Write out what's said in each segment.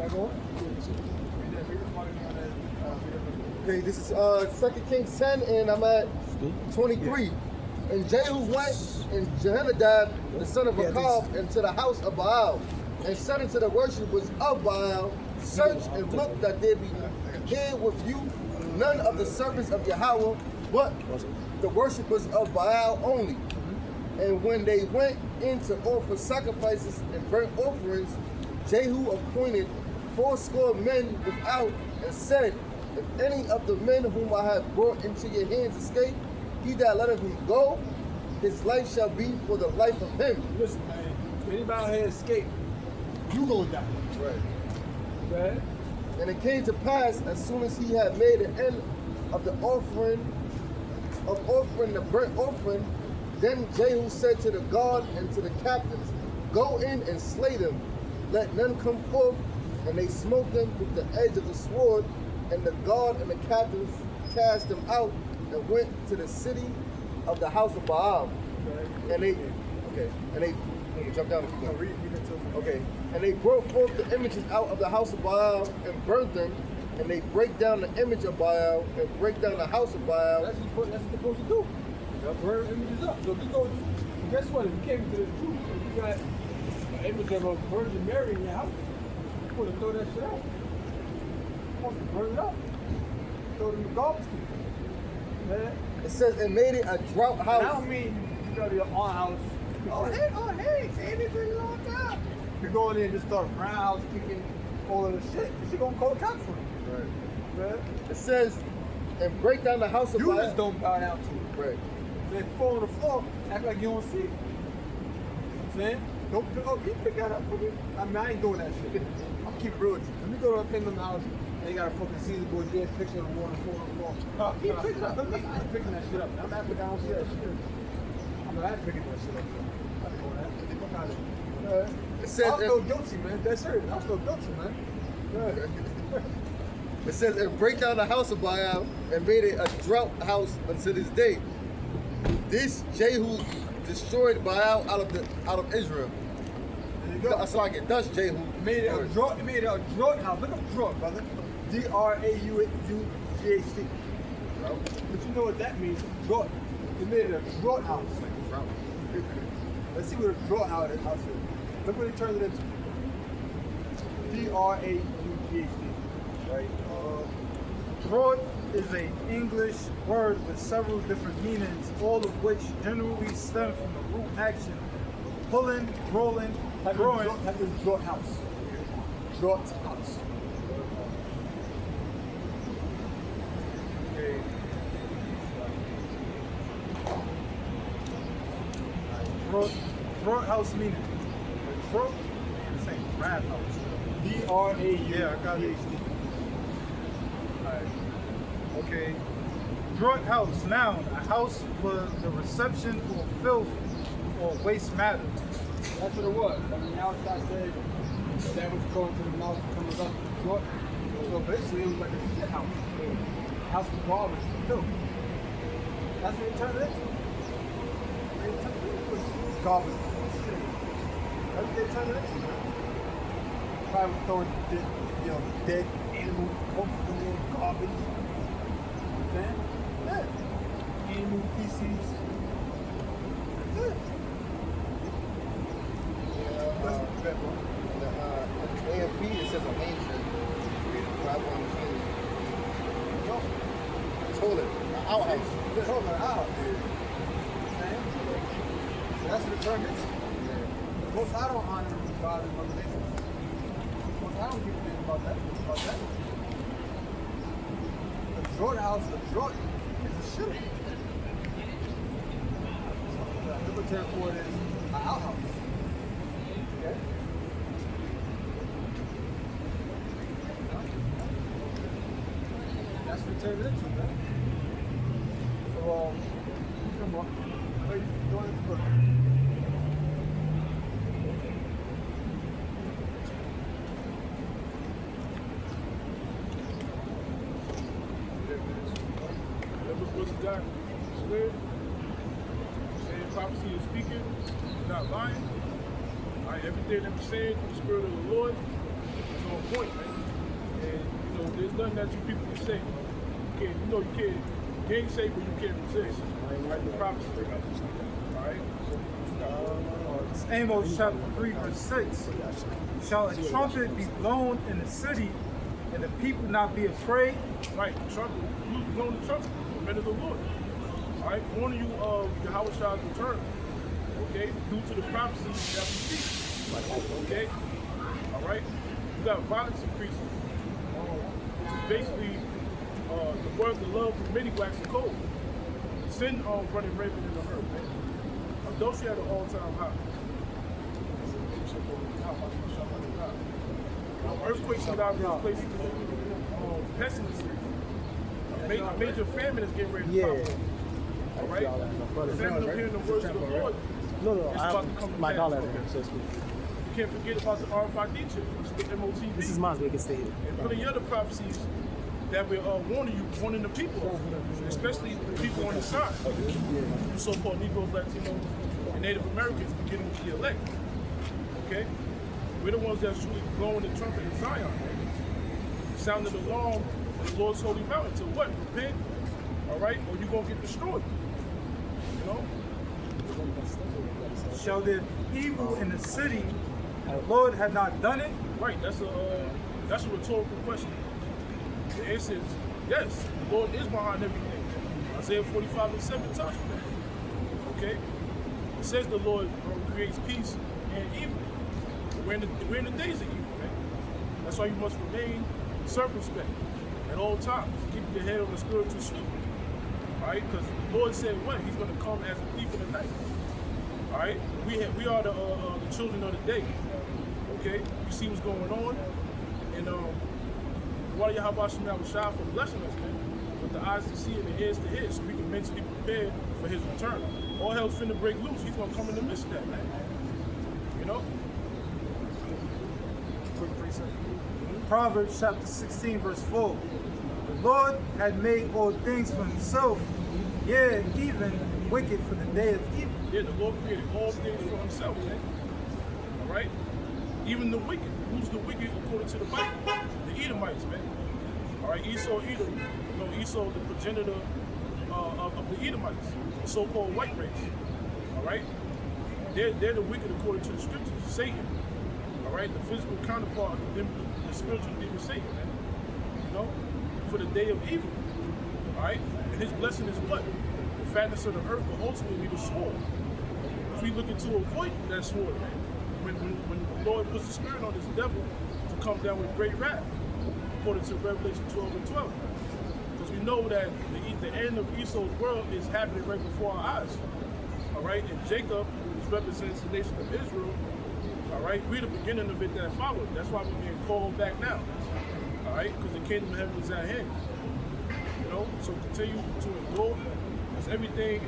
Okay, this is 2 Kings 10, and I'm at 23. And Jehu went and Jehonadab, the son of Rechab, into the house of Baal, and said unto the worshippers of Baal, search and look that there be here with you none of the servants of Yahweh, but the worshippers of Baal only. And when they went in to offer sacrifices and burnt offerings, Jehu appointed 80 men without, and said, if any of the men whom I have brought into your hands escape, he that letteth him go, his life shall be for the life of him. Listen, man, if anybody out here escape, you go down. Right. Right? And it came to pass, as soon as he had made an end of the offering the burnt offering, then Jehu said to the guard and to the captains, go in and slay them, let none come forth. And they smote them with the edge of the sword, and the guard and the captains cast them out and went to the city of the house of Baal. And they, jump down. Okay, and they brought forth the images out of the house of Baal and burnt them, and they break down the image of Baal and break down the house of Baal. That's what they're supposed to do. They'll burn images up. So if you go, guess what? If you came to the truth, if you got an image of a Virgin Mary in your house, you want to throw that shit out. You want to burn it up. Throw it in the garbage can. Man. It says it made it a drought house. And I don't mean you go to your own house. Oh hey, see me for a long time. You go in there and just start roundhouse kicking all of the shit. She gonna call the cops for you. Right. It says, and break down the house of You Baal. just don't bow down to it. Right. They fall on the floor, act like you don't see it. You know what I'm saying? Don't pick, can you pick that up for me? I mean, I ain't doing that shit. I'm keep real with you. Let me go to a Penguin house and they got a fucking Caesar boys get a picture of the water falling on the floor. Keep picking up. I ain't picking that shit up. I'm African, I don't see that shit. I'm not picking that shit up. I'm doing that. Fuck out of here. It says, I feel guilty, man. That's serious. I feel guilty, man. It says, and break down the house of Baal and made it a drought house unto this day. This Jehu destroyed Baal out of Israel. There you go. That's like it. Thus Jehu made it a drought. It made it a drought house. Look up drought, brother. D-R-A-U-G-H-T. But you know what that means? Drought. It made it a drought house. Let's see what a drought house is. Look what it turned it into. D-R-A-U-G-H-T. Right. Drought is an English word with several different meanings, all of which generally stem from the root action of pulling, rolling, growing. That means drought house. Drought house. Okay. Drought house meaning. Drought, it's saying rat house. D-R-A-U-G-H-T. Yeah, I got it. Alright. Okay. Draught house, noun, a house for the reception of filth or waste matter. That's what it was. I mean, now I said that was going to the mouth and comes up draught. So basically, it was like a shit house. A house for garbage, for filth. That's what they turned it into. Garbage. That's what they turned it into, man. Probably throwing dead animal garbage. Man, yeah. Animal feces. Yeah. A and B, it says a ancient. Toilet, an outhouse. That's what it turned into. Most I don't honor God and Mother Nature. Most I don't give a damn about that. The draught house, the draught is a shit. The different term for it is an outhouse. Okay? That's what it turned into, man. So, come on. How you doing this book? God swear, saying prophecy and speaking, not lying. Everything that we say, the Spirit of the Lord, is on point, man. And you know, there's nothing that you people can say. You can't say, but you can't resist. Right? The prophecy. All right. It's Amos chapter 3, verse 6. Shall a trumpet be blown in the city, and the people not be afraid? Right, the trumpet. Who's blowing the trumpet? The men of the Lord. All right, warning you of Yahweh's return. Okay, due to the prophecy that we see. Okay, all right. You got violence increasing, which is basically the word, the love for many waxing cold. Sin running rampant in the earth, man. Adultery at an all-time high. Earthquakes in various places. Pestilences. A major famine is getting ready to pop up. All right? Famine of hearing the words of the Lord. It's about to come to pass. You can't forget about the RFID chip, which is the MOTV. This is mine, so we can stay here. And plenty other prophecies that we're warning the people, especially the people on the side. The so-called Negroes, Latinos, and Native Americans beginning to be elect. Okay? We're the ones that's truly blowing the trumpet in Zion. Sounding the alarm on the Lord's holy mountain to what? Repent, all right? Or you're going to get destroyed. You know? Shall there be evil in the city, and the Lord had not done it? Right, that's a rhetorical question. The answer is yes, the Lord is behind everything. Isaiah 45:7 tells you that. Okay? It says the Lord creates peace and evil. We're in the days of evil, man. That's why you must remain circumspect at all times. Keep your head on the spiritual sweep. Alright? Because the Lord said what? He's going to come as a thief in the night. Alright? We are the children of the day. Okay? You see what's going on. And why Yahweh Shah for blessing us, man. With the eyes to see and the ears to hear, so we can mentally prepare for his return. All hell's finna break loose. He's gonna come in the midst of that, man. You know? Proverbs chapter 16, verse 4. The Lord had made all things for himself, yea, even wicked for the day of evil. Yeah, the Lord created all things for himself, man. All right? Even the wicked. Who's the wicked according to the Bible? The Edomites, man. All right, Esau, Edom. You know, Esau, the progenitor of the Edomites, the so-called white race. All right? They're the wicked according to the scriptures. Satan. All right? The physical counterpart of the spiritual demon Satan, man. You know? For the day of evil. All right? And his blessing is what? The fatness of the earth, but ultimately the sword. If we looking to avoid that sword, man. When the Lord puts the spirit on this devil to come down with great wrath, according to Revelation 12:12. Because we know that the end of Esau's world is happening right before our eyes. All right? And Jacob, which represents the nation of Israel, all right, we're the beginning of it that followed. That's why we're being called back now. All right? Because the kingdom of heaven is at hand. You know? So continue to endure, because everything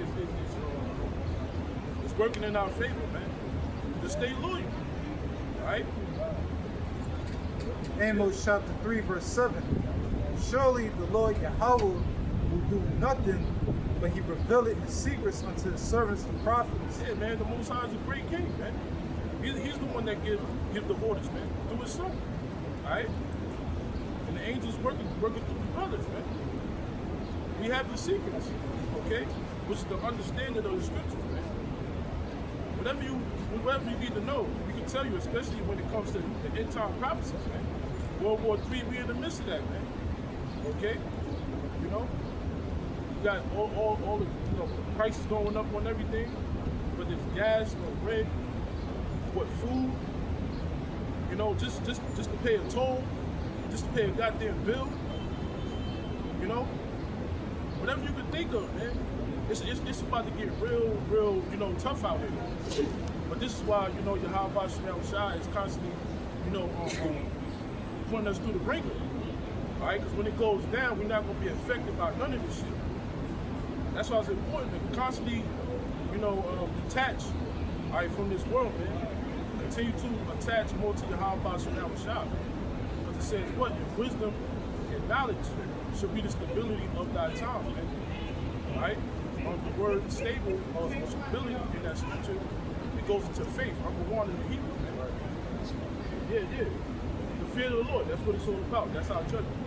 is working in our favor, man. Just stay loyal. All right? Amos chapter 3, verse 7. Surely the Lord Yahweh will do nothing, but he revealeth his secrets unto his servants the prophets. Yeah, man, the Most High is a great king, man. He's the one that give the orders, man, through his son. All right? And the angels working through the brothers, man. We have the secrets, okay? Which is the understanding of the scriptures, man. Whatever you need to know, we can tell you, especially when it comes to the end time prophecies, man. World War III, we're in the midst of that, man. Okay? You know? You got all the prices going up on everything, whether it's gas or rent, what food, you know, just to pay a toll, just to pay a goddamn bill, you know? Whatever you can think of, man. It's about to get real, you know, tough out here. But this is why, you know, Yahweh Shah is constantly, you know, putting us through the ringer. All right? Because when it goes down, we're not going to be affected by none of this shit. That's why it's important to constantly, you know, detach, all right, from this world, man. Continue to attach more to Yahweh Shah. Because it says what? Wisdom and knowledge should be the stability of thy time, man. All right? The word stable or stability in that scripture, it goes into faith. Number one in the Hebrew, man. Yeah. The fear of the Lord. That's what it's all about. That's our judgment.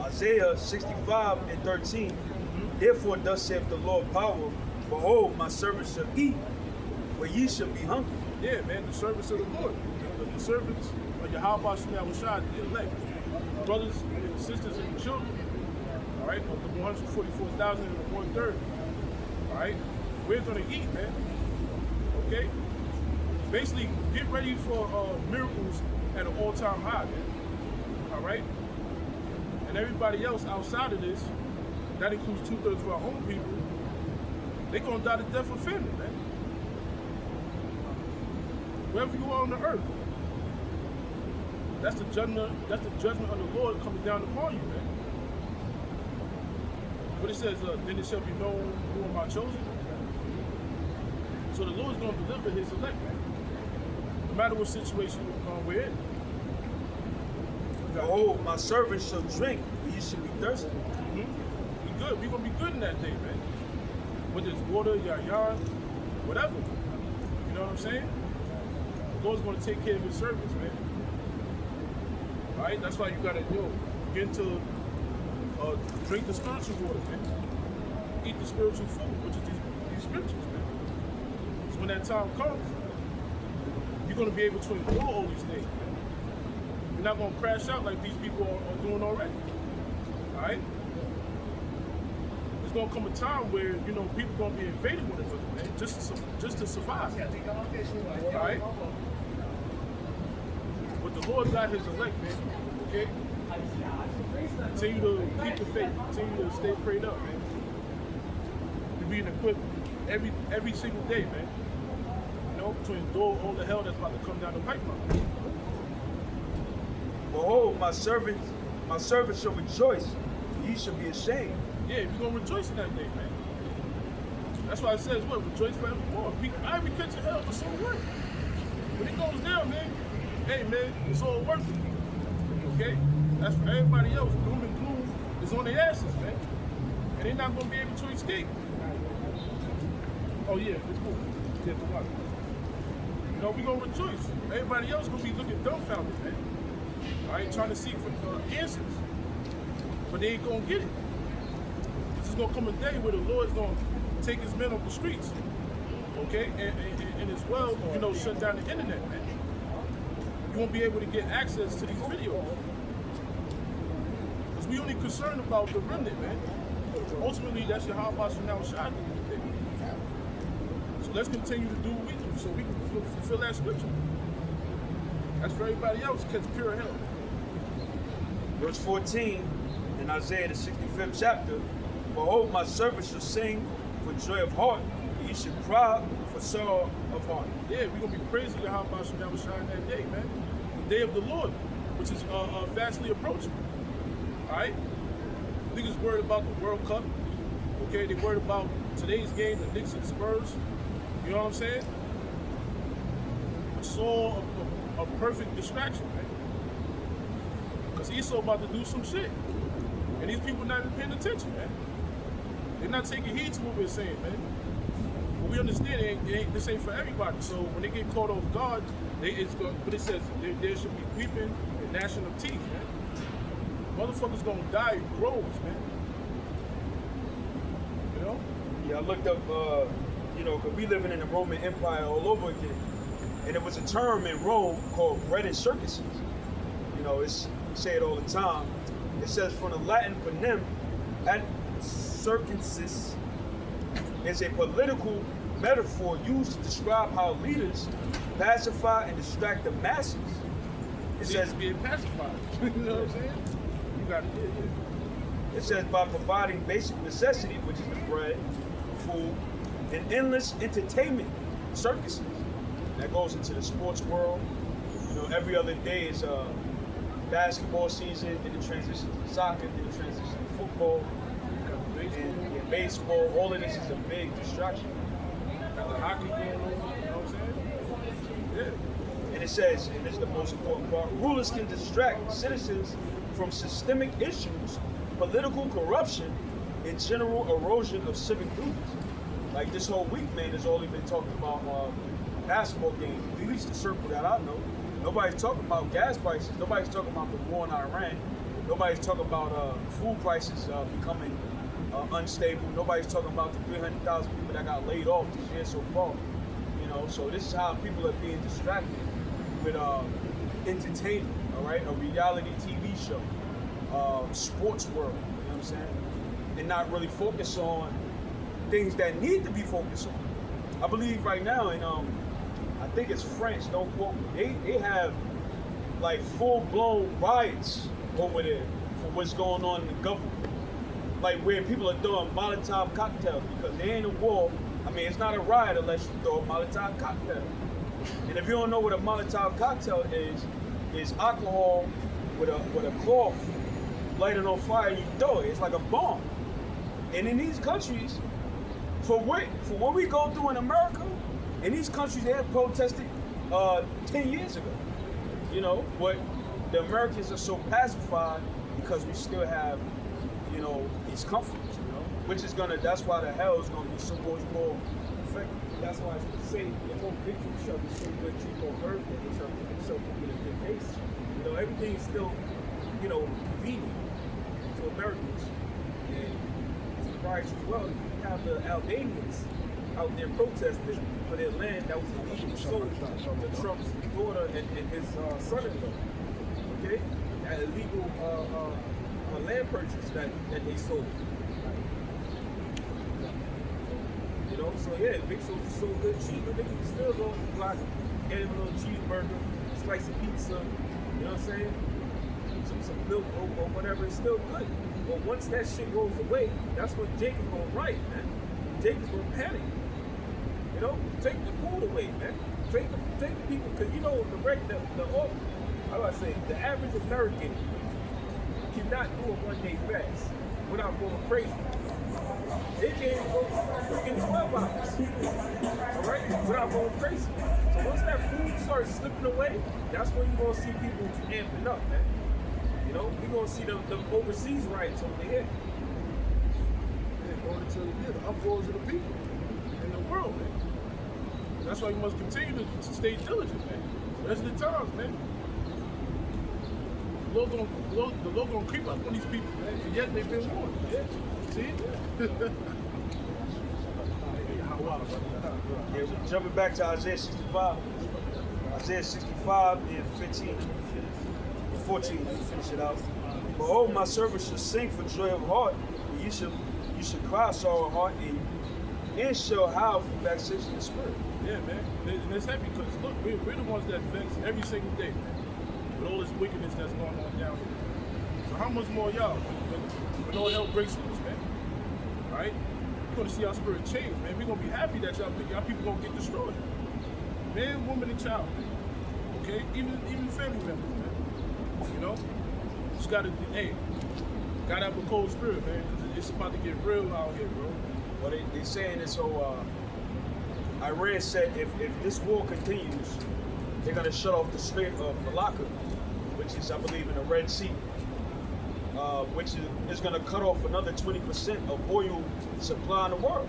Isaiah 65:13. Therefore thus saith the Lord power, behold, my servants shall eat, but ye shall be hungry. Yeah, man, the servants of the Lord. The servants of Yahweh Shai, the elect. Brothers and sisters and children. All right, of the 144,000 and the 1/3. All right, we're going to eat, man. Okay? Basically, get ready for miracles at an all-time high, man. All right? And everybody else outside of this, that includes 2/3 of our own people, they're going to die the death of famine, man. Wherever you are on the earth. That's the judgment of the Lord coming down upon you, man. But it says, then it shall be known who are my chosen. So the Lord's going to deliver his elect, man. No matter what situation we're in. Behold, my servants shall drink, but ye shall be thirsty. We good. We're going to be good in that day, man. Whether it's water, yard, whatever. You know what I'm saying? The Lord's going to take care of his servants, man. All right? That's why you got to, get into, drink the spiritual water, man. Eat the spiritual food, which is these scriptures, man. So when that time comes, you're going to be able to endure all these things, man. You're not going to crash out like these people are doing already. All right? There's going to come a time where, people going to be invading one another, man, just to survive. All right? But the Lord got his elect, man. Okay? Continue to keep the faith. Continue to stay prayed up, man. To be equipped every single day, man. To endure all the hell that's about to come down the pipeline. Behold, my servants shall rejoice, ye shall be ashamed. Yeah, we're going to rejoice in that day, man. That's why it says, what? Rejoice forevermore. I every catch of hell for so what? When it goes down, man, hey, man, it's all worth it. Okay? That's for everybody else. Doom and gloom is on their asses, man. And they're not going to be able to escape. Oh, yeah, it's cool. Get the water. We're going to rejoice. Everybody else going to be looking dumbfounded, man. All right, trying to seek for answers. But they ain't going to get it. This is going to come a day where the Lord's going to take his men off the streets. Okay? And as well, shut down the internet, man. You won't be able to get access to these videos. Because we only concerned about the remnant, man. Ultimately, that's your Yahweh Shai. So let's continue to do what we do so we can fulfill that scripture. That's for everybody else, catch pure hell. Verse 14 in Isaiah the 65th chapter. Behold, my servants shall sing for joy of heart, and ye shall cry for sorrow of heart. Yeah, we're going to be praising Yahweh Shai in that day, man. The day of the Lord, which is vastly approaching. All right? Niggas worried about the World Cup. Okay, they worried about today's game, the Knicks and Spurs. You know what I'm saying? It's all a perfect distraction, man. Because Esau about to do some shit. And these people not even paying attention, man. They're not taking heed to what we're saying, man. But we understand this ain't for everybody. So when they get caught off guard, but it says there should be weeping and gnashing of teeth, man. Motherfuckers gonna die in groves, man. Yeah, I looked up, because we living in the Roman Empire all over again. And there was a term in Rome called bread and circuses. It's say it all the time. It says from the Latin panem, and circumcis is a political metaphor used to describe how leaders pacify and distract the masses. It says being pacified. You know what I'm saying? You got it. It says by providing basic necessity, which is the bread, food, and endless entertainment, circuses. That goes into the sports world. Every other day is basketball season, then the transition to soccer, then the transition to football, and baseball. All of this is a big distraction. Got the hockey going on, you know what I'm saying? Yeah. And it says, and this is the most important part, rulers can distract citizens from systemic issues, political corruption, and general erosion of civic duties. Like this whole week, man, has only been talking about basketball games, at least the circle that I know. Nobody's talking about gas prices. Nobody's talking about the war in Iran. Nobody's talking about food prices becoming unstable. Nobody's talking about the 300,000 people that got laid off this year so far. You know, so this is how people are being distracted with entertainment. All right, a reality TV show, sports world. You know what I'm saying? And not really focus on things that need to be focused on. I believe right now in I think it's France. Don't quote me. They have like full-blown riots over there for what's going on in the government. Like where people are doing Molotov cocktails because there ain't a war. I mean, it's not a riot unless you throw a Molotov cocktail. And if you don't know what a Molotov cocktail is alcohol with a cloth lighted on fire and you throw it. It's like a bomb. And in these countries, for what we go through in America, in these countries they have protested 10 years ago. You know, but the Americans are so pacified because we still have, you know, these comforts, you know, that's why the hell is gonna be so much more effective. That's why I was gonna say the whole victory shall be so good to go earth and it shall be a good pace. You know, everything is still, you know, convenient to Americans and to the riots as well. You have the Albanians out there protesting for their land that was illegally sold to Trump's daughter and his son-in-law. Okay, that illegal land purchase that they sold. You know, so yeah, Big So's is so good, cheap, but they can still go to the block, get him a little cheeseburger, slice of pizza, you know what I'm saying? Some milk or whatever, it's still good. But once that shit goes away, that's when Jake is gonna riot, man. Jake is gonna panic. You know, take the food away, man. Take the people, because you know the average American cannot do a 1 day fast without going crazy. They can't go freaking 12 hours, all right, without going crazy. So once that food starts slipping away, that's when you're gonna see people amping up, man. You know, we're gonna see them overseas riots over here. Yeah, going to the uproars of the people in the world, man. That's why you must continue to stay diligent, man. Rest of the times, man. The Lord gonna creep up on these people, man. And yet they've been warned. Yeah. See? Yeah, we're jumping back to Isaiah 65. Isaiah 65 and 15. 14, let me finish it out. Behold, my servant shall sing for joy of heart, and you should cry sorrow of heart, and shall howl for vexation of spirit. Yeah, man. And it's happy because look, we're the ones that vex every single day, man. With all this wickedness that's going on down here. So how much more y'all? When all hell breaks loose, man. Alright? We're gonna see our spirit change, man. We're gonna be happy that y'all people gonna get destroyed. Man, woman, and child. Okay? Even family members, man. You know? Just gotta have a cold spirit, man. It's about to get real out here, bro. Well, they saying this, so Iran said if this war continues, they're gonna shut off the Strait of Malacca, which is, I believe, in the Red Sea, which is gonna cut off another 20% of oil supply in the world,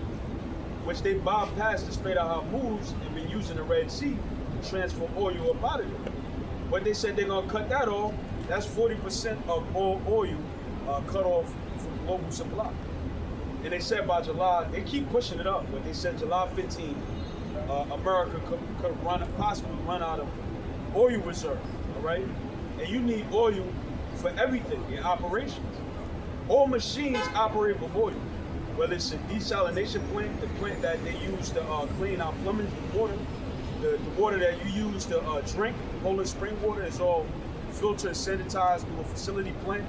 which they bypassed the Strait of Hormuz and been using the Red Sea to transfer oil up out of there. But they said they're gonna cut that off. That's 40% of all oil cut off from global supply. And they said by July, they keep pushing it up, but they said July 15th, America could possibly run out of oil reserve, all right? And you need oil for everything in operations. All machines operate with oil, whether it's a desalination plant, the plant that they use to clean our plumbing water, the water that you use to drink, Poland spring water is all filtered and sanitized through a facility plant.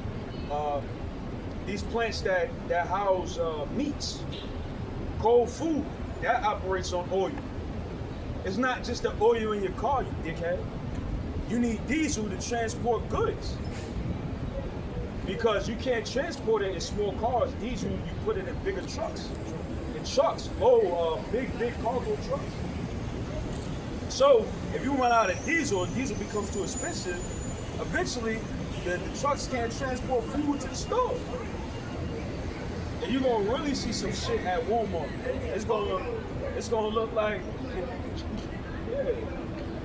These plants that house meats, cold food, that operates on oil. It's not just the oil in your car, you dickhead. You need diesel to transport goods. Because you can't transport it in small cars. Diesel, you put it in bigger trucks. In trucks, big cargo trucks. So, if you run out of diesel and diesel becomes too expensive, eventually the trucks can't transport food to the store. And you're gonna really see some shit at Walmart. It's gonna look like, yeah.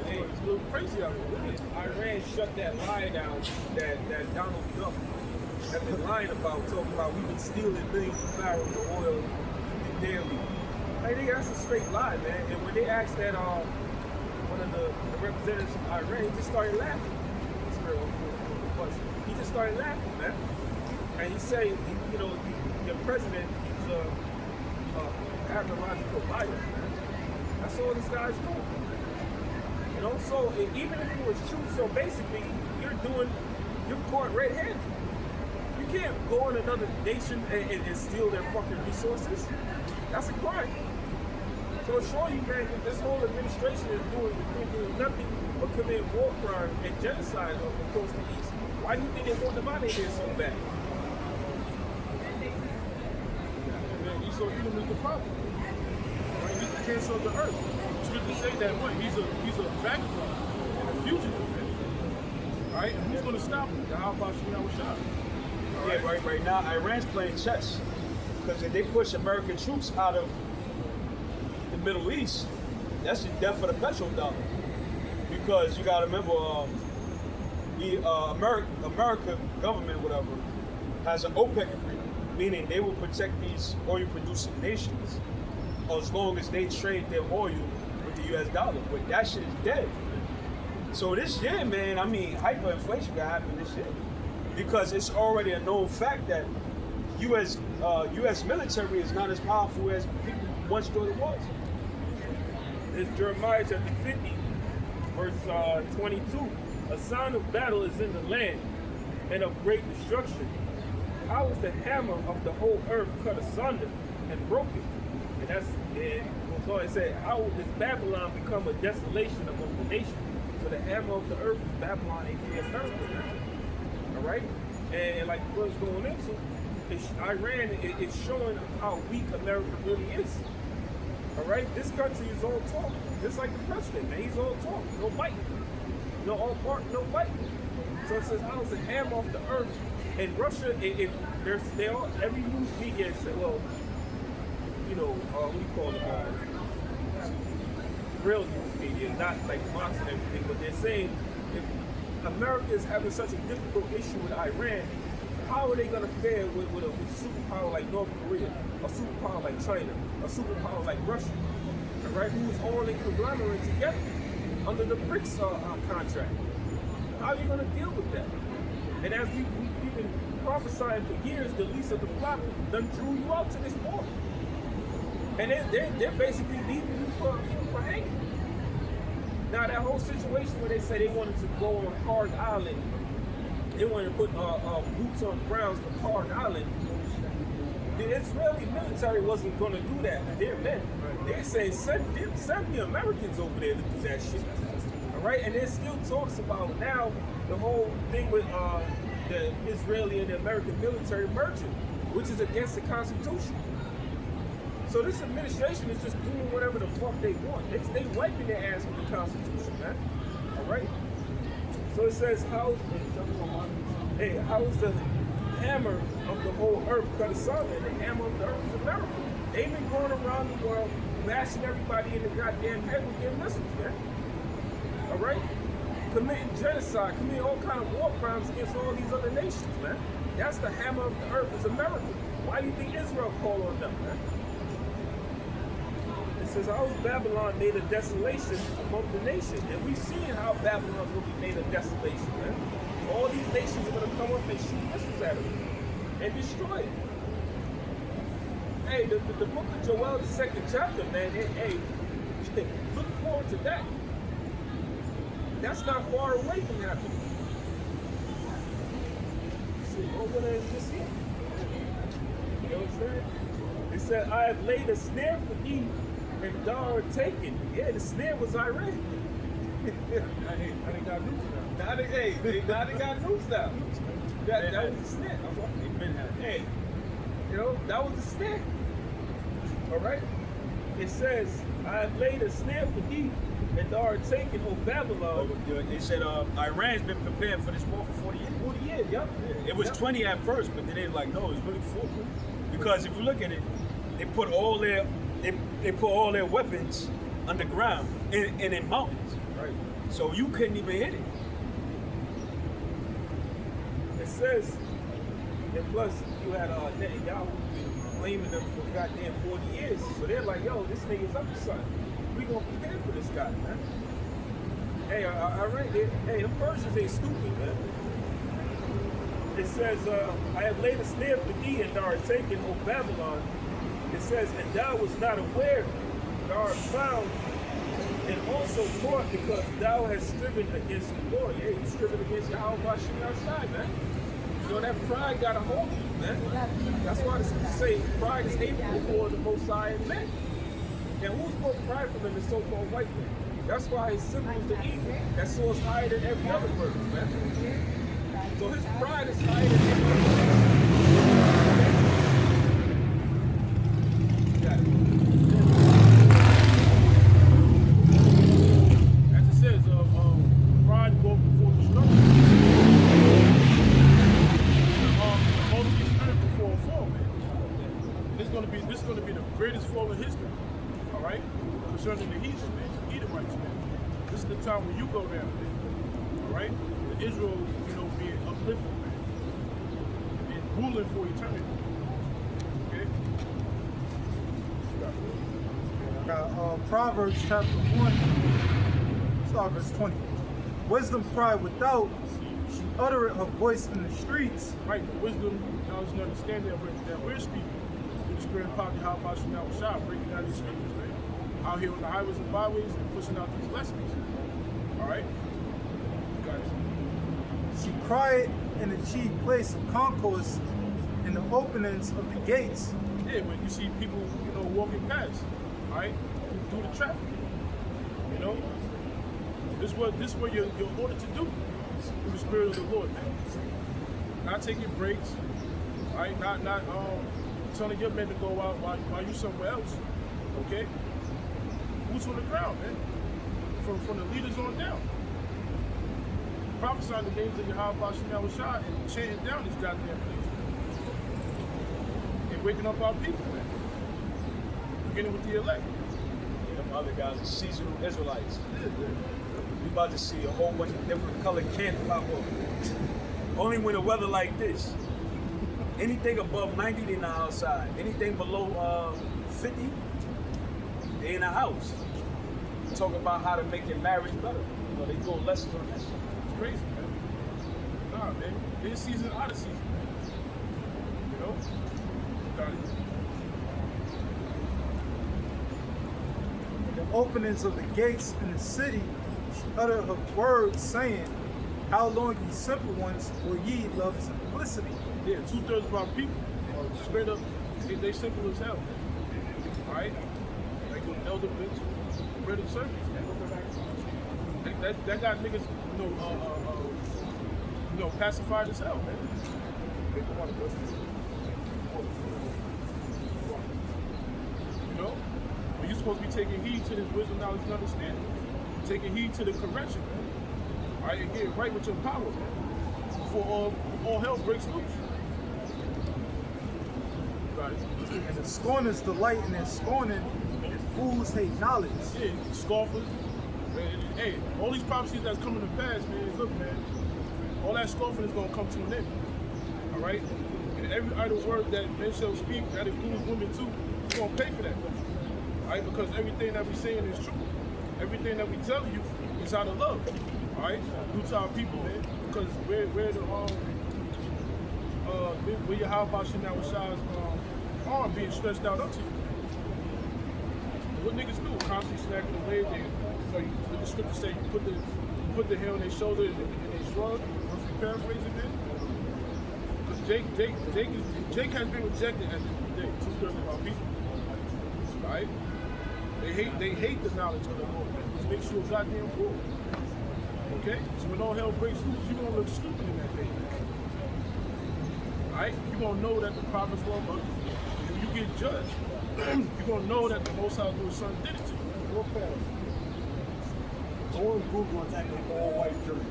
Hey, little crazy out here. Iran shut that lie down that Donald Trump have been lying about, talking about we've been stealing millions of barrels of oil daily. Hey, that's a straight lie, man. And when they asked that one of the representatives from Iran, he just started laughing. He just started laughing, man. And he said, your president, he's a pathological liar, man. That's all this guy's doing. So even if it was true, so basically you're caught red-handed. You can't go in another nation and steal their fucking resources. That's a crime. So it's showing you, man, that this whole administration is doing nothing but committing war crime and genocide across the East. Why do you think they want them out of here so bad? So Edom is the problem. Right? He's the cancer of the earth. Scripture say that way. He's a vagabond and a fugitive. All right? And who's going to stop him? How about Shah? Yeah, right now, Iran's playing chess. Because if they push American troops out of the Middle East, that's the death for the petrodollar. Because you got to remember, the American government, whatever, has an OPEC agreement, meaning they will protect these oil-producing nations as long as they trade their oil with the U.S. dollar. But that shit is dead. So this year, man, I mean, hyperinflation gonna happen this year because it's already a known fact that U.S. military is not as powerful as people once thought it was. It's Jeremiah chapter 50, verse 22. A sign of battle is in the land and of great destruction. How is the hammer of the whole earth cut asunder and broken? And that's it. So it said, how does Babylon become a desolation among the nations? So the hammer of the earth is Babylon, aka America. All right, and like what's going into, Iran is showing how weak America really is. All right, this country is all talk, just like the president, man. He's all talk, no bite. No all bark, no bite. So it says, how is the hammer off the earth? And Russia, every news media said, well, what do you call it? Real news media, not like Fox and everything, but they're saying if America is having such a difficult issue with Iran, how are they going to fare with a superpower like North Korea, a superpower like China, a superpower like Russia, all right, who's all in conglomerate together under the BRICS contract? How are you going to deal with that? And as we've been prophesying for years, the least of the flock done drew you out to this point. And they're basically leaving you for hanging. Now that whole situation where they say they wanted to go on Card Island, they wanted to put boots on the ground for Card Island. The Israeli military wasn't going to do that. They're men. They say send the Americans over there to do that shit. All right, and there still talks about now the whole thing with the Israeli and the American military merging, which is against the Constitution. So this administration is just doing whatever the fuck they want. They wiping their ass with the Constitution, man. All right. So it says, how is the hammer of the whole earth cut asunder? And the hammer of the earth is America. They've been going around the world bashing everybody in the goddamn head with their missiles, man. All right. Committing genocide, committing all kind of war crimes against all these other nations, man. That's the hammer of the earth is America. Why do you think Israel called on them, man? It says, how is Babylon made a desolation among the nations? And we've seen how Babylon will be made a desolation, man. All these nations are going to come up and shoot missiles at them and destroy it. Hey, the book of Joel, the 2nd chapter, man, look forward to that. That's not far away from happening. See, over there is this here. You know what I'm saying? It said, I have laid a snare for thee, and thou art taken. Yeah, the snare was Iran. I ain't got news now. Now they got news now. That was the snare. Hey, that was the snare. All right? It says, I have laid a snare for thee, and thou art taken, O Babylon. They said Iran's been preparing for this war for 40 years. 40 years, yep. It was 20 at first, but then they were like, no, it's really 40. Because if you look at it, they put all their weapons underground and in mountains. Right. So you couldn't even hit it. It says, and plus you had Netanyahu blaming them for goddamn 40 years. So they're like, yo, this nigga's up to something. We gonna prepare for this guy, man. Hey, I read it. Hey, them Persians ain't stupid, man. It says, I have laid a snare for thee and thou art taken, O Babylon. It says, and thou was not aware, thou art found, and also caught because thou hast striven against the Lord. Yeah, you striven against Yahweh Bashem outside, man. You know, that pride got a hold of you, man. That's why the scriptures say pride is hateful before the Most High and men. And who's more prideful than the so-called white man? That's why his symbol is the eagle. That soars higher than every other bird, man. So his pride is higher than every other bird. Got it. As it says, pride goes before destruction. Multi spirit before a fall, man. This is gonna be the greatest fall in history. All right, concerning the heathen, man, the Edomites, man. This is the time when you go down, man. All right, Israel, being uplifted, man, and ruling for eternity. Okay. I got Proverbs chapter 1, start verse 20. Wisdom cried without, she uttereth her voice in the streets. Right, the wisdom, knowledge, and understanding that we're speaking. The spirit of power, how about you now shot, breaking down these scriptures, man. Out here on the highways and byways and pushing out these lessons. All right? Got it. She cried in the chief place of concourse, in the openings of the gates. Yeah, when you see people, walking past, all right, through the traffic, this is what you're ordered to do through the spirit of the Lord, man. Not taking breaks, all right, not telling your men to go out while you somewhere else, okay? Boots on the ground, man. From the leaders on down. Prophesying the names of Yahweh Bashem Shah and chanting down these goddamn things. And waking up our people, man. Beginning with the elect. And them other guys are seasonal Israelites. We about to see a whole bunch of different colored camps pop up. Only when the weather like this. Anything above 90, they not outside. Anything below 50, they in the house. Talk about how to make your marriage better. They go lessons on that shit. It's crazy, man. Nah, man. In season, out of season, man. Got it. The openings of the gates in the city, she uttered her words, saying, how long, ye simple ones, will ye love simplicity? Yeah, 2/3 of our people are straight up, they simple as hell. All right? Like the elder bitch, bread and circus, man. That got niggas, pacified as hell, man. But you're supposed to be taking heed to this wisdom, knowledge, and understanding. Taking heed to the correction, man. All right, and get right with your power, man. Before all hell breaks loose. Right. And the scorners delight in their scorning, and fools hate knowledge. Yeah, scoffers. Man, hey, all these prophecies that's coming to pass, man, look, man, all that scoffing is going to come to an end. All right? And every idle word that men shall speak, that includes women too, you're going to pay for that. All right? Because everything that we're saying is true. Everything that we tell you is out of love. All right? Due to our people, man. Because where your how about Chanel Shah's arm being stretched out up to you. What niggas do? Constantly snacking away. The scripture say you put the hair on their shoulder and they shrug. If you paraphrase it, man. Because Jake has been rejected at the end of the day. 2/3 of our people. Right? They hate the knowledge of the Lord. Just make sure goddamn fool. Okay? So when all hell breaks loose, you're gonna look stupid in that day. Alright? You're gonna know that the prophets were above you. When you get judged, you're gonna know that the Most High Lord's Son did it to you. Real fast. Go on Google and type in all-white jury.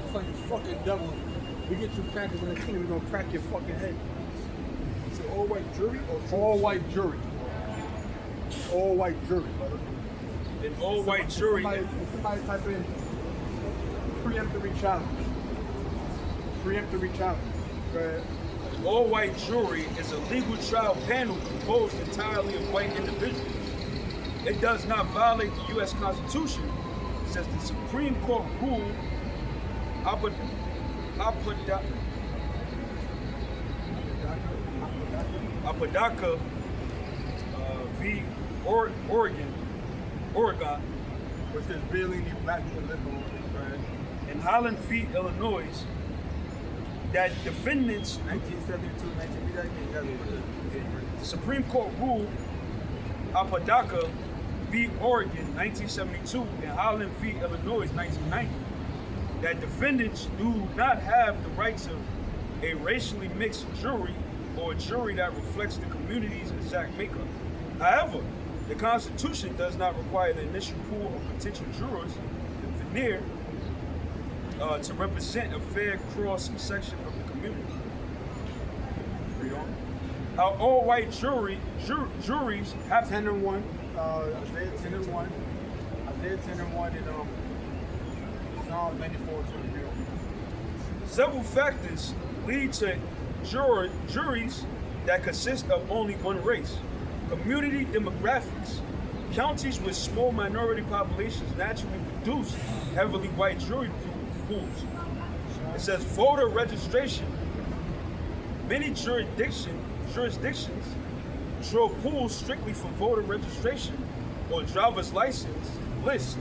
It's like the fucking devil. We get you crackers in the kingdom, we're gonna crack your fucking head. Is it all-white jury or all-white jury? All-white jury, brother. an all-white jury. Somebody type in preemptory challenge. Preemptory challenge. Go ahead. An all-white jury is a legal trial panel composed entirely of white individuals. It does not violate the U.S. Constitution, says the Supreme Court ruled Apodaca v. Oregon, Which is really the black people live on, right? and Holland v. Illinois, that defendants, 1972, 1970. the Supreme Court ruled Apodaca v. Oregon, 1972, and Holland v. Illinois, 1990, that defendants do not have the right to a racially mixed jury or a jury that reflects the community's exact makeup. However, the Constitution does not require the initial pool of potential jurors, the veneer, to represent a fair cross-section of the community. Read on. Our all-white juries have 10 and 1. Isaiah 10 and 1. Isaiah 10 and 1 and Psalm 94 to the real. several factors lead to juries that consist of only one race. Community demographics. Counties with small minority populations naturally produce heavily white jury pools. It says voter registration. Many jurisdictions draw pools strictly for voter registration or driver's license list,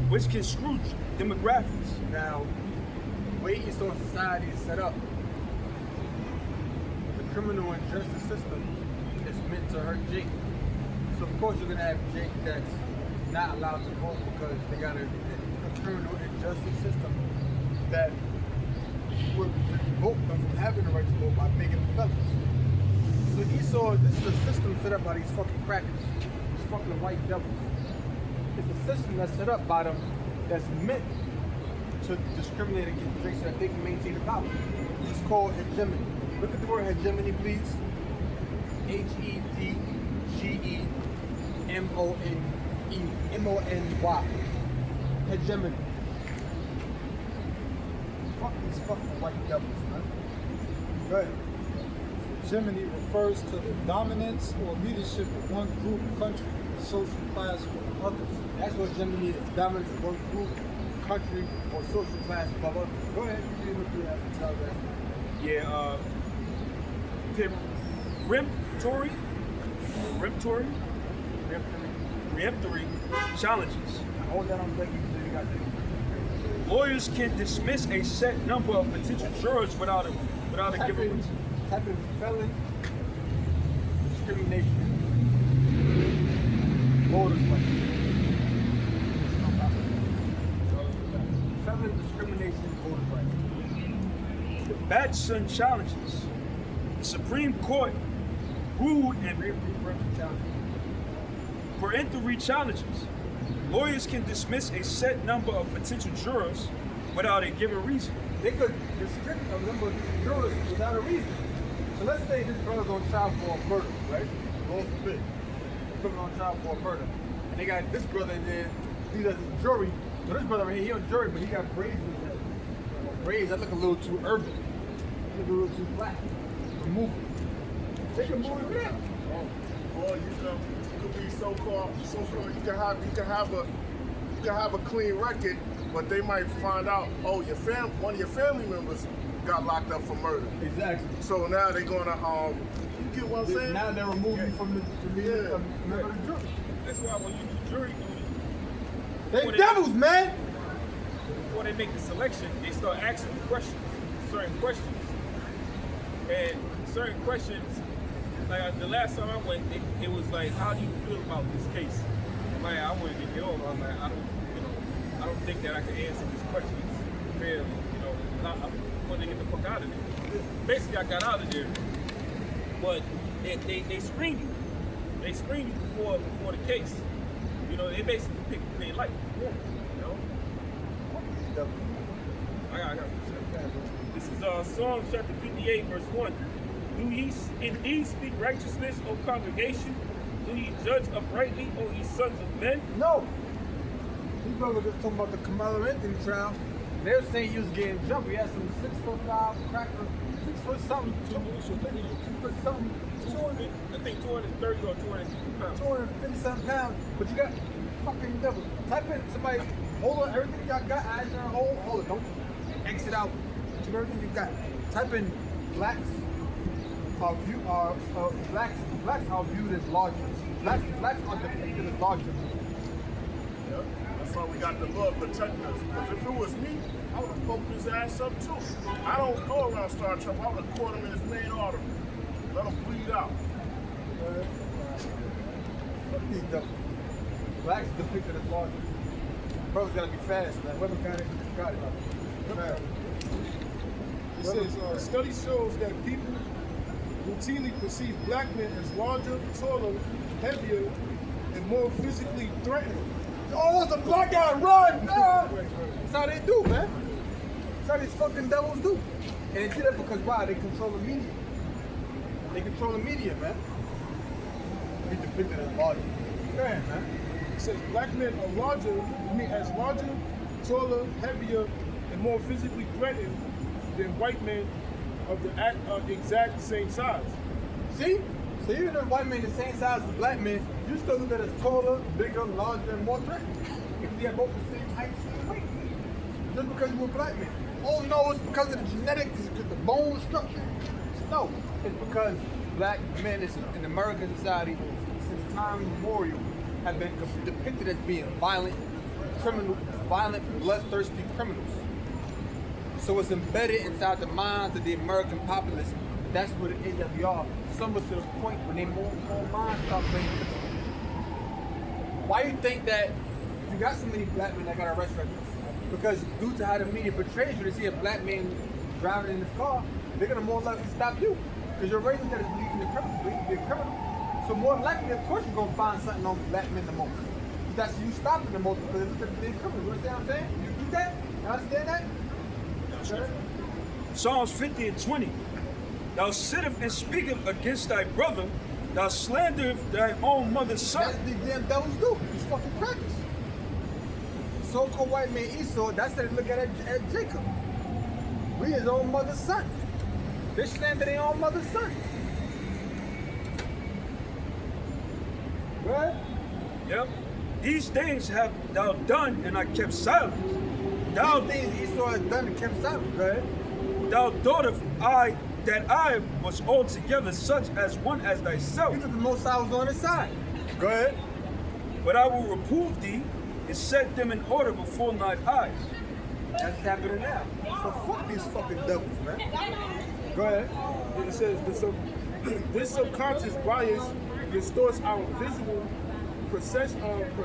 which can screw demographics. Now, the way Eastern society is set up, the criminal and justice system is meant to hurt Jake. So of course you're gonna have Jake that's not allowed to vote because they got a criminal and justice system that would revoke them from having the right to vote by making them felons. So Esau, this is a system set up by these fucking crackers, these fucking white devils. It's a system that's set up by them that's meant to discriminate against Drake so that they can maintain the power. It's called hegemony. Look at the word hegemony, please. Hegemony. Hegemony. Fuck these fucking white devils, man. Go ahead. Hegemony refers to the dominance or leadership of one group, country, or social class over others. That's what hegemony is. Dominance of one group, country, or social class above others. Go ahead. You look through that. Yeah, preemptory challenges. Hold that on deck. You got this. Lawyers can dismiss a set number of potential jurors without a given reason. Type in felon discrimination. Voters rights. Felon discrimination, voters rights. The Batson challenges. The Supreme Court ruled and preemptory challenges. Lawyers can dismiss a set number of potential jurors without a given reason. They could restrict a number of jurors without a reason. So let's say this brother's on trial for a murder, right? Lord forbid. This brother's on trial for a murder. And they got this brother in there, he's a jury. So this brother right here, he on jury, but he got braids in his head. Well, braids, that look a little too urban. That look a little too black. Remove it. They can move it down. Or you could be so-called, you can have a clean record, but they might find out, oh, one of your family members got locked up for murder. Exactly. So now they're gonna, you get what I'm saying? Now they're removing from the member of the jury. That's why when you do jury duty, They devils, man! before they make the selection, they start asking questions, certain questions. And certain questions, like the last time I went, it was like, how do you feel about this case? Like, I wanted to get on. I'm like, I don't think that I can answer these questions fairly. I wanted to get the fuck out of there. Basically, I got out of there, but they screened you. They screened you before the case. They basically picked who they like. I got this is Psalm chapter 58, verse 1. Do ye indeed speak righteousness, O congregation? Do ye judge uprightly, O ye sons of men? No. brother was talking about the Carmelo Anthony trial. They were saying he was getting jumped. He had some 6'5" cracker, 6 foot something, 6 foot something, 200, I think 230 or 250 pounds. 250 something pounds. But you got fucking devil. Type in somebody, hold on, everything y'all got, eyes on hold it, don't exit out. Keep everything you got. Type in blacks are viewed as larger. Blacks are depicted as larger. Yeah. That's why we got the law protecting us. Because if it was me, I would have poked his ass up too. I don't go around Star Trek. I would have caught him in his main artery. Let him bleed out. Fuck these devils. Blacks depicted as larger. Bro's gotta be fast, man. Whoever got it. Fast. It says, study shows that people routinely perceive black men as larger, taller, heavier, and more physically threatening. Oh, it's a black guy, run! That's how they do, man. That's how these fucking devils do. And they do that because why? They control the media. They control the media, man. Be depicted as larger. Go ahead, man. It says black men are larger, taller, heavier, and more physically threatened than white men of the exact same size. See? So even if white men the same size as black men, you still look at us taller, bigger, larger, and more threatening. Because we have both the same height, same weight. Just because you were black men. Oh no, it's because of the genetics, it's because of the bone structure. No, it's because black men in American society since time immemorial have been depicted as being violent, bloodthirsty criminals. So it's embedded inside the minds of the American populace. That's what it is that we are. Somewhat to the point when they more minds start playing. Why you think that you got so many black men that got arrested? Because due to how the media portrays you, they see a black man driving in his car, they're gonna more likely stop you. Because you're raising that is believing you're a criminal. So more than likely, of course, you're gonna find something on black men the most. That's you stopping the most because they're criminals. You understand what I'm saying? You do that? You understand that? Sure. Psalms 50 and 20. Thou sittest and speakest against thy brother, thou slanderest thy own mother's son. That's what these damn devils do. These fucking crackers. So-called white man Esau, that's how they look at Jacob. We his own mother's son. They slander their own mother's son. Right? Yep. These things have thou done, and I kept silent. Thou These things Esau has done and kept silent. Right? Thou thoughtest that I was altogether such as one as thyself. You took the most I was on his side. Go ahead. But I will reprove thee and set them in order before thine eyes. That's happening now. So fuck these fucking devils, man. Go ahead. It says this subconscious bias distorts our visual processing and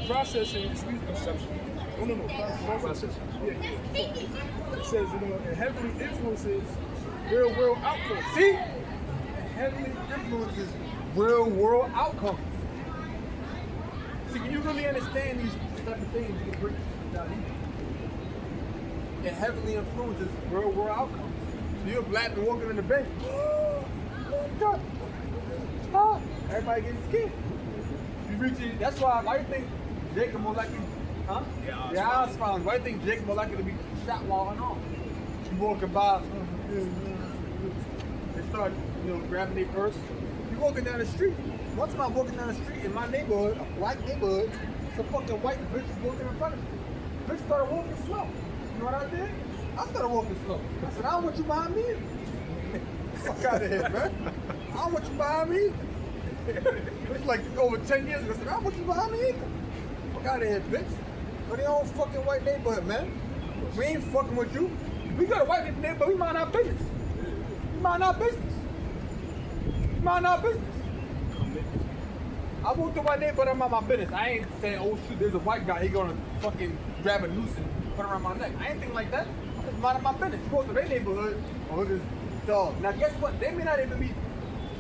processing. Excuse me. Perception. No. Processing. Yeah. It says it heavily influences real world outcomes. See? It heavily influences real world outcomes. See, when you really understand these type of things, you can break this down easy. It heavily influences real world outcomes. So you're black and walking in the bank. Everybody getting scared. You reach it. That's why you think Jacob more likely, huh? Yeah, I was found. Why do you think Jacob more likely to be shot while unarmed? You walking by, they start, grabbing their purse. You walking down the street. One time I'm walking down the street in my neighborhood, a black neighborhood, some fucking white bitch was walking in front of me. Bitch started walking slow. You know what I did? I started walking slow. I said, I don't want you behind me either. Fuck out of here, man. I don't want you behind me either. It's like over 10 years ago. I said, I don't want you behind me either. Fuck out of here, bitch. Go to your own fucking white neighborhood, man. We ain't fucking with you. We got a white neighborhood, we mind our business. We mind our business. We mind our business. I walk to my neighborhood, I'm on my business. I ain't saying, oh shoot, there's a white guy, he gonna fucking grab a noose and put it around my neck. I ain't thinking like that. I'm just minding my business. You go to their neighborhood, oh look at this dog. Now guess what? They may not even be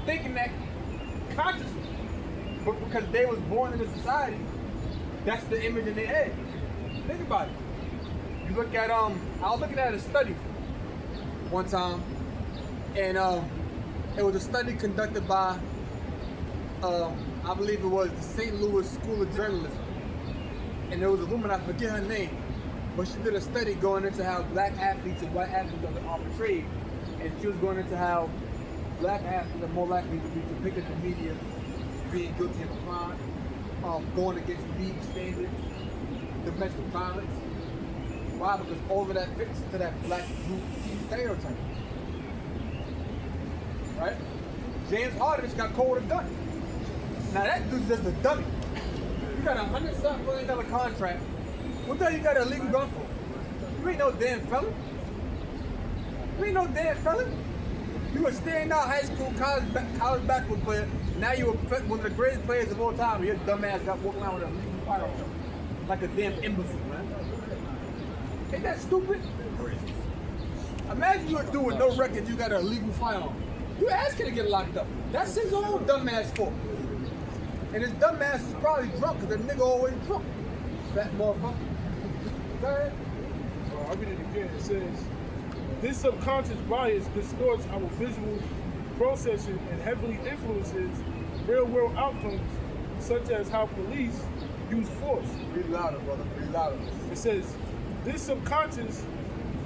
thinking that consciously. But because they was born in a society, that's the image in their head. Think about it. You look at I was looking at a study one time, and it was a study conducted by I believe it was the St. Louis School of Journalism. and there was a woman, I forget her name, but she did a study going into how black athletes and white athletes are portrayed, and she was going into how black athletes are more likely to be depicted in the media being guilty of a crime, going against league standards, domestic violence. Why? Because all of that fits to that black group stereotype. Right? James Harden just got caught with a gun. Now that dude's just a dummy. You got $100 million contract. What the hell you got an illegal gun for? You ain't no damn felon. You ain't no damn felon. You a standout high school college basketball player. Now you one of the greatest players of all time. Your dumb ass got walking around with a legal firearm. Like a damn imbecile, man. Ain't that stupid? Imagine you're doing no record, you got an illegal firearm. Your ass could get locked up. That's his own dumb ass fault. And his dumb ass is probably drunk because the nigga always drunk. Fat motherfucker. Go ahead. I'll read it again. It says, this subconscious bias distorts our visual processing and heavily influences real-world outcomes, such as how police use force. Read louder, brother. Read louder. It says, this subconscious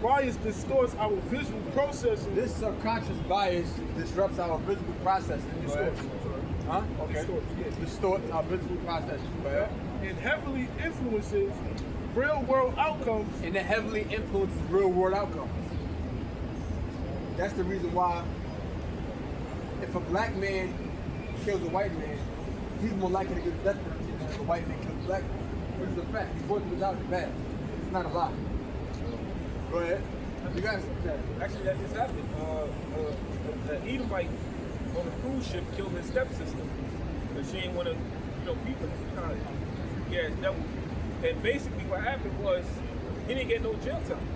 bias distorts our visual processing. This subconscious bias disrupts our visual processing. Distorts. Huh? Okay. Distorts, yeah. Distorts our visual processing. Right? And heavily influences real-world outcomes. And it heavily influences real-world outcomes. That's the reason why if a black man kills a white man, he's more likely to get the death penalty than if a white man kills a black man. Which is a fact. He's both without the bad. It's not a lie. Go ahead. You guys, Actually, that just happened. An Edomite on a cruise ship killed his stepsister because she didn't want to, beat him. Yeah, devil. And basically, what happened was he didn't get no jail time.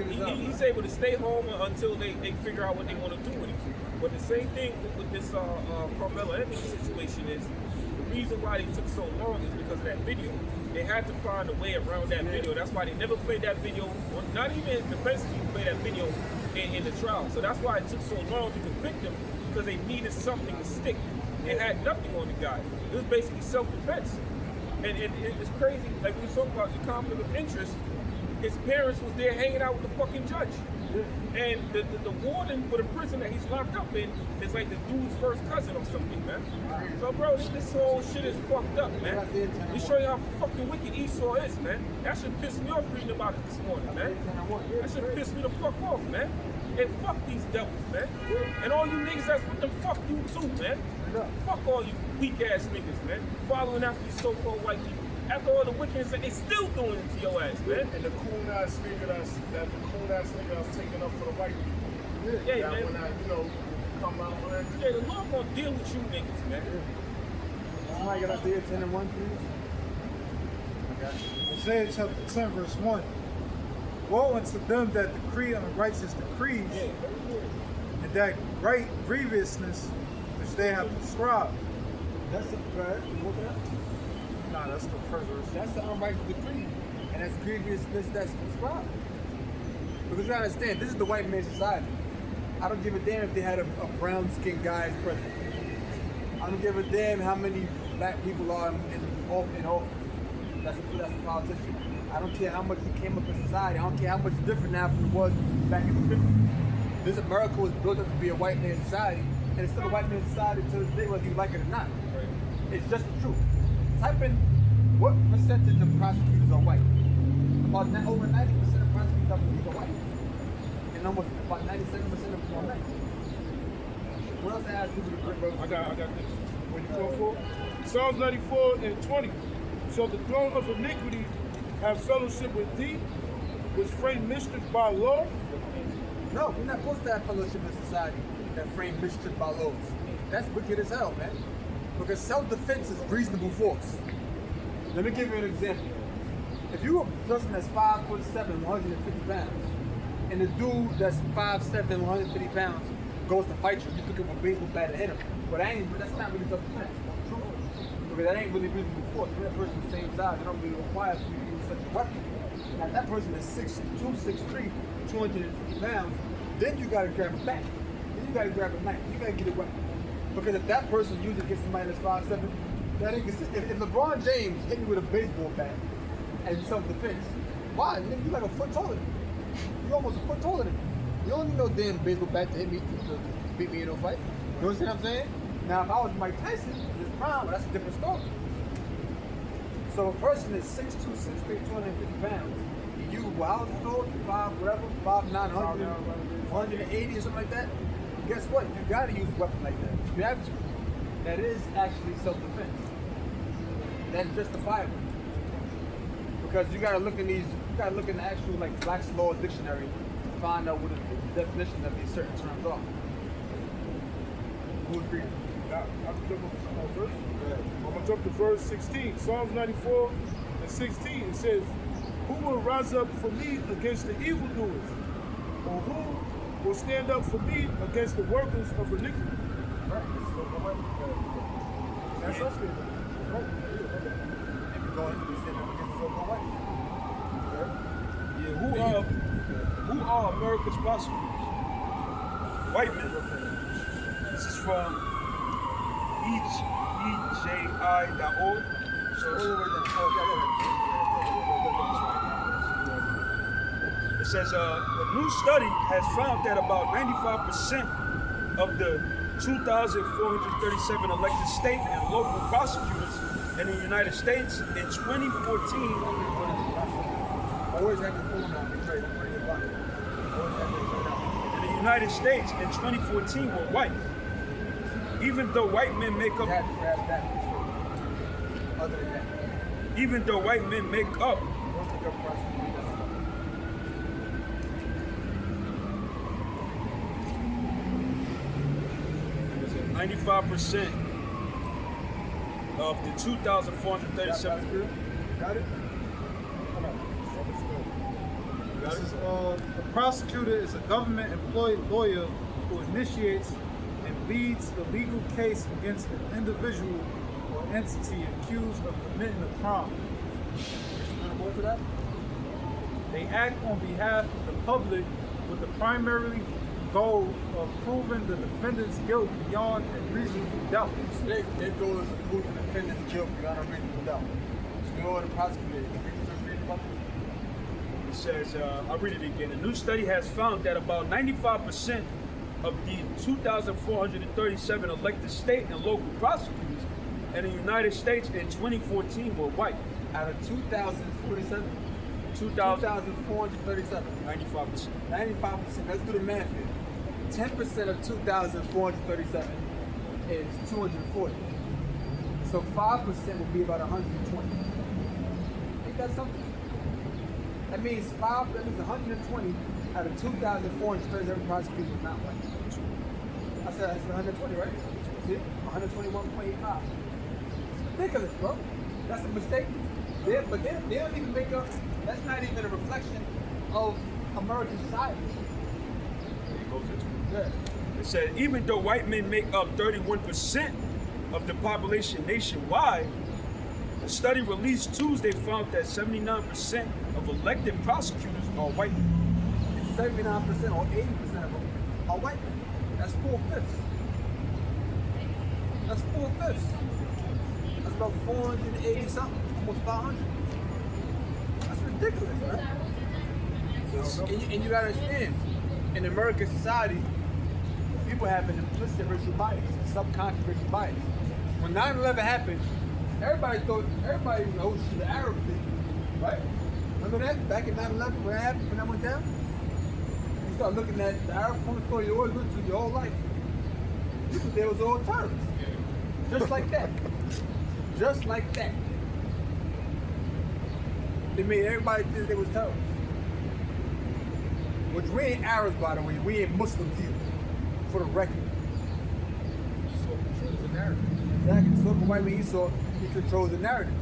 He's able to stay home until they figure out what they want to do with him. But the same thing with this Carmelo Anthony situation is the reason why they took so long is because of that video. They had to find a way around that video. That's why they never played that video. Not even the defense team played that video in the trial. So that's why it took so long to convict him, because they needed something to stick. It had nothing on the guy. It was basically self-defense. And it's crazy. Like we were talking about the conflict of interest. His parents was there hanging out with the fucking judge. And the warden for the prison that he's locked up in is like the dude's first cousin or something, man. So, bro, this whole shit is fucked up, man. They show you how fucking wicked Esau is, man. That should piss me off reading about it this morning, man. That should piss me the fuck off, man. And fuck these devils, man. And all you niggas that's with them, fuck you too, man. Fuck all you weak ass niggas, man. Following after these so-called white people. After all the wickedness that they still doing it to your ass, man. And the cool ass nigga that's taking up for the white people. Yeah, man. When I, come out, man. Yeah, the Lord gonna deal with you niggas, man. Somebody got Isaiah 10 and 1, please. Isaiah chapter 10, verse 1. Woe unto them that decree unrighteous decrees, and that right grievousness which they have prescribed. That's the Nah, that's the first verse. That's the unrighteous decree, and that's grievousness that's prescribed. Because you understand, this is the white man's society. I don't give a damn if they had a brown-skinned guy as president. I don't give a damn how many black people are in office. That's a politician. I don't care how much he came up in society. I don't care how much different now from it was back in the 50s. This America was built up to be a white man's society, and it's still a white man's society to this day, whether you like it or not. Right. It's just the truth. Type in what percentage of prosecutors are white. Over 90% of prosecutors are white. And almost about 97% of them are men. What else I have to do with the I got this. What you going for? Psalms 94 and 20. So the throne of iniquity have fellowship with thee, which frame mischief by law. No, we're not supposed to have fellowship in society that frame mischief by laws. That's wicked as hell, man. Because self-defense is reasonable force. Let me give you an example. If you a person that's 5'7", 150 pounds, and the dude that's 5'7", 150 pounds goes to fight you, you pick up a baseball bat and hit him. But that's not really self-defense. Because that ain't really reasonable force. If that person's the same size, they don't really require for you to use such a weapon. Now, if that person is 6'2", 6'3", 250 pounds, then you gotta grab a bat. Then you gotta grab a knife. You gotta get a weapon. Because if that person uses against somebody that's 5'7", That ain't consistent. If LeBron James hit me with a baseball bat and self-defense, why? Nigga, you like a foot taller than me. You almost a foot taller than me. You don't need no damn baseball bat to hit me to beat me in no fight. You understand what I'm saying? Now, if I was Mike Tyson, in his prime, that's a different story. So a person that's 6'2", 6'3", 250 pounds, and you, how old? 5, whatever, 5'9", 180 or something like that. Guess what? You gotta use a weapon like that. You have to. That is actually self-defense. That's justifiable. Because you gotta look in these, you gotta look in the actual like Black's Law Dictionary to find out what the definition of these certain terms are. Who agrees? I'm gonna jump to verse 16. Psalms 94 and 16. It says, "Who will rise up for me against the evildoers, or who will stand up for me against the workers of iniquity?" Right. That's us. Right. If you're going to be standing up against so-called white. Yeah, who are America's prosecutors? White men. This is from EJI.org. It says a new study has found that about 95% of the 2,437 elected state and local prosecutors in the United States in 2014 Always have your phone on me, trade on your body. Always have your phone on. in the United States in 2014 were white. Even though white men make You up, have to grab that for sure. Other than that, even though white men make up don't pick up prosecutors. 95% of the 2,437. Got it? This is a prosecutor is a government employed lawyer who initiates and leads the legal case against an individual or entity accused of committing a crime. Go to that? They act on behalf of the public with the primary goal of proving the defendant's guilt beyond a reasonable doubt. So their goal is to prove the defendant's guilt beyond a reasonable doubt. So you know what the prosecutor is. It says, I'll read it again. A new study has found that about 95% of the 2,437 elected state and local prosecutors in the United States in 2014 were white. Out of 2,047? 2,437. 2,437. 95%. 95%. Let's do the math here. 10% of 2,437 is 240. So 5% would be about 120. Ain't that something? That means 120 out of 2,437 prosecutors is not white. I said that's 120, right? See? 121.85. It's ridiculous, bro. That's a mistake. But they don't even make up, that's not even a reflection of American society. Yeah. It said, even though white men make up 31% of the population nationwide, a study released Tuesday found that 79% of elected prosecutors are white. 79% or 80% of them are white. That's 4/5. That's 4/5. That's about 480 something, almost 500. That's ridiculous, man. And you gotta understand, in American society, people have an implicit racial bias, a subconscious racial bias. When 9/11 happened, everybody knows the Arab thing, right? Remember that? Back in 9/11, when that happened, when that went down? You start looking at the Arab porn story you always looked to your whole life. They was all terrorists. Just like that. Just like that. They made everybody think they was terrorists. Which we ain't Arabs, by the way. We ain't Muslims either. For the record. So controls the narrative. Exactly. So for white man Esau, he controls the narrative.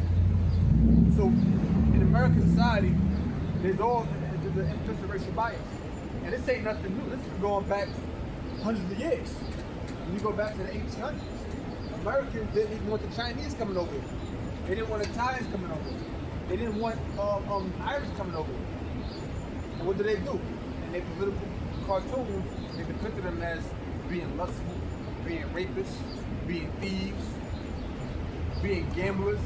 So in American society, there's an implicit racial bias. And this ain't nothing new. This is going back hundreds of years. When you go back to the 1800s, Americans didn't even want the Chinese coming over here. They didn't want Italians coming over here. They didn't want Irish coming over here. And what do? In their political cartoons, they depicted them as being lustful, being rapists, being thieves. being gamblers.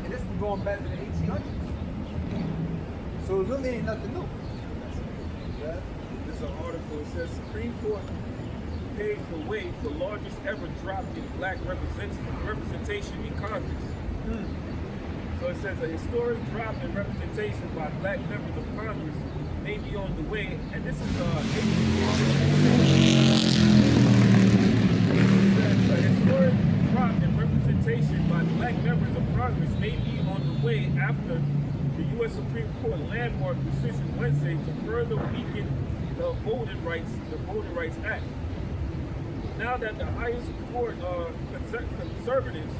And this is going back to the 1800s. So it really ain't nothing new. Yeah. This is an article. It says Supreme Court paved the way for largest ever drop in black representation in Congress. So it says a historic drop in representation by black members of Congress may be on the way, and this is a historic drop in representation by black members of Congress may be on the way after the U.S. Supreme Court landmark decision Wednesday to further weaken the Voting Rights Act. Now that the highest court conservatives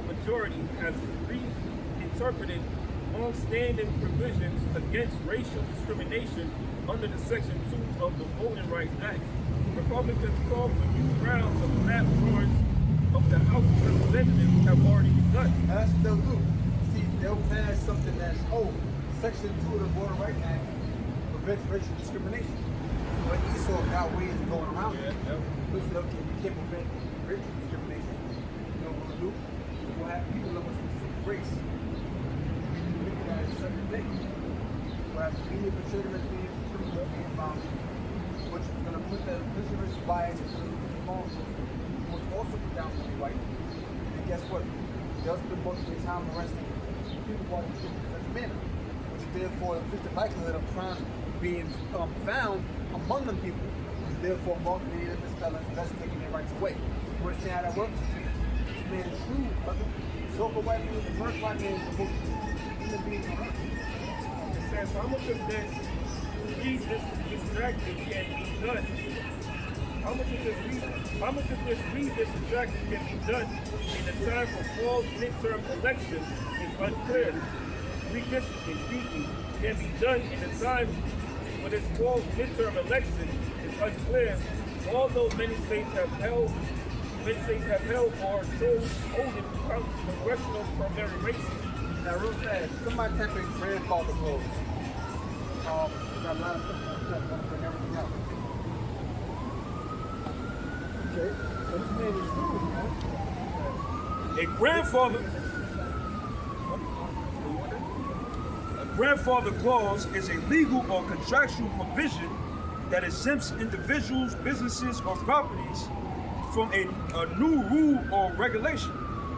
majority has reinterpreted long-standing provisions against racial discrimination under the Section 2 of the Voting Rights Act, Republicans call for new rounds of map drawings of the House of Representatives have already begun. That's what they'll do. See, they'll pass something that's, Section 2 of the Voting Rights Act prevents racial discrimination. But Esau got ways of going around it. Listen, okay, we can't prevent racial discrimination. You know what we'll do? We'll have people of a specific race. Look at a certain thing. We'll have media considered as being criminal being bound, which is going to put the visitor's bias into the law enforcement, which also be down to be white. And guess what? They'll spend most of their time arresting people while they're in such a manner, which therefore increase the likelihood of crime being found among them people. Therefore, multiple of this fellas that's taking their rights away. You understand how that works? This man is true, brother. So for white people, the first white man is the most human being on earth. It says how much of this distracting can be done? How much of this distracting can be done in the time for fall midterm elections is unclear. Redistricting, can be done in the time for this fall midterm election is unclear. Although many states have held or chose holding congressional primary races. Now, real fast, somebody type in grandfather clause. Got a lot of stuff for everything else. Okay, so this man is true, man. A grandfather clause is a legal or contractual provision that exempts individuals, businesses, or properties from a new rule or regulation.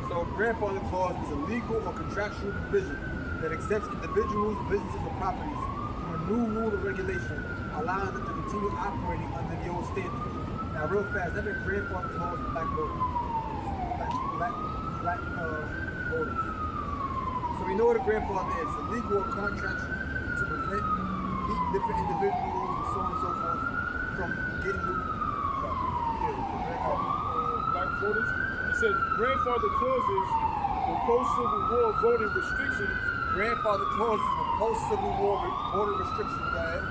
So a grandfather clause is a legal or contractual provision that exempts individuals, businesses, or properties from a new rule or regulation, allowing them to continue operating under the old standard. Now, real fast, that means grandfather clause is black voters. Black voters. So we know what a grandfather is, a legal or contractual to prevent different individuals and so on and so forth from getting new Black voters. It says grandfather clauses with post-Civil War voting restrictions grandfather clauses with post-Civil War voting restrictions, right?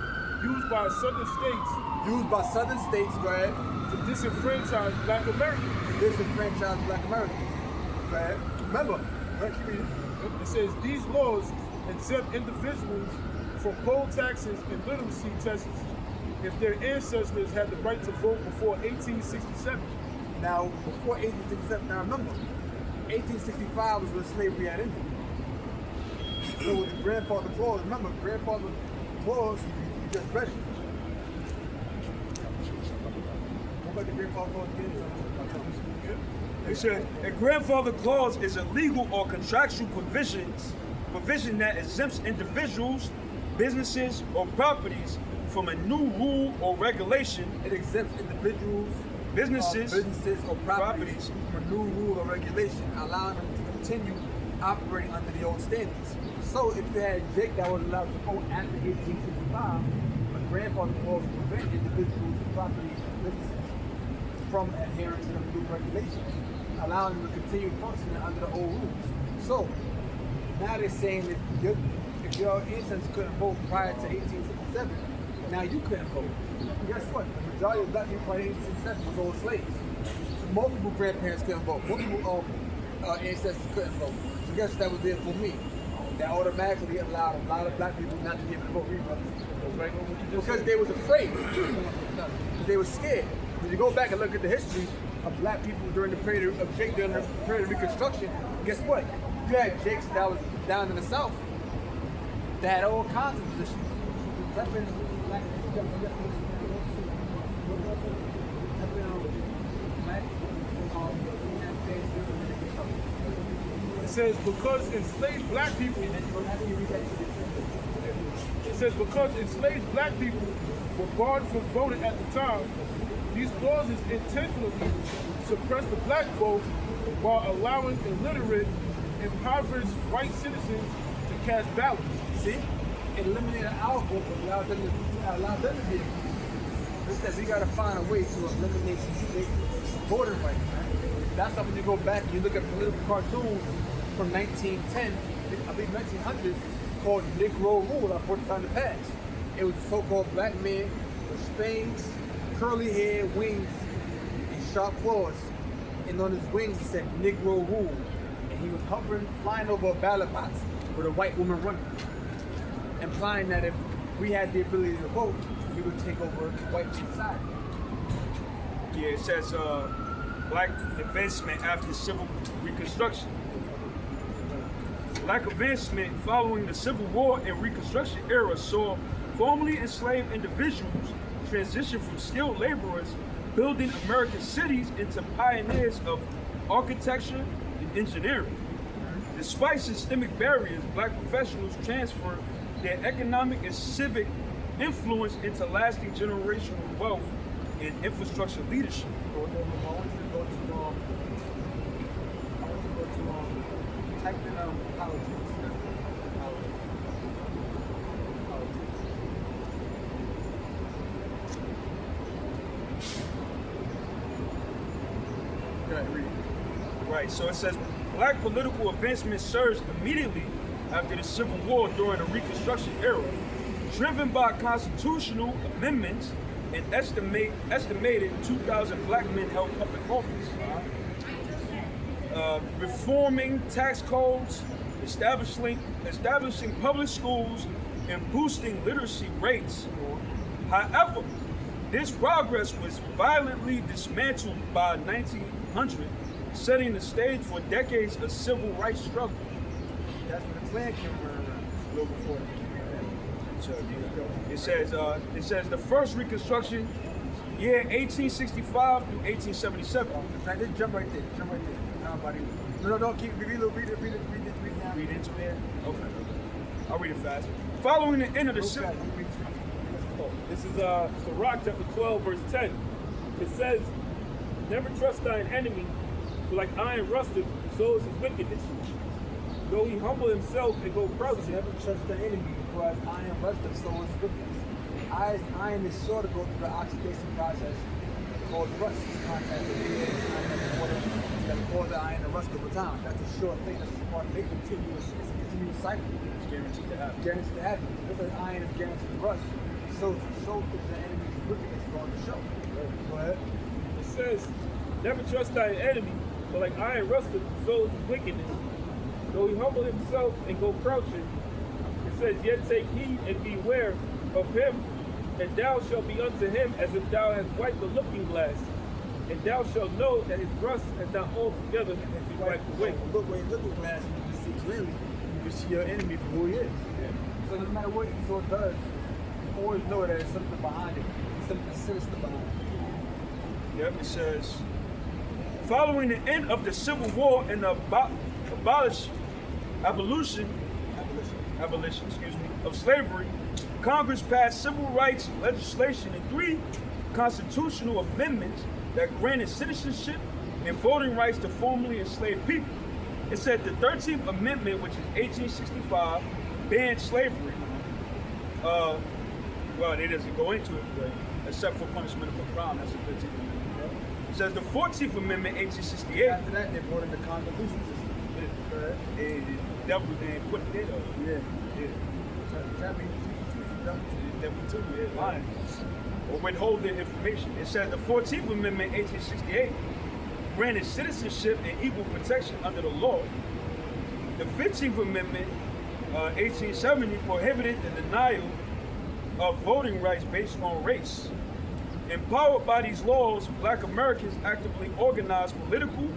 used by southern states Go ahead. to disenfranchise Black Americans. Disenfranchise Black Americans. Go ahead. Remember, let's keep reading. It says these laws exempt individuals from poll taxes and literacy tests if their ancestors had the right to vote before 1867. Now, before 1867, now remember, 1865 was when slavery had ended. So with the grandfather clause, remember, grandfather clause, you just read it. What about the grandfather clause again? It said a grandfather clause is a legal or contractual provision that exempts individuals, businesses, or properties from a new rule or regulation. It exempts individuals, businesses or properties from a new rule or regulation, allowing them to continue operating under the old standards. So if you had Jake that was allowed to vote after 1865, a grandfather clause would prevent individuals, properties, and businesses from adhering to the new regulations, allowing them to continue functioning under the old rules. So now they're saying that if your ancestors couldn't vote prior to 1867, now you couldn't vote. Guess what? The majority of black people prior to 1867 was old slaves. So multiple grandparents couldn't vote. Multiple ancestors couldn't vote. So guess what that was there for me? That automatically allowed a lot of black people not to be able to vote. Because they was afraid. Because they were scared. If you go back and look at the history, of black people during the period of Jake, during the period of Reconstruction, guess what? You had Jakes that was down in the South that had all kinds of positions. It says because enslaved black people. It says because enslaved black people were barred from voting at the time, these clauses intentionally suppressed the black vote while allowing illiterate, impoverished white citizens to cast ballots. See? It eliminated our vote, but allowed them to be. It says we gotta find a way to eliminate voting rights, man. That's why when you go back and you look at political cartoons from 1910, I believe 1900, called Negro Rule, I brought it down the past. It was a so-called black man with spades, curly hair, wings, and sharp claws. And on his wings it said Negro Rule. And he was hovering, flying over a ballot box with a white woman running. Implying that if we had the ability to vote, we would take over white society. Yeah, it says black advancement after civil reconstruction. Black advancement following the Civil War and Reconstruction era saw formerly enslaved individuals transition from skilled laborers building American cities into pioneers of architecture and engineering. Despite systemic barriers, black professionals transferred their economic and civic influence into lasting generational wealth and infrastructure leadership. I want you to go to type in politics. Right, so it says black political advancement surged immediately after the Civil War during the Reconstruction era, driven by constitutional amendments and estimated 2,000 black men held public office. Reforming tax codes, establishing public schools, and boosting literacy rates. However, this progress was violently dismantled by 1900, setting the stage for decades of civil rights struggle. That's when the Klan came around a little before. It says the first Reconstruction, year 1865 through 1877. Now, just jump right there. No, keep read it now. Read into it. Okay. I'll read it fast. Following the end of the Civil. This is Sirach chapter 12, verse 10. It says, never trust thine enemy, for like iron rusteth, so is his wickedness. Though he humble himself and go crouching. Never trust the enemy, for as iron rusteth, so is wickedness. Iron is sure to go through the oxidation process called rust. Contact with the air, water, that cause the iron to rust over time. That's a sure thing. That's a part of it. It's a continuous cycle. It's guaranteed to happen. Guaranteed to happen. Because iron is guaranteed to rust. So is the enemy's wickedness going to show. Go ahead. It says, never trust thine enemy, for like iron rusteth, so is his wickedness. Though he humble himself and go crouching, it says, yet take heed and beware of him, and thou shalt be unto him as if thou hast wiped the looking glass, and thou shalt know that his rust has not altogether been wiped away. Look where you look at glass, you can see clearly. You can see your enemy for who he is. Yeah. So no matter what he sort of does, you always know that there's something behind it. Something sinister behind it. Yep, it says, following the end of the Civil War and the abolition of slavery, Congress passed civil rights legislation and 3 constitutional amendments that granted citizenship and voting rights to formerly enslaved people. It said the 13th Amendment, which is 1865, banned slavery. Well, it doesn't go into it, but except for punishment of a crime, that's the 13th Amendment. It says the 14th Amendment, 1868. After that, they brought in the convolution system. And the devil didn't put it there. Lying. Or withholding information. It said the 14th Amendment, 1868, granted citizenship and equal protection under the law. The 15th Amendment, 1870, prohibited the denial of voting rights based on race. Empowered by these laws, Black Americans actively organized politically,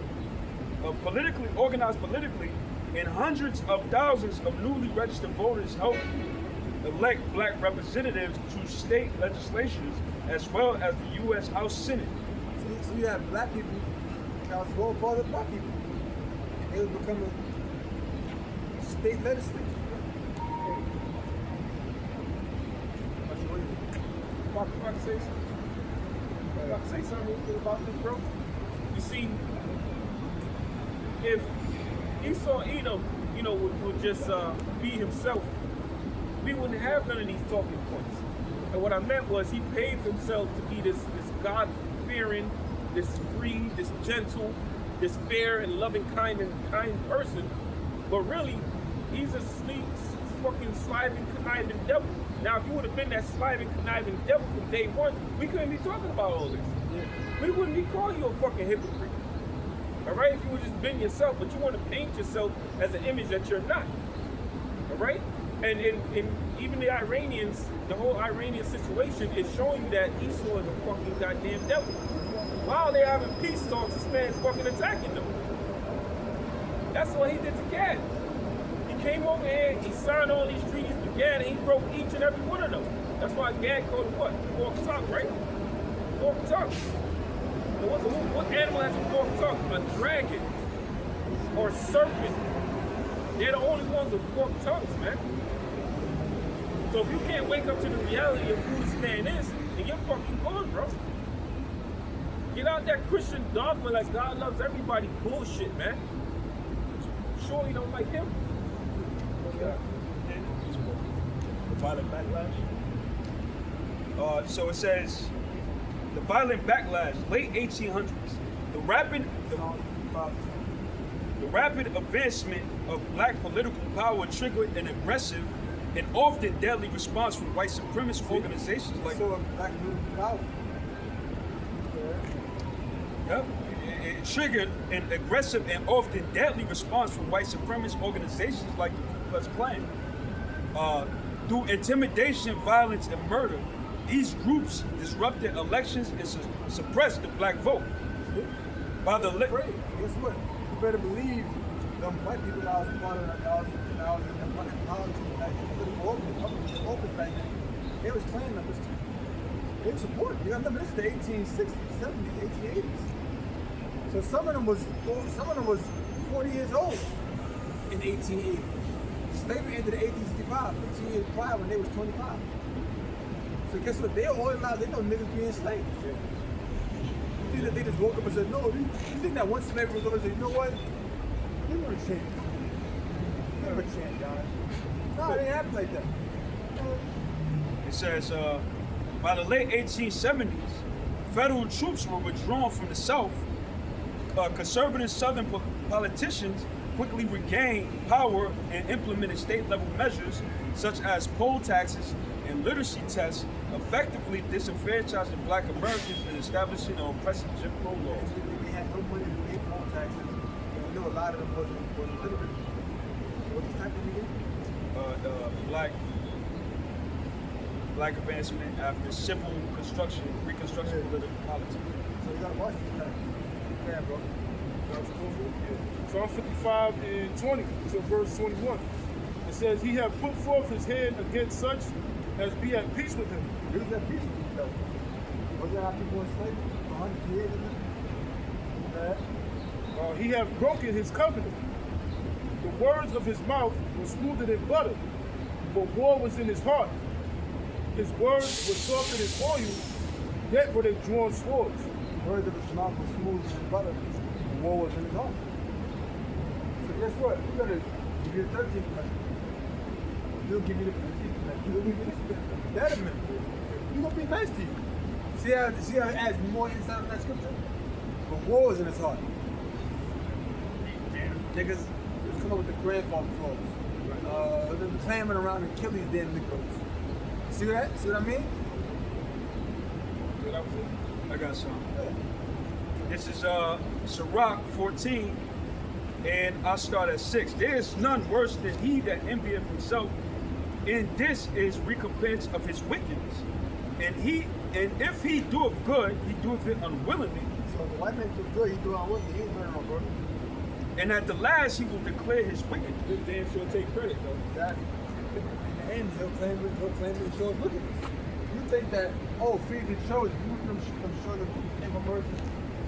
and hundreds of thousands of newly registered voters helped elect Black representatives to state legislatures as well as the U.S. House Senate. So you have black people that was voting for other black people. And they would become a state legislature. If I can say something? If I can say something real quick about this, bro? You see, if Esau Edom, would just be himself, we wouldn't have none of these talking points. And what I meant was he paved himself to be this God-fearing, this free, this gentle, this fair and loving kind person. But really, he's a fucking sliving, conniving devil. Now, if you would have been that sliving, conniving devil from day one, we couldn't be talking about all this. We wouldn't be calling you a fucking hypocrite. All right? If you would just been yourself, but you want to paint yourself as an image that you're not. All right? And even the Iranians, the whole Iranian situation is showing you that Esau is a fucking goddamn devil. While they're having peace talks, this man's fucking attacking them. That's what he did to Gad. He came over here, he signed all these treaties with Gad, and he broke each and every one of them. That's why Gad called him what? Forked tongue, right? Forked tongue. What animal has a forked tongue? A dragon or a serpent. They're the only ones with forked tongues, man. So if you can't wake up to the reality of who this man is, then you're fucking gone, bro. Get out that Christian dogma like God loves everybody bullshit, man. Surely don't like him. The violent backlash. So it says, the violent backlash, late 1800s. The rapid advancement of Black political power triggered an aggressive and often deadly response from white supremacist organizations like. So black political power. Yep. It triggered an aggressive and often deadly response from white supremacist organizations like the Ku Klux Klan. Through intimidation, violence, and murder, these groups disrupted elections and suppressed the black vote. By the Guess what? You better believe them white people that was part of that was in politics, like political office back then, they was Klan members too. They were supporting. You got to remember, this is the 1860s, 70s, 1880s. So some of them was 40 years old in 1880. Slavery ended in 1865, 15 years prior when they was 25. So guess what? They all allowed, they know niggas being enslaved. You think that they just woke up and said, no, you think that once slavery was over, they said, you know what? They're gonna change. They're gonna change, guys. No, it didn't happen like that. It says, by the late 1870s, federal troops were withdrawn from the South. Conservative Southern politicians quickly regained power and implemented state-level measures such as poll taxes and literacy tests, effectively disenfranchising Black Americans and establishing an oppressive Jim Crow laws. They had no money to pay poll taxes. You know, a lot of them wasn't literate. What these taxes again? Black advancement after civil reconstruction political politics. So you gotta watch these taxes. Yeah, bro. Psalm 55 and 20, so verse 21. It says, he hath put forth his hand against such as be at peace with him. Who's at peace with you, though? Was there how people enslaved for 100 years? He hath broken his covenant. The words of his mouth were smoother than butter, but war was in his heart. His words were softer than oil, yet were they drawn swords. The words of his mouth were smoother than butter. The war was in his heart. So guess what? You gotta give you the 13th amendment. He'll give you the 15th amendment. He'll give you that amendment. He's gonna be nice to you. See how it adds more inside of that scripture? The war is in his heart. Niggas just come up with the grandfather clause. They're clamming around and kill these damn Negroes. See that? See what I mean? I got some. This is Sirach 14, and I'll start at 6. There is none worse than he that envieth himself, and this is recompense of his wickedness. And if he doeth good, he doeth it unwillingly. So if the white man do good, he do it unwillingly. He ain't learning no good. And at the last, he will declare his wicked. This damn sure take credit though. Exactly. In the end, he'll claim it shows wickedness. You think that, feed the children, you want them show them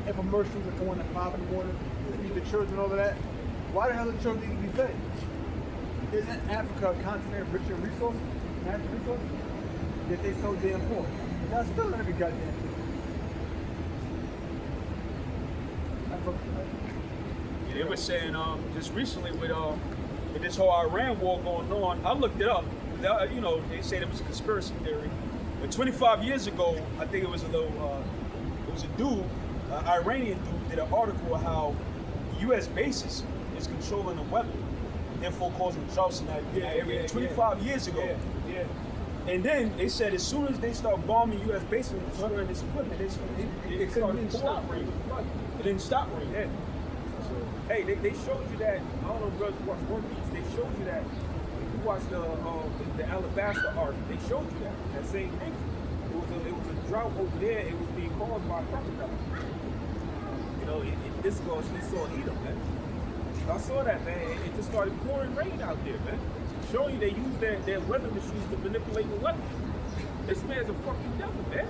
infomercials that go on at 5 in the morning, feed the children and all of that. Why the hell do the children need to be fed? Isn't Africa a continent rich in resources, natural resources? Yet they so damn poor. Y'all still gonna be goddamn poor. They were saying just recently with this whole Iran war going on, I looked it up. You know, they said it was a conspiracy theory. But 25 years ago, I think it was a dude, an Iranian dude, did an article of how U.S. bases is controlling the weather, therefore causing droughts in that area. 25 years ago. Yeah. And then they said as soon as they start bombing U.S. bases and destroying this equipment, it started stop raining. It didn't stop raining. Yeah. Hey, they showed you that. I don't know if you watched One Piece. They showed you that. If you watched the Alabaster arc, they showed you that same thing. It was a drought over there. It was being caused by crocodiles. You know, this saw Edom, man. I saw that, man. It just started pouring rain out there, man. Showing you they use their weather machines to manipulate the weather. This man's a fucking devil, man.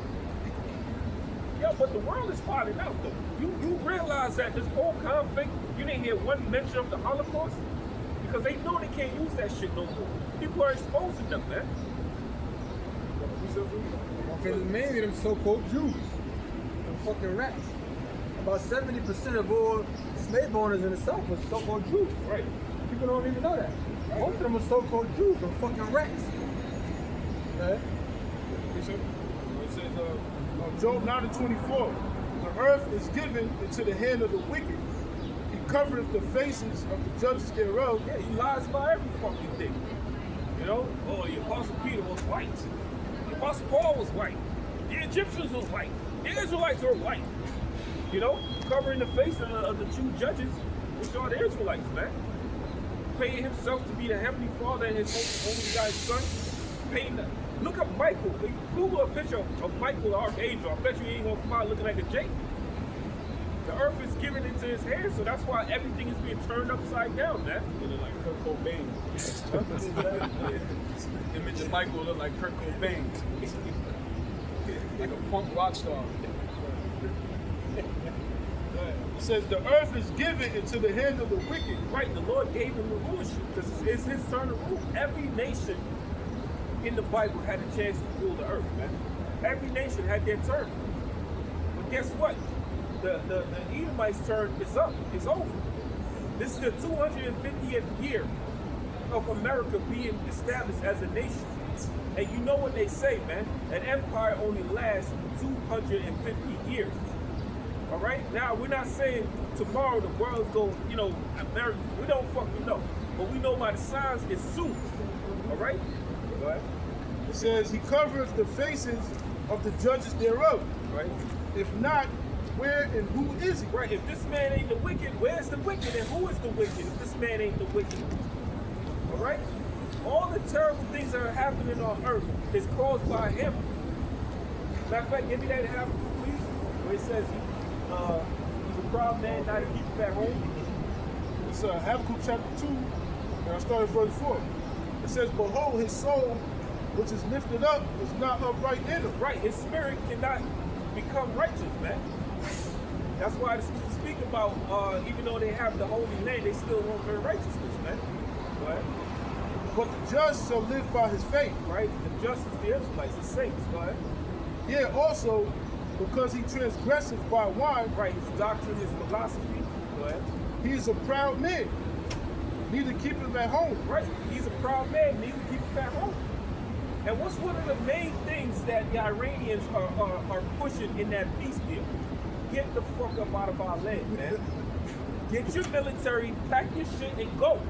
Yo, but the world is finding out, though. You realize that this whole conflict, you didn't hear one mention of the Holocaust? Because they know they can't use that shit no more. People are exposing them, man. Because mainly them so-called Jews. Them fucking rats. About 70% of all slave owners in the South was so-called Jews. Right. People don't even know that. Most of them are so-called Jews, them fucking rats. Okay? It says, Job 9:24. The earth is given into the hand of the wicked. He covereth the faces of the judges thereof. yeah, he lies about every fucking thing. You know? Oh, the Apostle Peter was white. The Apostle Paul was white. The Egyptians was white. The Israelites were white. You know? Covering the face of the true judges, which are the Israelites, man. Paying himself to be the Heavenly Father and his only guy's son. Look up Michael. Google a picture of Michael the Archangel. I bet you he ain't gonna come out looking like a Jake. The earth is given into his hands, so that's why everything is being turned upside down, man. It looked like Kurt Cobain. Image of Michael looked like Kurt Cobain. Like a punk rock star. It says the earth is given into the hand of the wicked. Right, the Lord gave him the rulership because it's his turn to rule. Every nation in the Bible had a chance to rule the earth, man. Every nation had their turn. But guess what? The Edomites' turn is up. It's over. This is the 250th year of America being established as a nation. And you know what they say, man? An empire only lasts 250 years. All right? Now, we're not saying tomorrow the world's going, America, we don't fucking know. But we know by the signs it's soon. All right? Go ahead. It says he covereth the faces of the judges thereof. Right? If not, where and who is he? Right. If this man ain't the wicked, where's the wicked? And who is the wicked if this man ain't the wicked? All right? All the terrible things that are happening on earth is caused by him. Matter of fact, give me that half, please. Where it says he's a proud man, not to keep him at home. It's Habakkuk chapter 2, and I start at verse 4. It says, behold, his soul, which is lifted up, is not upright in him. Right, his spirit cannot become righteous, man. That's why the scriptures speak about, even though they have the holy name, they still won't bear righteousness, man. Right? But the just shall live by his faith. Right? The just is the Israelites, the saints. Go ahead. Yea, also, because he transgresseth by wine, Right, his doctrine, his philosophy. Go ahead. he is a proud man, neither keep him at home. Right, he's a proud man, neither keep him at home. And what's one of the main things that the Iranians are pushing in that peace deal? Get the fuck up out of our land, man. Get your military, pack your shit, and go.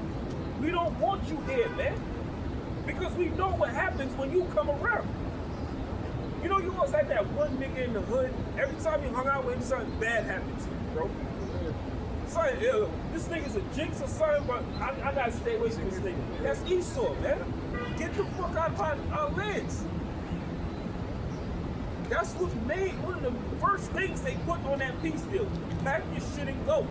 We don't want you here, man. Because we know what happens when you come around. You know, you always had that one nigga in the hood. Every time you hung out with him, something bad happened to you, bro. Son, this nigga's a jinx or something, but I gotta stay away from this nigga. That's Esau, man. Get the fuck out of our lands. That's what's made one of the first things they put on that peace deal. Pack your shit and go.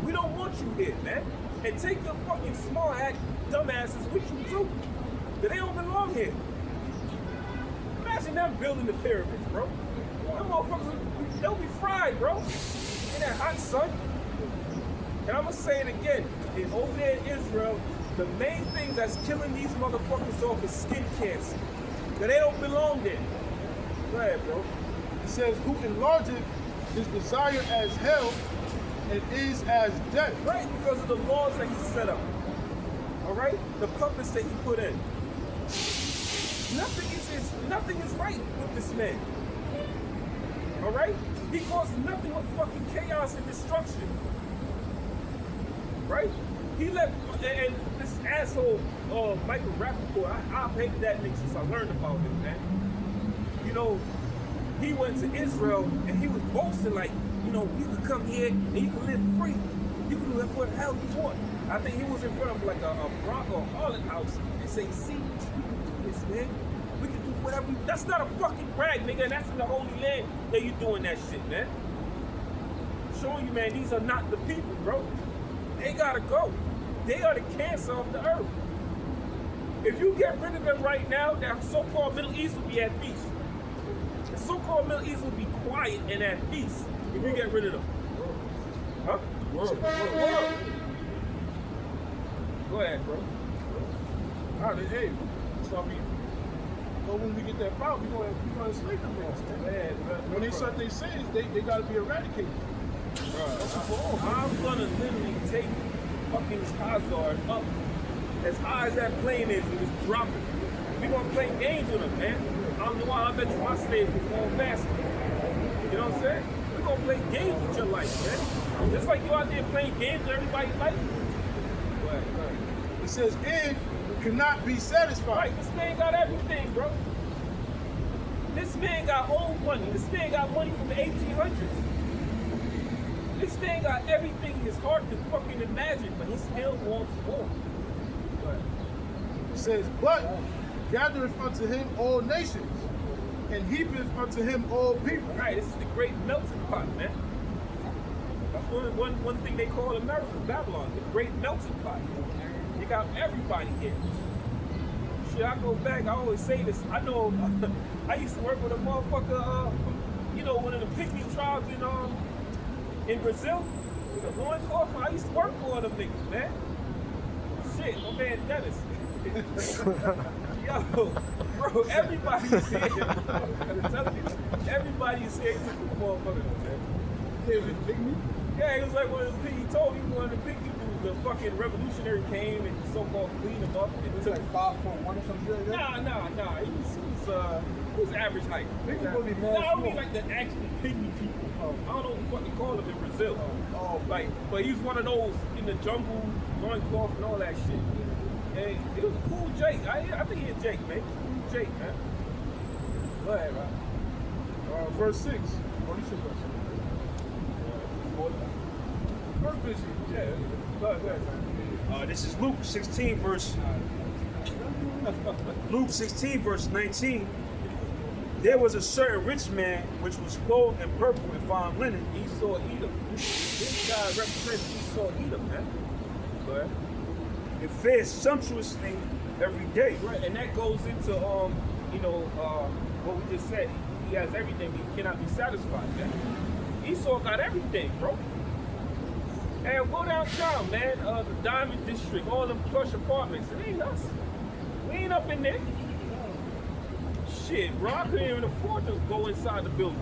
We don't want you here, man. And take your fucking small hat dumbasses with you too. Cause they don't belong here. Imagine them building the pyramids, bro. Them motherfuckers, they'll be fried, bro. In that hot sun. And I'm gonna say it again. Over there in Israel, the main thing that's killing these motherfuckers off is skin cancer. Cause they don't belong there. Go ahead, bro. It says, who enlargeth his desire as hell and is as death. Right, because of the laws that he set up. All right, the puppets that he put in. Nothing is right with this man. All right, he causes nothing but fucking chaos and destruction. Right, he left, and this asshole, Michael Rappaport. I've hated that nigga since I learned about him, man. You know, he went to Israel and he was boasting like, you know, you can come here and you can live free. You can live what the hell you want. I think he was in front of like a Bronco harlot house and say, see, we can do this, man. We can do whatever. That's not a fucking brag, nigga. And that's in the Holy Land that you doing that shit, man. Showing you, man, these are not the people, bro. They gotta go. They are the cancer of the earth. If you get rid of them right now, that so-called Middle East will be at peace. The so-called Middle East will be quiet and at peace if you get rid of them. Huh? Word. Go ahead, bro. All right, hey, so I mean, but when we get that power, we're gonna enslave them niggas. When they start their sins, they gotta be eradicated. That's for all. I'm gonna literally take fucking Hazard up as high as that plane is and just drop it. We're gonna play games with him, man. I'm the one I bet you my slaves perform faster. You know what I'm saying? We're gonna play games with your life, man. Just like you out there playing games with everybody's life. It says, and cannot be satisfied. Right, this man got everything, bro. This man got old money. This man got money from the 1800s. This man got everything his heart could fucking imagine, but he still wants more. It says, but gathereth unto him all nations, and heapeth unto him all people. Right, this is the great melting pot, man. That's one thing they call America, Babylon, the great melting pot. You got everybody here. Shit, I go back, I always say this. I know, I used to work with a motherfucker, you know, one of the pygmy tribes in Brazil. The loincloth, I used to work for one of them niggas, man. Shit, my man Dennis. Yo, bro, everybody's here. I'm telling you, everybody's here except for the motherfucker, man. It was a pygmy? Yeah, it was like one of the pygmy, he told me one of the pygmy dudes, the fucking revolutionary came and so-called cleaned him up. And It's like 5'1" or something like that. Nah. He was average height. Niggas gonna be mad. No, I mean like the actual pygmy people. I don't know what the fuck you call them in Brazil. Like, but he's one of those in the jungle, loincloth and all that shit. And it was a cool Jake. I think he's Jake, man. Cool Jake, man. Go ahead, right? Verse 6. What do you say, verse 6? Purpose, yeah. Go ahead. This is Luke 16, verse 19. There was a certain rich man which was clothed in purple and fine linen. Esau Edom. This guy represents Esau Edom, man. Go ahead. And fared sumptuously every day. Right, and that goes into what we just said. He has everything, but he cannot be satisfied, man. Esau got everything, bro. And go downtown, man. The Diamond District, all them plush apartments. It ain't us. We ain't up in there. Shit, bro, I couldn't even afford to go inside the building,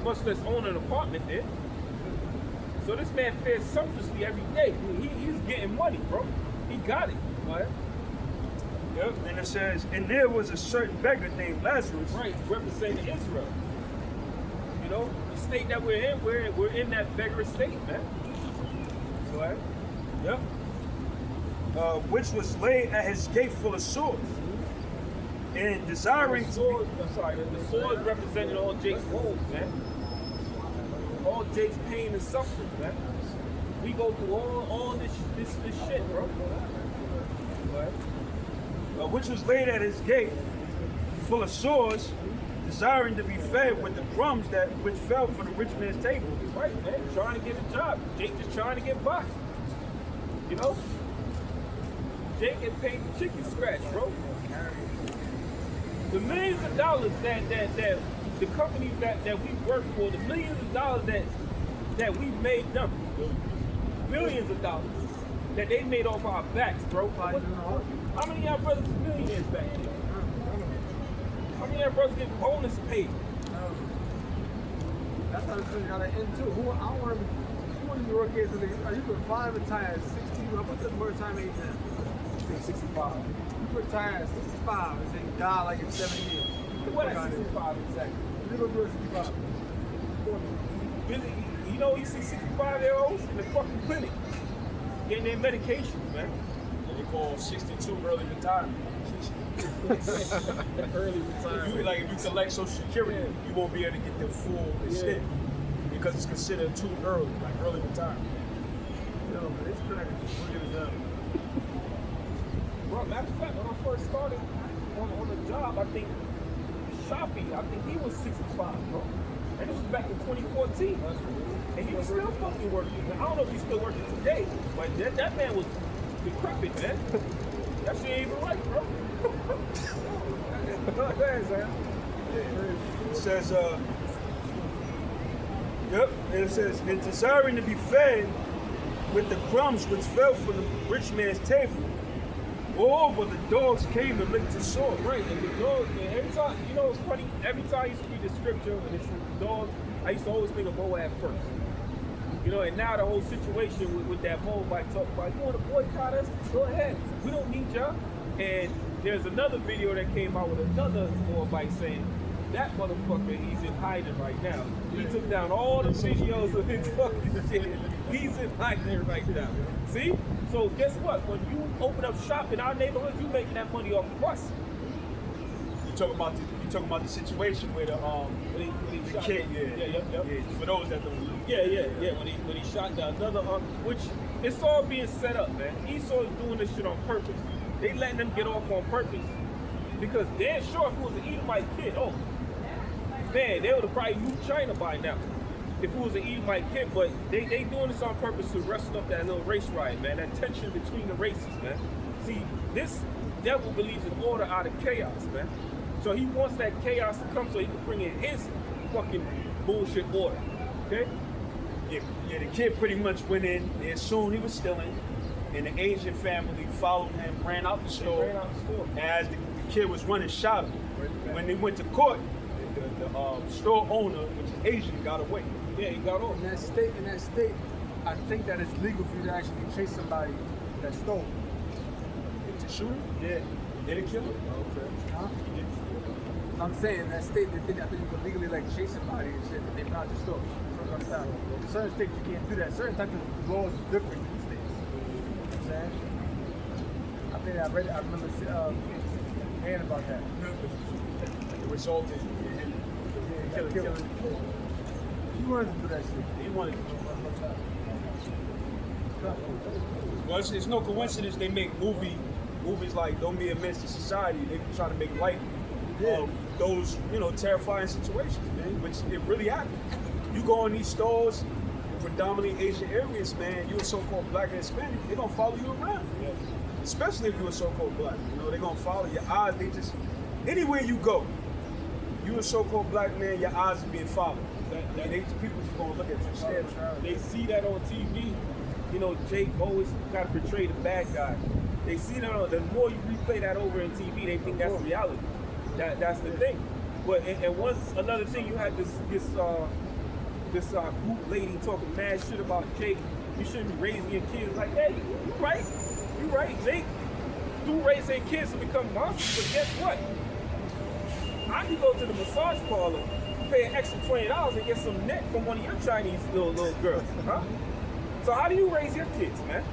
much less own an apartment there. So this man fares sumptuously every day. He's getting money, bro. He got it. Right? Yep. And it says, and there was a certain beggar named Lazarus. Right, representing Israel. You know, the state that we're in, we're in that beggar state, man. Go ahead. Yep. Which was laid at his gate full of swords. And desiring The swords represented all Jake's woes, man. All Jake's pain and suffering, man. We go through all this shit, bro. which was laid at his gate, full of swords, desiring to be fed with the crumbs that which fell from the rich man's table. Right, man. Trying to get a job. Jake just trying to get by. You know? Jake get paid the chicken scratch, bro. The millions of dollars that the companies that we work for, the millions of dollars that we've made them, billions of dollars that they made off our backs, bro. How many of y'all brothers are millionaires back there? How many of y'all brothers get bonus paid? That's how it's got to end too. Who I want to be working until you can fly retire at 60. What's the more time age now? I think 65. You retire at 65 and then die like in 70 years. What at 65 exactly? You go do it at 65. You know, you see 65-year-olds in the fucking clinic getting their medications, man. What they call 62 early retirement. Early retirement. If you collect Social Security, you won't be able to get the full extent because it's considered too early, like early retirement. No, but it's crazy. Look at it. Bro, matter of fact, when I first started on the job, I think he was 65, bro. And this was back in 2014. And he was still fucking working. I don't know if he's still working today, but that man was decrepit, man. That shit ain't even right, bro. Go ahead, Sam. It says, it says, in desiring to be fed with the crumbs which fell from the rich man's table. Moreover, the dogs came and licked his sword. Right, and the dogs, man, every time, you know, it's funny, every time I used to read the scripture and it's the dogs, I used to always think of Moab first. You know, and now the whole situation with that Moabite talk about, you want to boycott us? Go ahead. We don't need y'all. And there's another video that came out with another Moabite saying, that motherfucker, he's in hiding right now. He took down all the videos of him talking shit. He's in hiding right now. See? So guess what? When you open up shop in our neighborhood, you making that money off of us. You talking about the situation where the When he kid, yeah. for those that don't know. Yeah. When he shot down another, which it's all being set up, man. Esau is doing this shit on purpose. They letting them get off on purpose because damn sure if it was an Edomite kid, oh man, they would have probably moved China by now. If it was an Edomite kid, but they doing this on purpose to wrestle up that little race riot, man. That tension between the races, man. See, this devil believes in order out of chaos, man. So he wants that chaos to come so he can bring in his fucking bullshit order. Okay? Yeah, the kid pretty much went in, they assumed he was stealing, and the Asian family followed him, ran out the store. As the kid was running, shot him. When they went to court, the store owner, which is Asian, got away. Yeah, he got off. In that state, I think that it's legal for you to actually chase somebody that stole. To shoot him? Yeah. Did it kill him? Okay. Huh? I'm saying in that state, I think you can legally like chase somebody and shit if they found your store. In certain states you can't do that. Certain types of laws are different in states. You know what I'm saying? I think I read it. I remember hearing about that. It resulted in killing him. He wanted to do that shit. He wanted to. Well, it's no coincidence they make movies like Don't Be a Menace to Society. They try to make light of those, terrifying situations, man, which it really happened. You go in these stores, predominantly Asian areas, man, you're a so-called black and Hispanic, they're gonna follow you around. Yeah. Especially if you're a so-called black. They're gonna follow your eyes, anywhere you go, you a so-called black man, your eyes are being followed. People just gonna look at you, stare at you. They see that on TV. Jake always got to portray the bad guy. They see that the more you replay that over in TV, they think that's reality. That's the thing. But and another thing, you had this group lady talking mad shit about Jake. You shouldn't be raising your kids like, hey, you right. Jake do raise their kids to become monsters, but guess what? I can go to the massage parlor, pay an extra $20 and get some neck from one of your Chinese little girls, huh? So how do you raise your kids, man?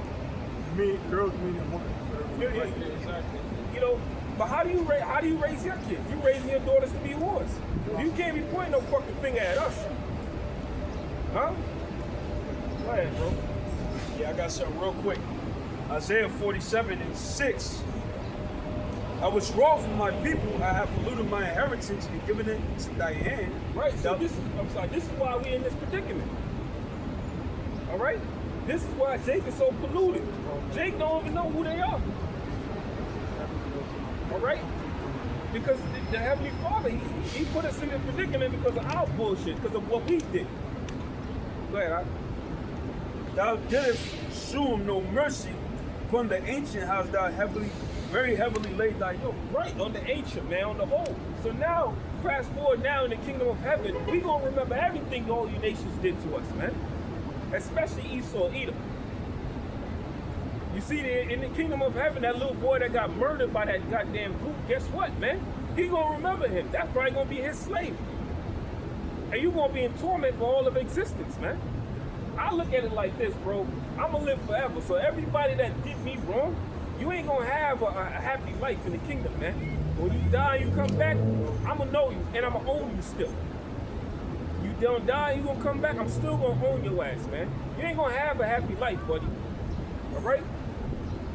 Girls meaning women. Yeah, exactly. But how do you raise your kids? You raising your daughters to be whores. You can't be pointing no fucking finger at us. Huh? Go ahead, bro. Yeah, I got something real quick. Isaiah 47:6. I was wrong for my people. I have polluted my inheritance and given it to Diane. Right. So this is why we in this predicament. All right. This is why Jake is so polluted. Jake don't even know who they are. All right. Because the Heavenly Father, he put us in this predicament because of our bullshit, because of what we did. Go ahead. Thou didst shew him no mercy. From the ancient house thou very heavily laid thy yoke. Right, on the ancient, man, on the whole. So now, fast forward now in the kingdom of heaven, we gonna remember everything all you nations did to us, man. Especially Esau, Edom. You see, in the kingdom of heaven, that little boy that got murdered by that goddamn group, guess what, man? He gonna remember him. That's probably gonna be his slave. And you gonna be in torment for all of existence, man. I look at it like this, bro. I'm gonna live forever. So everybody that did me wrong, you ain't gonna have a happy life in the kingdom, man. When you die, you come back, I'm gonna know you, and I'm gonna own you still. You don't die, you gonna come back, I'm still gonna own your ass, man. You ain't gonna have a happy life, buddy. All right?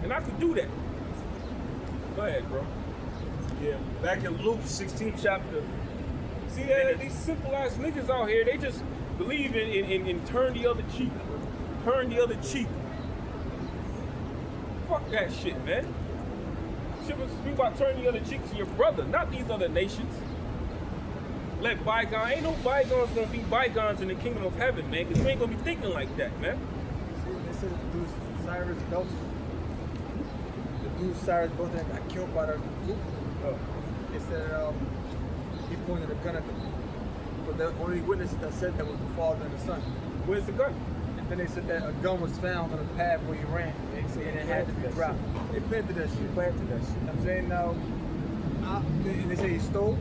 And I could do that. Go ahead, bro. Yeah, back in Luke 16th chapter. See, these simple ass niggas out here, they just believe in turn the other cheek. Turn the other cheek. Fuck that shit, man. Shit was speak about turning the other cheek to your brother, not these other nations. Let bygones, ain't no bygones gonna be bygones in the kingdom of heaven, man, because you ain't gonna be thinking like that, man. See, they said the dude Cyrus Belcher. The dude Cyrus Belcher got killed by the group. They said he pointed a gun at them. But the only witnesses that said that was the father and the son. Where's the gun? And then they said that a gun was found on the path where he ran. They said it had to be dropped. They planted that shit. Planted that shit. I'm saying now, they say he stole.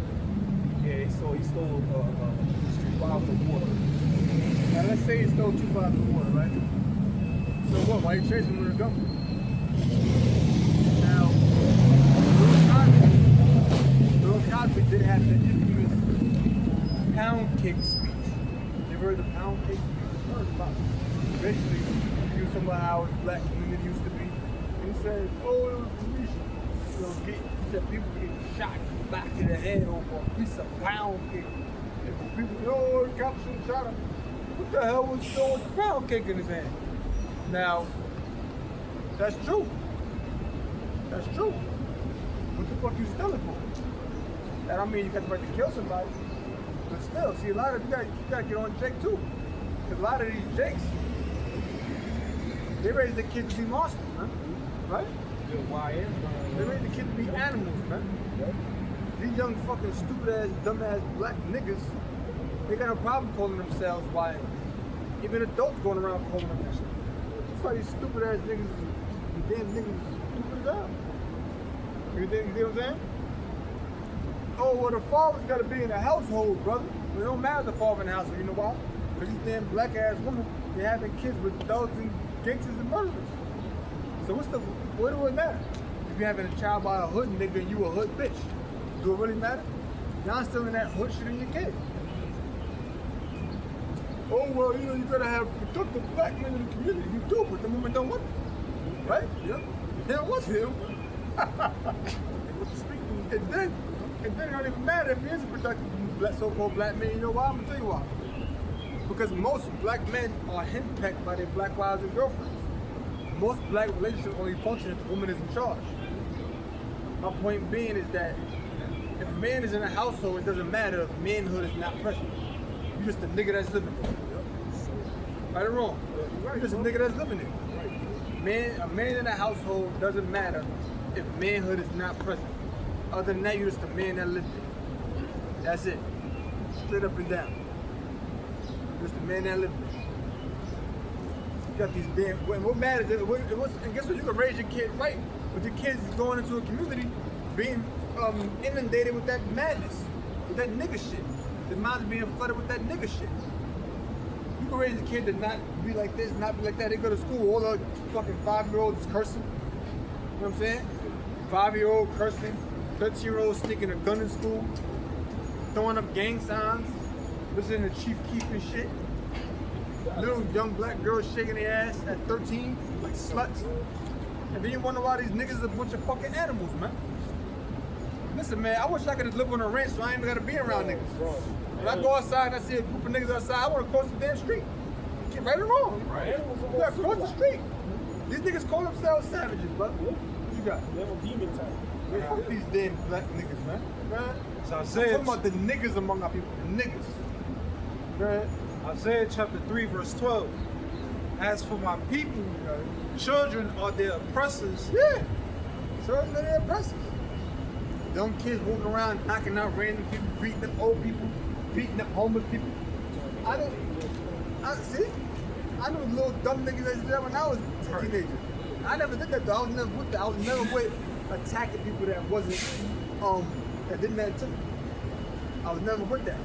Yeah, he stole 2 bottles of water. Now let's say he stole 2 bottles of water, right? So what? Why you chasing him with a gun? Now, Bill Cosby did have the infamous pound cake speech. You ever heard the pound cake speech? Heard about it. Basically, he was talking about how the black community used to be. And he said, oh, it was police. He said people get shot back in the head over a piece of pound cake. And people say, oh, the cops should have shot him. What the hell was throwing the pound cake in his hand? Now, that's true. That's true. What the fuck you stealing for? That don't mean you got the right to kill somebody. But still, see, a lot of you gotta get on Jake too. Because a lot of these Jakes, they raise the kids to be monsters, man. Right? They raise the kids to be animals, man. These young fucking stupid ass, dumb ass black niggas, they got no problem calling themselves YN. Even adults going around calling them that shit. That's why these stupid ass niggas, the damn niggas, stupid as hell. You see what I'm saying? Oh, well, the father's got to be in the household, brother. Well, it don't matter the father in the household. You know why? Because these damn black ass women, they having kids with thugs and gangsters and murderers. So what do it matter? If you're having a child by a hood nigga and you a hood bitch, do it really matter? Y'all still in that hood shit in your kid. Oh, well, you know, you gotta have productive black men in the community. You do, but the women don't want them. Right? Yeah. They don't want them. And then it don't even matter if he is a productive so-called black man. You know why? I'm gonna tell you why. Because most black men are henpecked by their black wives and girlfriends. Most black relationships only function if the woman is in charge. My point being is that if a man is in a household, it doesn't matter if manhood is not present. You're just a nigga that's living there. Right or wrong? You're just a nigga that's living there. A man in a household doesn't matter if manhood is not present. Other than that, you're just a man that lives there. That's it. Straight up and down. Just a man that lives there. You got these damn. What matters is, and guess what? You can raise your kid right, but your kids is going into a community being inundated with that madness, with that nigga shit. The minds being flooded with that nigga shit. You can raise a kid to not be like this, not be like that. They go to school, all the fucking 5-year-olds is cursing. You know what I'm saying? 5-year-old cursing, 13-year-old sticking a gun in school, throwing up gang signs, listening to Chief Keef and shit. Little young black girls shaking their ass at 13, like sluts. And then you wonder why these niggas are a bunch of fucking animals, man. Listen, man, I wish I could just live on a ranch so I ain't even gotta be around niggas. When I go outside and I see a group of niggas outside, I wanna cross the damn street. Get right or wrong. Right. You gotta cross the street. These niggas call themselves savages, but what you got? They're a demon type. Man, fuck these damn black niggas, man. So I'm talking about the niggas among our people, the niggas. Man. Isaiah chapter 3, verse 12. As for my people, children are their oppressors. Yeah. Children are their oppressors. Young kids walking around knocking out random people, beating up old people, beating up homeless people. I knew little dumb niggas that did that when I was a teenager. I never did that though. I was never with that. I was never with attacking people that wasn't that didn't have to. I was never with that.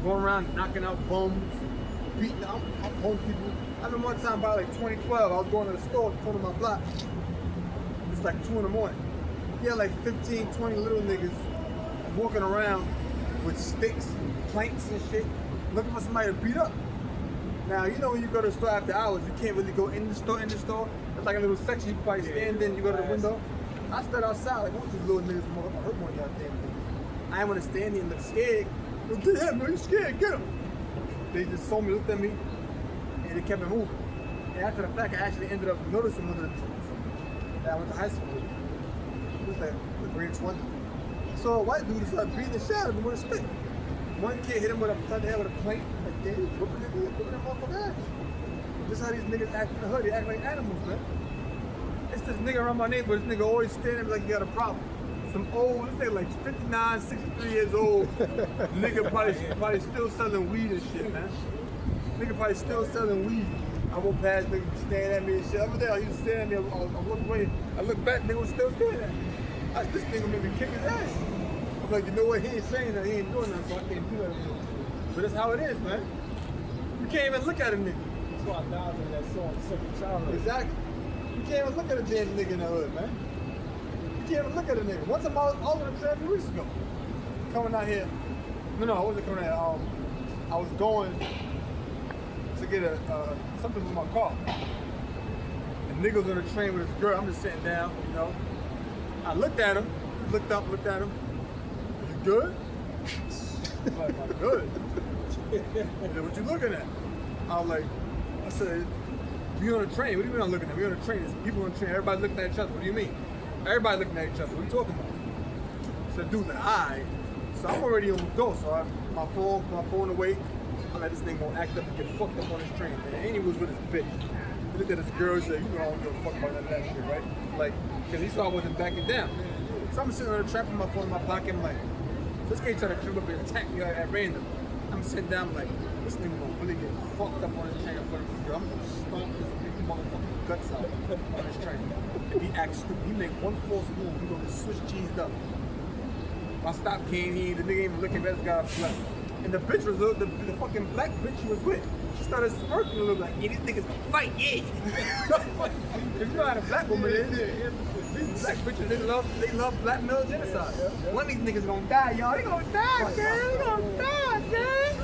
Going around knocking out bums, beating up homeless people. I remember one time by like 2012, I was going to the store at the corner of my block. It's like 2 in the morning. Yeah, like 15, 20 little niggas walking around with sticks and planks and shit, looking for somebody to beat up. Now, you know when you go to the store after hours, you can't really go in the store. It's like a little section you can probably stand in, you go to the window. I stood outside like, what these little niggas I'm gonna hurt one of y'all damn niggas. I didn't want to stand there and look scared. Yo, get him, man, you scared, get him. They just saw me, looked at me, and they kept it moving. And after the fact, I actually ended up noticing one of the dudes that I went to high school with. He was like the grade 20. So a white dude started beating the shit out of him with a stick. One kid hit him with a head with a plank, like damn, he's whooping that motherfucker ass. This is how these niggas act in the hood, they act like animals, man. It's this nigga around my neighborhood, this nigga always standing like he got a problem. Some old, this nigga like 59, 63 years old, nigga probably still selling weed and shit, man. Nigga probably still selling weed. I walk past, nigga be staring at me and shit. Over there, he was staring at me, I looked away, I look back, nigga was still staring at me. This nigga made me kick his ass. I'm like, you know what, he ain't saying that, he ain't doing that, so I can't do that anymore. But that's how it is, man. You can't even look at a nigga. That's why I died in that song, Second Childhood. Exactly. You can't even look at a damn nigga in the hood, man. You can't even look at a nigga. One time I was in a train a few weeks ago. Coming out here. No, I wasn't coming out here. I was going to get something with my car. And nigga was on the train with his girl. I'm just sitting down, you know. I looked at him, looked up, looked at him. You good? I'm like, good. He said, what you looking at? I said, we on a train. What do you mean I'm looking at? We on a train. There's people on the train. Everybody looking at each other. What do you mean? Everybody looking at each other. What are you talking about? I said, dude, alright. So I'm already on the go. So my phone away. I'm like, this nigga gonna act up and get fucked up on this train. And he was with his bitch. He looked at his girl and said, you know I don't give a fuck about none of that shit, right? Like, because he saw I wasn't backing down. So I'm sitting on the trap with my phone in my pocket. I'm like, this guy trying to jump up and attack me at random. I'm sitting down, I'm like, this nigga gonna really get fucked up on this train in front of me. I'm gonna stomp this big motherfucking guts out on this train. If he acts stupid, he make one false move, he gonna get Swiss cheesed up. I stopped Kane, the nigga ain't even looking at this guy left. And the bitch was the fucking black bitch she was with. She started smirking a little like, yeah, these niggas gonna fight, yeah. If you know how the black woman is, these black bitches, they love black male genocide. One of these niggas gonna die, y'all. They gonna die, man. They gonna die, man.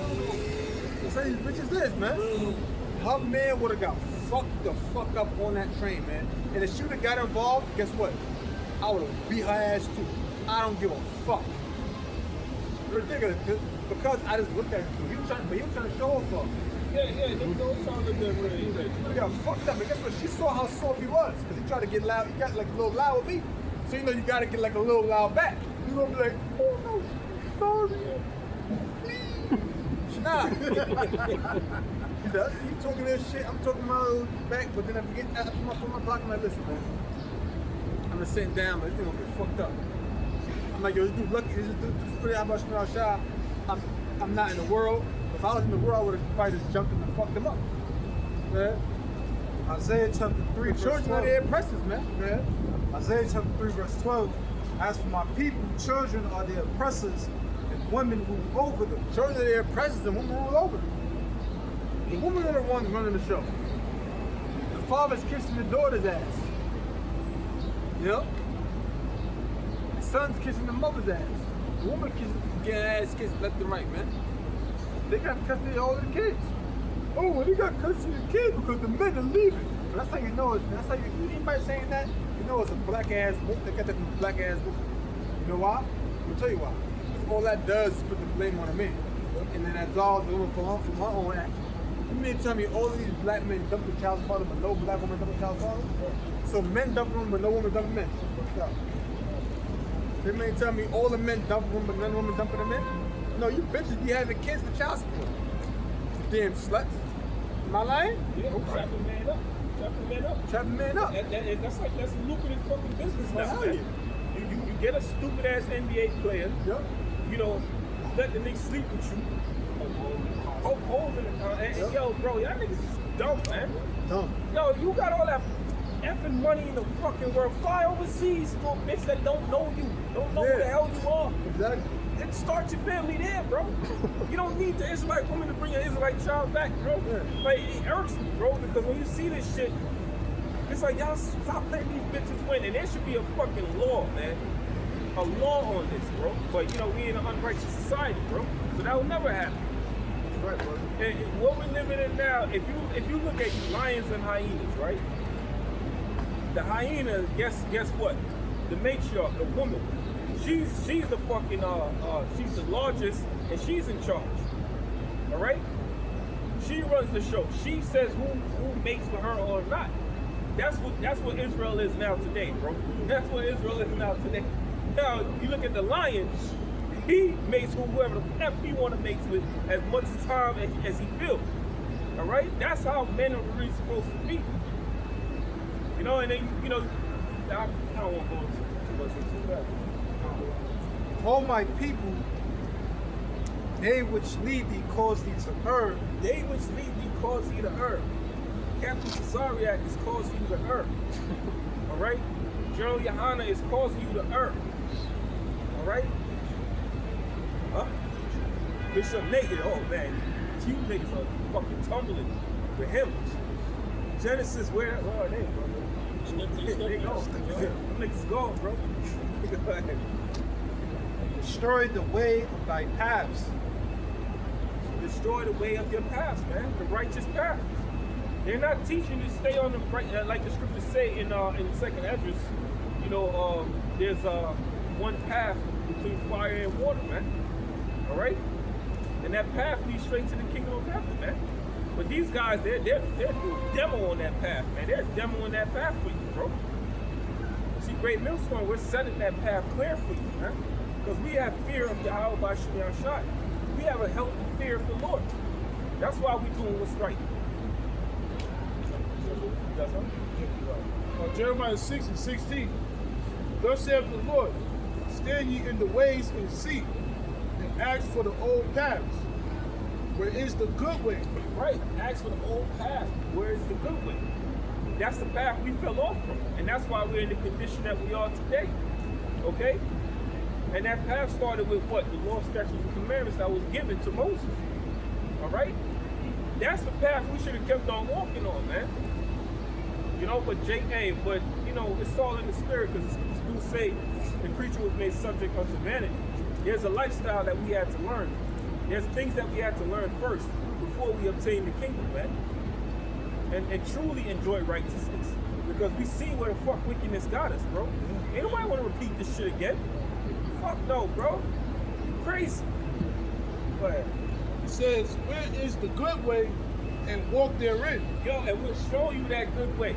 That's how these bitches is, man. Her man would've got fucked the fuck up on that train, man. And if she would've got involved, guess what? I would've beat her ass too. I don't give a fuck. Ridiculous, because I just looked at him. He was trying to show off for. Yeah, they don't sound like that way. He got fucked up, and guess what? She saw how soft he was, because he tried to get loud. He got like a little loud with me. So you know you gotta get like a little loud back. You gonna be like, oh no, sorry. Nah. He does. You talking that shit, I'm talking my little back, but then I forget, I put my phone in my pocket, I'm like, listen, man. I'm just sitting down, but this thing gonna get fucked up. I'm like, yo, this dude lucky, this dude pretty out about shy. I'm not in the world. If I was in the world, I would have probably just jumped him and fucked him up. Yeah. Isaiah chapter 3, verse 12. Children are their oppressors, man. Yeah. Isaiah chapter 3, verse 12. As for my people, children are their oppressors, and women rule over them. Children are their oppressors, and women rule over them. The women are the ones running the show. The father's kissing the daughter's ass. Yep. The son's kissing the mother's ass. The woman getting her ass kissed left and right, man. They got custody of all the kids. Oh, well, they got custody of the kids because the men are leaving. But that's how you know it's, that's how you, anybody saying that, you know it's a black ass whoop. They got that black ass whoop. You know why? I'll tell you why. All that does is put the blame on the man. And then absolves the woman from her own action. You mean to tell me all of these black men dump the child's father, but no black woman dump the child's father? So men dump them, but no woman dump men. You mean to tell me all the men dump them, but none women dumping the men? No, you bitches be having kids for child support. You damn sluts. Am I lying? Yeah, trapping man up. Trapping man up. Trapping man up. That's a lucrative fucking business now. Hell Man. yeah. You get a stupid ass NBA player. Yep. You know, let the nigga sleep with you. Poke holes in it. And yo, bro, y'all niggas is dumb, man. Dumb. Yo, you got all that effing money in the fucking world. Fly overseas to a bitch that don't know you. Don't know who the hell you are. Exactly. And start your family there, bro. You don't need the Israelite woman to bring an Israelite child back, bro. Like, it irks me, bro, because when you see this shit, it's like, y'all stop letting these bitches win. And there should be a fucking law, man. A law on this, bro. But, you know, we in an unrighteous society, bro. So that will never happen. Right, bro. And what we're living in now, if you look at lions and hyenas, right? The hyena, guess what? The matriarch, the woman, she's the fucking she's the largest and she's in charge. All right? She runs the show. She says who mates with her or not. That's what Israel is now today, bro. That's what Israel is now today. Now you look at the lion, he mates with whoever the F he want to mate with as much time as he feels. All right? That's how men are really supposed to be. You know, and then, you know, I don't want to go too much into that. All my people, they which lead thee cause thee to err. They which lead thee cause thee to err. Captain Cesariak is causing you to err. All right? General Yohana is causing you to err. All right? Huh? Bishop Naked, oh man, you niggas are fucking tumbling with him. Genesis, where are they, bro? They go. Them niggas gone, bro. Go ahead. Destroy the way of thy paths. Destroy the way of your path, man. The righteous path. They're not teaching you to stay on the right, like the scriptures say in the second Esdras. You know, there's one path between fire and water, man. All right, and that path leads straight to the kingdom of heaven, man. But these guys, they're doing demo on that path, man. They're demoing that path for you, bro. See, Great Millstone, we're setting that path clear for you, man. Because we have fear of Yahweh by Shemiah Shai. We have a healthy fear of the Lord. That's why we're doing what's right. Jeremiah 6:16. Thus saith the Lord, stand ye in the ways and see, and ask for the old paths. Where is the good way? Right. Ask for the old path. Where is the good way? That's the path we fell off from. And that's why we're in the condition that we are today. Okay? And that path started with what? The law, statutes, and commandments that was given to Moses. All right? That's the path we should have kept on walking on, man. You know, but you know, it's all in the spirit, because do say the creature was made subject unto vanity. There's a lifestyle that we had to learn. There's things that we had to learn first before we obtain the kingdom, man. And truly enjoy righteousness. Because we see where the fuck wickedness got us, bro. Ain't nobody want to repeat this shit again. Fuck no, bro. You crazy. Go ahead. It says, where is the good way, and walk therein. Yo, and we're showing you that good way.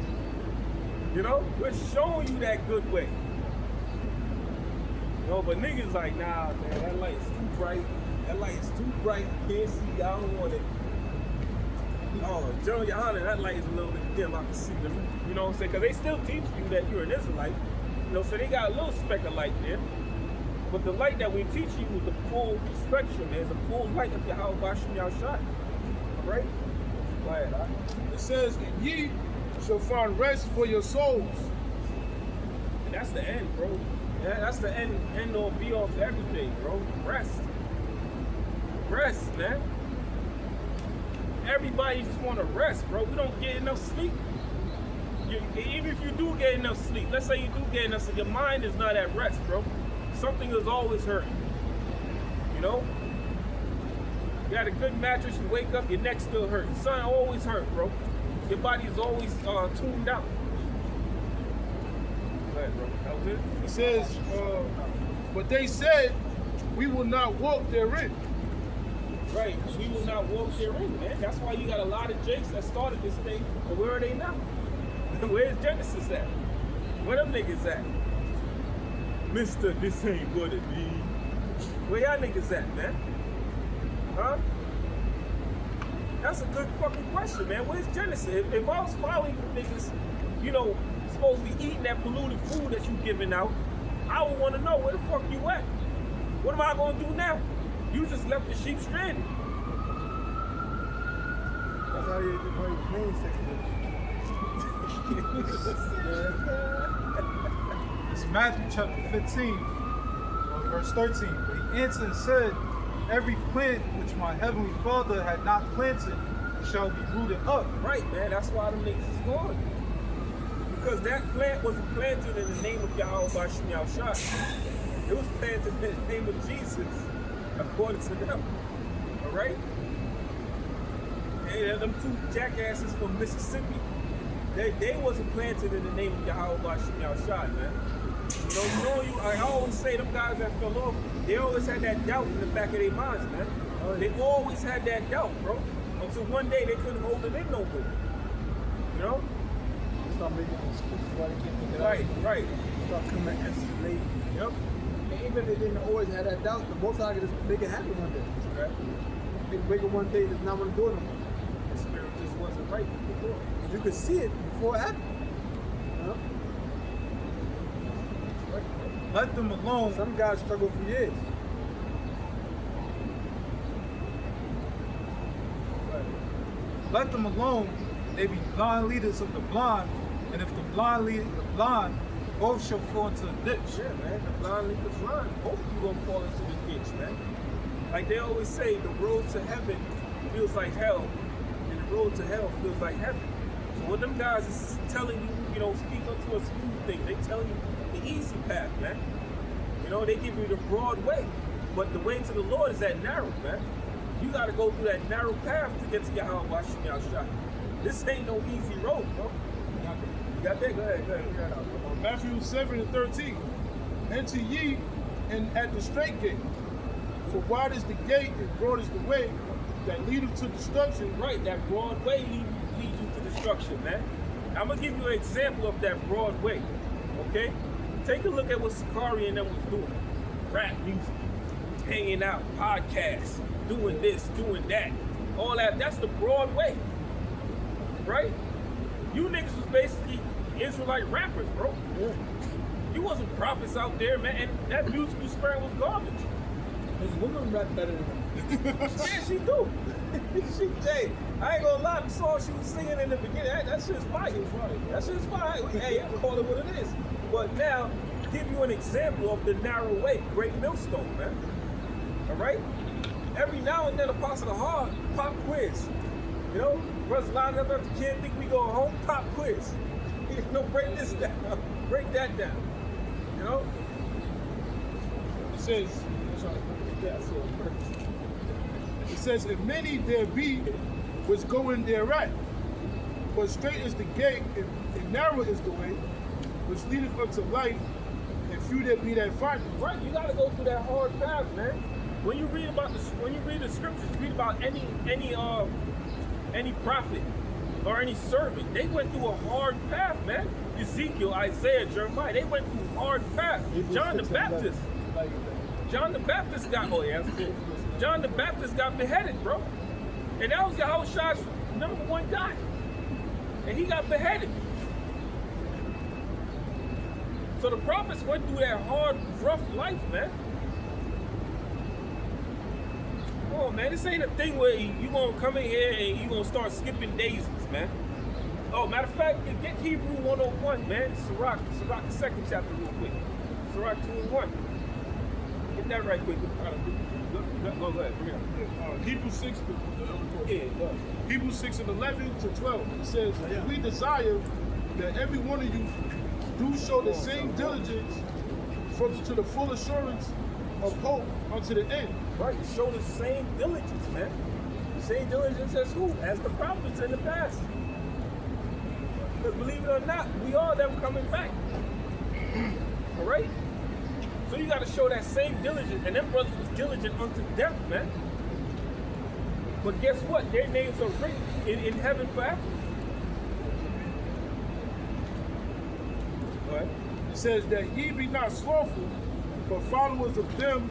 You know? We're showing you that good way. You know, but niggas like, nah, man, that light is too bright. That light is too bright. I can't see. I don't want it. Oh, General Yohana, that light is a little bit dim. I can see them. You know what I'm saying? Because they still teach you that you're an Israelite. You know, so they got a little speck of light there. But the light that we teach you is the full spectrum. There's a full light of Yahweh Bashem Yahshai. All right? Go ahead, all right? It says, and ye shall find rest for your souls. And that's the end, bro. Yeah, that's the end all be all to everything, bro. Rest. Rest, man. Everybody just want to rest, bro. We don't get enough sleep. Even if you do get enough sleep, let's say you do get enough sleep, your mind is not at rest, bro. Something is always hurting. You know? You got a good mattress, you wake up, your neck still hurts. Sun always hurt, bro. Your body is always tuned out. Go ahead, bro. That was it? It says, But they said, we will not walk therein. Right, we will not walk therein, man. That's why you got a lot of Jakes that started this thing, but where are they now? Where's Genesis at? Where them niggas at? Mister, this ain't what it be. Where y'all niggas at, man? Huh? That's a good fucking question, man. Where's Genesis? If I was following you niggas, you know, supposed to be eating that polluted food that you giving out, I would want to know where the fuck you at. What am I gonna do now? You just left the sheep stranded. That's how you main It's Matthew chapter 15, verse 13. But he answered and said, every plant which my heavenly Father had not planted shall be rooted up. Right, man. That's why them niggas is gone. Because that plant wasn't planted in the name of Yahweh Bashim Yahushua. It was planted in the name of Jesus, according to them. All right? Hey, them two jackasses from Mississippi, they wasn't planted in the name of Yahweh Bashim Yahushua, man. You know, I always say them guys that fell off, they always had that doubt in the back of their minds, man. They always had that doubt, bro. Until one day they couldn't hold it in no more. You know? Start making excuses why they can't make it Right, out. right. Start coming answers late. Yep. And even if they didn't always have that doubt, the most I could just make it happen one day. Right. They wake up one day and just not want to do it no more. The spirit just wasn't right before. And you could see it before it happened. You know? Let them alone. Some guys struggle for years. Let them alone. They be blind leaders of the blind, and if the blind lead the blind, both shall fall into the ditch. Yeah, man. The blind lead the blind. Both of you gonna fall into the ditch, man. Like they always say, the road to heaven feels like hell, and the road to hell feels like heaven. So what them guys is telling you, you know, speak unto a smooth thing. They telling you the easy path, man. You know, they give you the broad way, but the way to the Lord is that narrow, man. You got to go through that narrow path to get to Yahweh Bashim Yahushua. This ain't no easy road, bro. You got that? Go ahead. Matthew 7 and 13. Enter ye and at the straight gate. For wide is the gate and broad is the way that leadeth to destruction. Right, that broad way leads you to destruction, man. I'm gonna give you an example of that broad way. Okay? Take a look at what Sakari and them was doing. Rap music, hanging out, podcasts, doing this, doing that. All that, that's the broad way. Right? You niggas was basically Israelite rappers, bro. Yeah. You wasn't prophets out there, man, and that music you sparing was garbage. His woman rap better than him. Yeah, she do. Hey, I ain't gonna lie, the song she was singing in the beginning, that shit's fire. That shit's fire. Hey, I call it what it is. But now, give you an example of the narrow way, Great Millstone, man. All right? Every now and then, Apostle Hard, pop quiz. You know, brothers line up after kid, think we go home, pop quiz. You know, break this down, break that down. You know? It says, it says, and many there be which go in thereat, but straight is the gate, and narrow is the way, which leadeth unto life, and few there be that find it. Right, you gotta go through that hard path, man. When you read about when you read the scriptures, read about any prophet or any servant, they went through a hard path, man. Ezekiel, Isaiah, Jeremiah, they went through hard path. John the Baptist got John the Baptist got beheaded, bro. And that was Yahushua's #1 guy. And he got beheaded. So the prophets went through that hard, rough life, man. Come on, man. This ain't a thing where you gonna come in here and you gonna start skipping daisies, man. Oh, matter of fact, get Hebrew 101, man. Sirach, the 2nd chapter real quick. Sirach 2 and 1. Get that right quick. Go ahead. Bring it up. Hebrews 6, Yeah, go ahead. Hebrews 6 and 11 to 12. It says, and we desire that every one of you do show the same diligence to the full assurance of hope unto the end. Right, show the same diligence, man. Same diligence as who? As the prophets in the past. Because believe it or not, we are them coming back. All right? So So you got to show that same diligence. And them brothers was diligent unto death, man. But guess what? Their names are written in heaven forever. Right? It says that ye be not slothful, but followers of them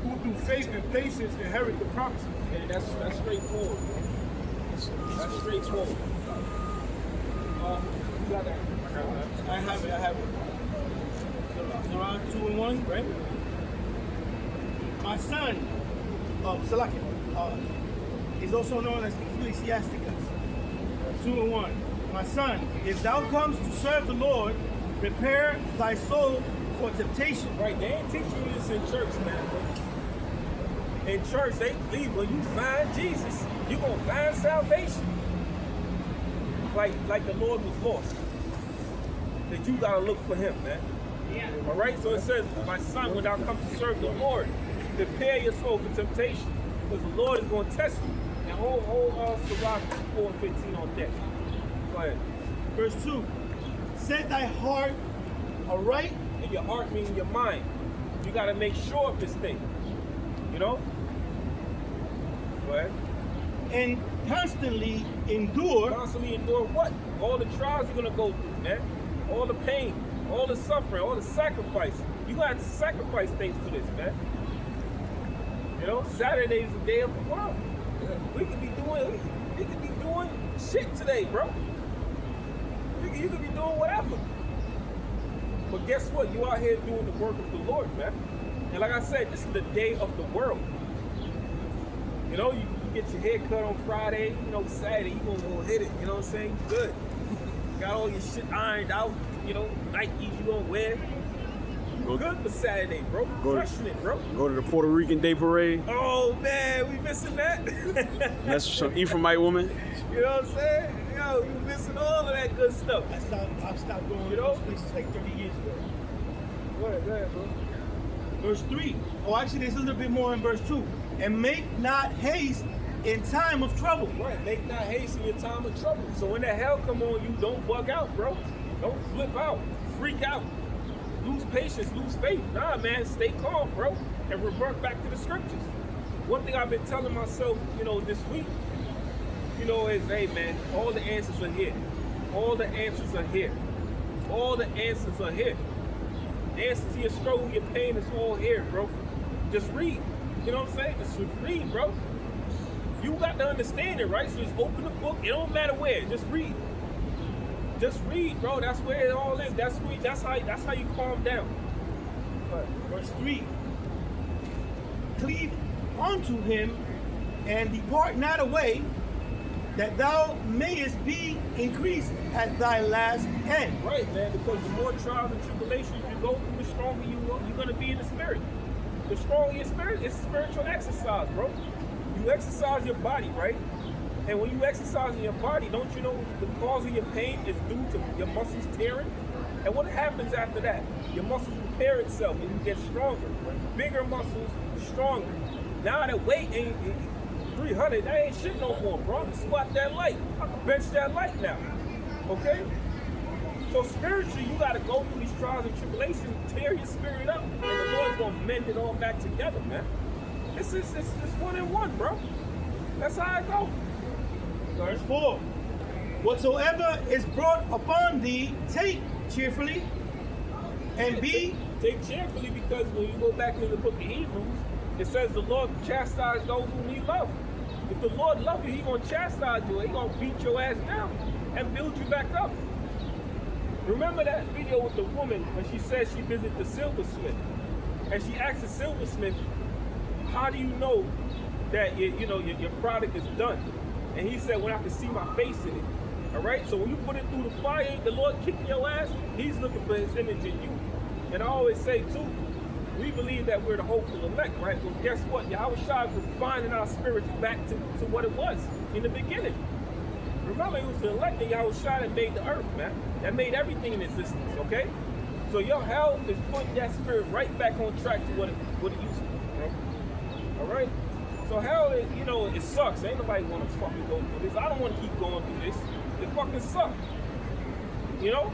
who through faith and patience inherit the promises. And that's straightforward. That's straightforward. You got that? I have it. Surah 2 and 1, right? My son, Salaki, is also known as Ecclesiasticus. 2 and 1. My son, if thou comes to serve the Lord, prepare thy soul for temptation. Right, they ain't teaching you this in church, man. In church, they believe when you find Jesus, you're going to find salvation. Like the Lord was lost. That you got to look for him, man. Yeah. All right, so it says, my son, when thou come to serve the Lord, prepare your soul for temptation, because the Lord is going to test you. And hold Surah 4 and 15 on deck. Go ahead. Verse 2. Set thy heart aright. And your heart means your mind. You got to make sure of this thing. You know? Go ahead. And constantly endure. Constantly endure what? All the trials you're going to go through, man. All the pain, all the suffering, all the sacrifice. You're going to have to sacrifice things for this, man. You know, Saturday is the day of the world. We could be doing shit today, bro. You could be doing whatever. But guess what? You out here doing the work of the Lord, man. And like I said, this is the day of the world. You know, you get your hair cut on Friday, you know, Saturday, you gonna go hit it, you know what I'm saying? Good. Got all your shit ironed out, you know, Nikes you gonna wear. Good for Saturday, bro. Crushing it, bro. Go to the Puerto Rican Day Parade. Oh, man, we missing that? That's some Ephraimite woman. You know what I'm saying? Yo, you missing all of that good stuff. I stopped going You to know? those places like 30 years ago. Go ahead, bro. Verse 3. Oh, actually, there's a little bit more in verse 2. And make not haste in time of trouble. Right, make not haste in your time of trouble. So when that hell come on you, don't bug out, bro. Don't flip out, freak out, lose patience, lose faith. Nah, man, stay calm, bro, and revert back to the scriptures. One thing I've been telling myself, you know, this week, you know, is, hey, man, all the answers are here. All the answers are here. All the answers are here. The answers to your struggle, your pain is all here, bro. Just read. You know what I'm saying? Just read, bro. You got to understand it, right? So just open the book. It don't matter where. Just read. Just read, bro. That's where it all is. That's how you calm down. Verse 3. Cleave unto him and depart not away, that thou mayest be increased at thy last end. Right, man, because the more trials and tribulations you go through, the stronger you're going to be in the spirit. The stronger your spirit, it's spiritual exercise, bro. You exercise your body, right? And when you exercise in your body, don't you know the cause of your pain is due to your muscles tearing? And what happens after that? Your muscles repair itself and you get stronger. Bigger muscles, stronger. Now that weight ain't 300, that ain't shit no more, bro. I can squat that light. I can bench that light now. Okay? So spiritually, you got to go through these trials and tribulations, tear your spirit up, and the Lord's going to mend it all back together, man. It's one in one, bro. That's how it go. Verse 4. Whatsoever is brought upon thee, take cheerfully, and be... Take cheerfully, because when you go back into the book of Hebrews, it says the Lord chastise those whom he loves. If the Lord loves you, he's going to chastise you. He's going to beat your ass down and build you back up. Remember that video with the woman when she said she visited the silversmith, and she asked the silversmith, how do you know that your product is done? And he said, when I can see my face in it. All right? So when you put it through the fire, the Lord kicking your ass, he's looking for his image in you. And I always say, too, we believe that we're the hopeful elect, right? Well, guess what? Yahweh Shai was refining our spirits back to what it was in the beginning. Remember, it was the elect that Yahweh Shai that made the earth, man. That made everything in existence, okay? So your hell is putting that spirit right back on track to what it used to be, bro. All right? So hell, it sucks. Ain't nobody want to fucking go through this. I don't want to keep going through this. It fucking sucks. You know?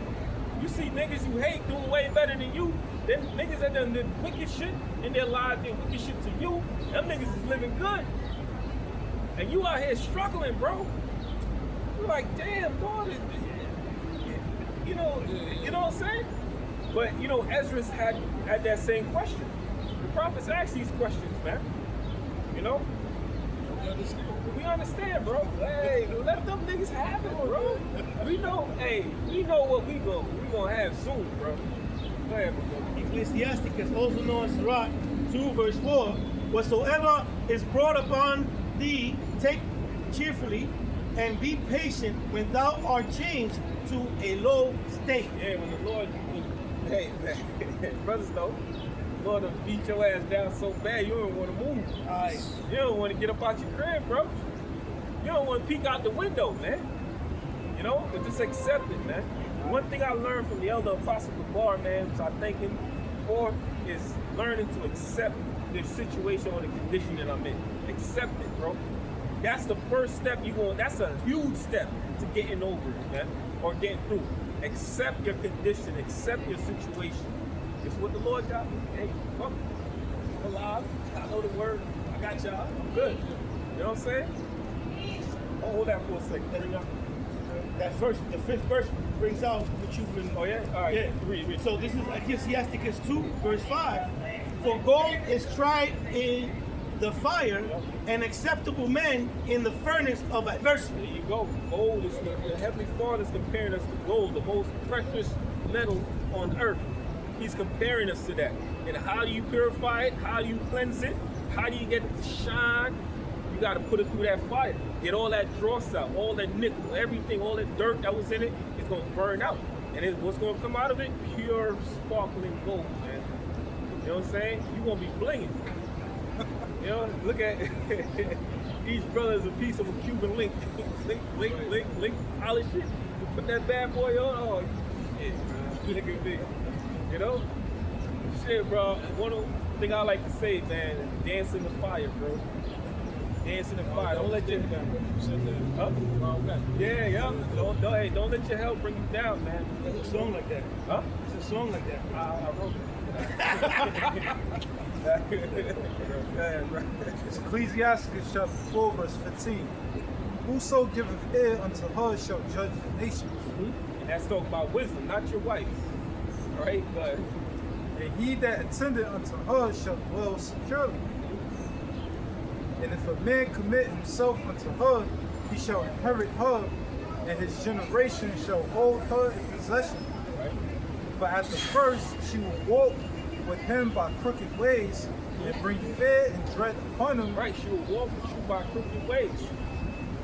You see niggas you hate doing way better than you. Then niggas that done did wicked shit in their lives, did wicked shit to you. Them niggas is living good. And you out here struggling, bro. You're like, damn, dog. You know what I'm saying? But you know, Ezra had that same question. The prophets ask these questions, man. You know? We understand, bro. Hey, let them niggas have it, bro. We know what we gonna have soon, bro. Go ahead, bro. Ecclesiasticus, also known as Sirach 2 verse 4, whatsoever is brought upon thee, take cheerfully, and be patient when thou art changed to a low state. Yeah, when the Lord, hey, man, brothers though, the Lord will beat your ass down so bad you don't want to move. You don't want to get up out your crib, bro. You don't want to peek out the window, man. You know, but just accept it, man. One thing I learned from the elder apostle Gabar, man, which I thank him for, is learning to accept the situation or the condition that I'm in. Accept it, bro. That's the first step that's a huge step to getting over it, man, or getting through. Accept your condition, accept your situation. It's what the Lord got me. Hey, fuck it. I'm alive. I know the word. I got y'all. I'm good. You know what I'm saying? Hold that for a second. That first, the 5th verse brings out what you've been. Oh yeah? All right. Yeah. Read. So this is Ecclesiasticus 2 verse 5. For gold is tried in the fire, and acceptable men in the furnace of adversity. There you go. Gold is the Heavenly Father is comparing us to gold, the most precious metal on earth. He's comparing us to that. And how do you purify it? How do you cleanse it? How do you get it to shine? You got to put it through that fire. Get all that dross out, all that nickel, everything, all that dirt that was in it is going to burn out. And what's going to come out of it? Pure, sparkling gold, man. You know what I'm saying? You're going to be blinging. You know, look at each brother is a piece of a Cuban link. link, polish it. You put that bad boy on. Oh, shit, man. Look at me. You know? Shit, bro. One thing I like to say, man, dance in the fire, bro. Dance in the fire. Don't let your huh? Yeah. Don't let your hell bring you down, man. There's a song like that. Huh? There's a song like that. I wrote it. It's Ecclesiasticus chapter 4 verse 15. Whoso giveth ear unto her shall judge the nations. And that's talking about wisdom, not your wife. All right, but And he that attendeth unto her shall dwell securely. And if a man commit himself unto her, he shall inherit her, and his generation shall hold her in possession. right? For at the first she will walk with him by crooked ways, and bring fear and dread upon him. Right, she will walk with you by crooked ways.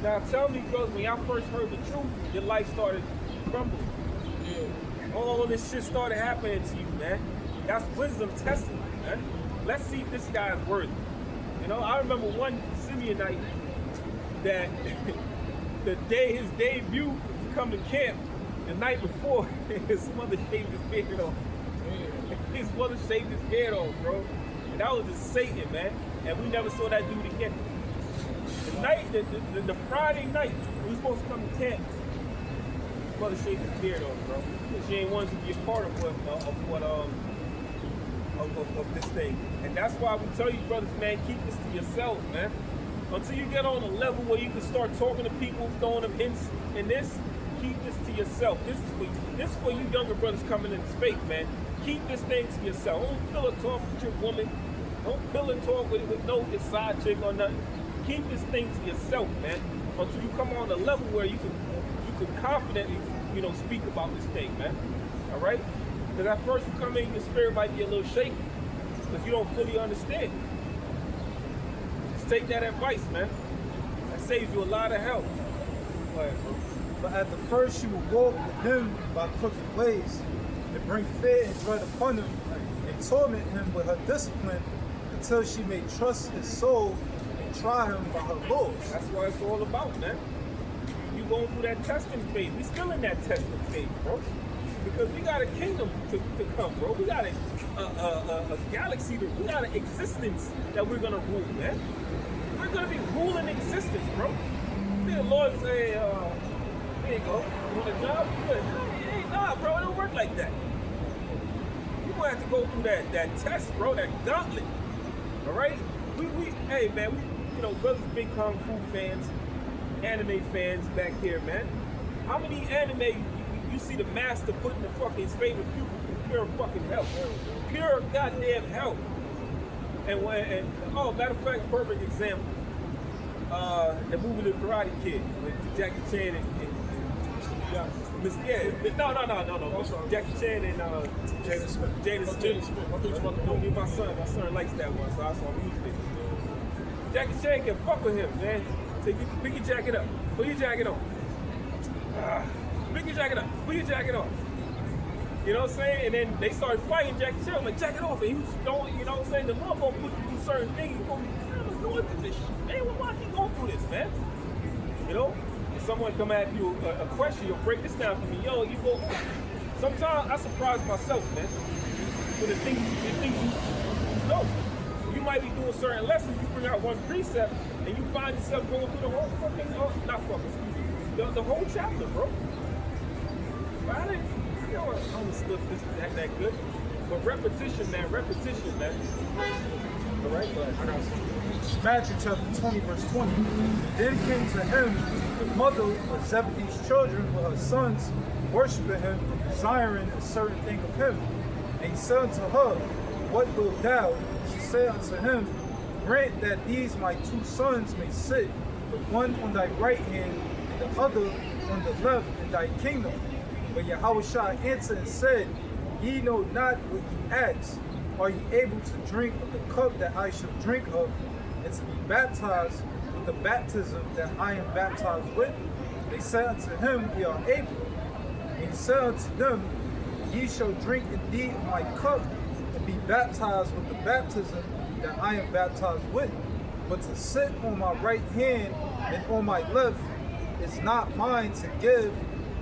Now tell me, brothers, when y'all first heard the truth, your life started crumbling. Yeah. All of this shit started happening to you, man. That's wisdom testing, man. Let's see if this guy is worthy. You know, I remember one Simeonite that the day his debut to come to camp, the night before, his mother shaved his beard off. His mother shaved his head off, bro. And that was just Satan, man. And we never saw that dude again. The night, the Friday night, we were supposed to come to camp. His mother shaved his beard off, bro. Because she ain't wanted to be a part of this thing. And that's why we tell you, brothers, man, keep this to yourself, man. Until you get on a level where you can start talking to people, throwing them hints in this, keep this to yourself. This is for you. This is for you younger brothers coming in this faith, man. Keep this thing to yourself. Don't pillow talk with your woman. Don't pillow talk with no side chick or nothing. Keep this thing to yourself, man. Until you come on a level where you can confidently, speak about this thing, man. All right? Because at first you come in, your spirit might be a little shaky because you don't fully understand. Just take that advice, man. That saves you a lot of help. Go ahead, bro. But at the first she will walk with him by crooked ways, and bring fear and dread upon him, and torment him with her discipline, until she may trust his soul and try him by her laws. That's what it's all about, man. You going through that testing phase. We still in that testing phase, bro. Because we got a kingdom to come, bro. We got a galaxy, we got an existence that we're gonna rule, man. We're gonna be ruling existence, bro. The Lord say, there you go. You want a job? Good. Hey, Nah, bro, it don't work like that. You're gonna have to go through that test, bro, that gauntlet. All right? Hey, man, brothers big Kung Fu fans, anime fans back here, man. How many anime you see the master putting the fucking his favorite pupil in pure fucking hell? Pure goddamn hell. And matter of fact, perfect example. The movie The Karate Kid with Jackie Chan and no. Jackie Chan and Jaden Smith. My son likes that one, so I'm using it. Jackie Chan can fuck with him, man. Say, pick your jacket up. Put your jacket on. Pick your jacket up. Put your jacket on. You know what I'm saying? And then they started fighting Jackie Chan. I'm like, jacket off. And he was going, you know what I'm saying? The law gonna put you through certain things. You're gonna be, I'm going through this shit. Man, why keep going through this, man? You know? If someone come at you a question, you'll break this down for me. Yo, you go. Sometimes I surprise myself, man. With the things you know. You might be doing certain lessons, you bring out one precept, and you find yourself going through the whole fucking, the whole chapter, bro. But I don't understood this that good. But repetition, man. All right, but I got something. Matthew chapter 20, verse 20. Then came to him the mother of Zebedee's children with her sons, worshiping him, and desiring a certain thing of him. And he said unto her, What wilt thou? She said unto him, Grant that these my two sons may sit, the one on thy right hand, and the other on the left in thy kingdom. But Yahushua answered and said, Ye know not what ye ask. Are ye able to drink of the cup that I shall drink of, and to be baptized with the baptism that I am baptized with? They said unto him, We are able. And he said unto them, Ye shall drink indeed of my cup, and be baptized with the baptism that I am baptized with. But to sit on my right hand and on my left is not mine to give,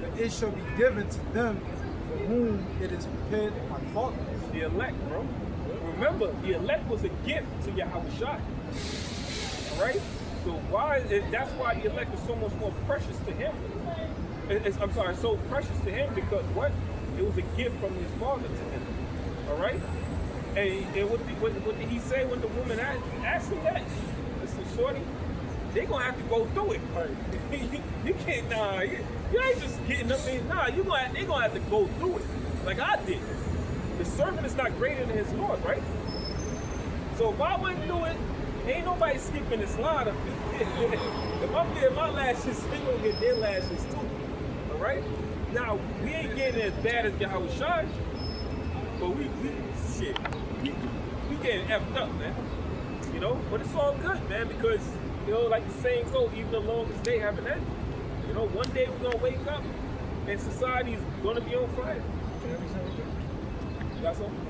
but it shall be given to them for whom it is prepared of my Father. It's the elect, bro. Remember, the elect was a gift to Yahushua. Alright? So that's why the elect is so much more precious to him. So precious to him because what? It was a gift from his Father to him. Alright? And what did he say when the woman asked him that? Listen, shorty, they're gonna have to go through it. You can't, you ain't just getting up in, they're gonna have to go through it. Like I did. The servant is not greater than his Lord, right? So if I went through it, ain't nobody skipping this line up there. If I'm getting my lashes, they gonna get their lashes too. Alright? Now, we ain't getting as bad as Yahushua, but we getting effed up, man. You know? But it's all good, man, because, you know, like the saying goes, even the longest day have an end. You know, one day we're gonna wake up and society's gonna be on fire. You got something?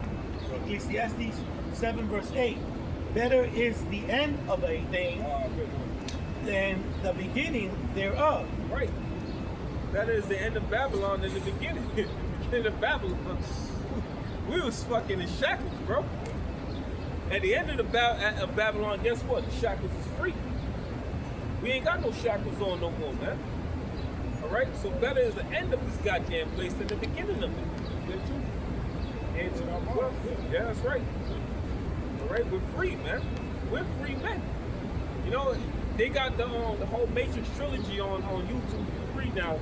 Ecclesiastes 7 verse 8. Better is the end of a thing than the beginning thereof. Right. Better is the end of Babylon than the beginning. The beginning of Babylon. We was fucking in shackles, bro. At the end of Babylon, guess what? The shackles is free. We ain't got no shackles on no more, man. Alright? So better is the end of this goddamn place than the beginning of it. Yeah, that's right. Alright, we're free, man. We're free men. You know, they got the whole Matrix trilogy on YouTube for free now.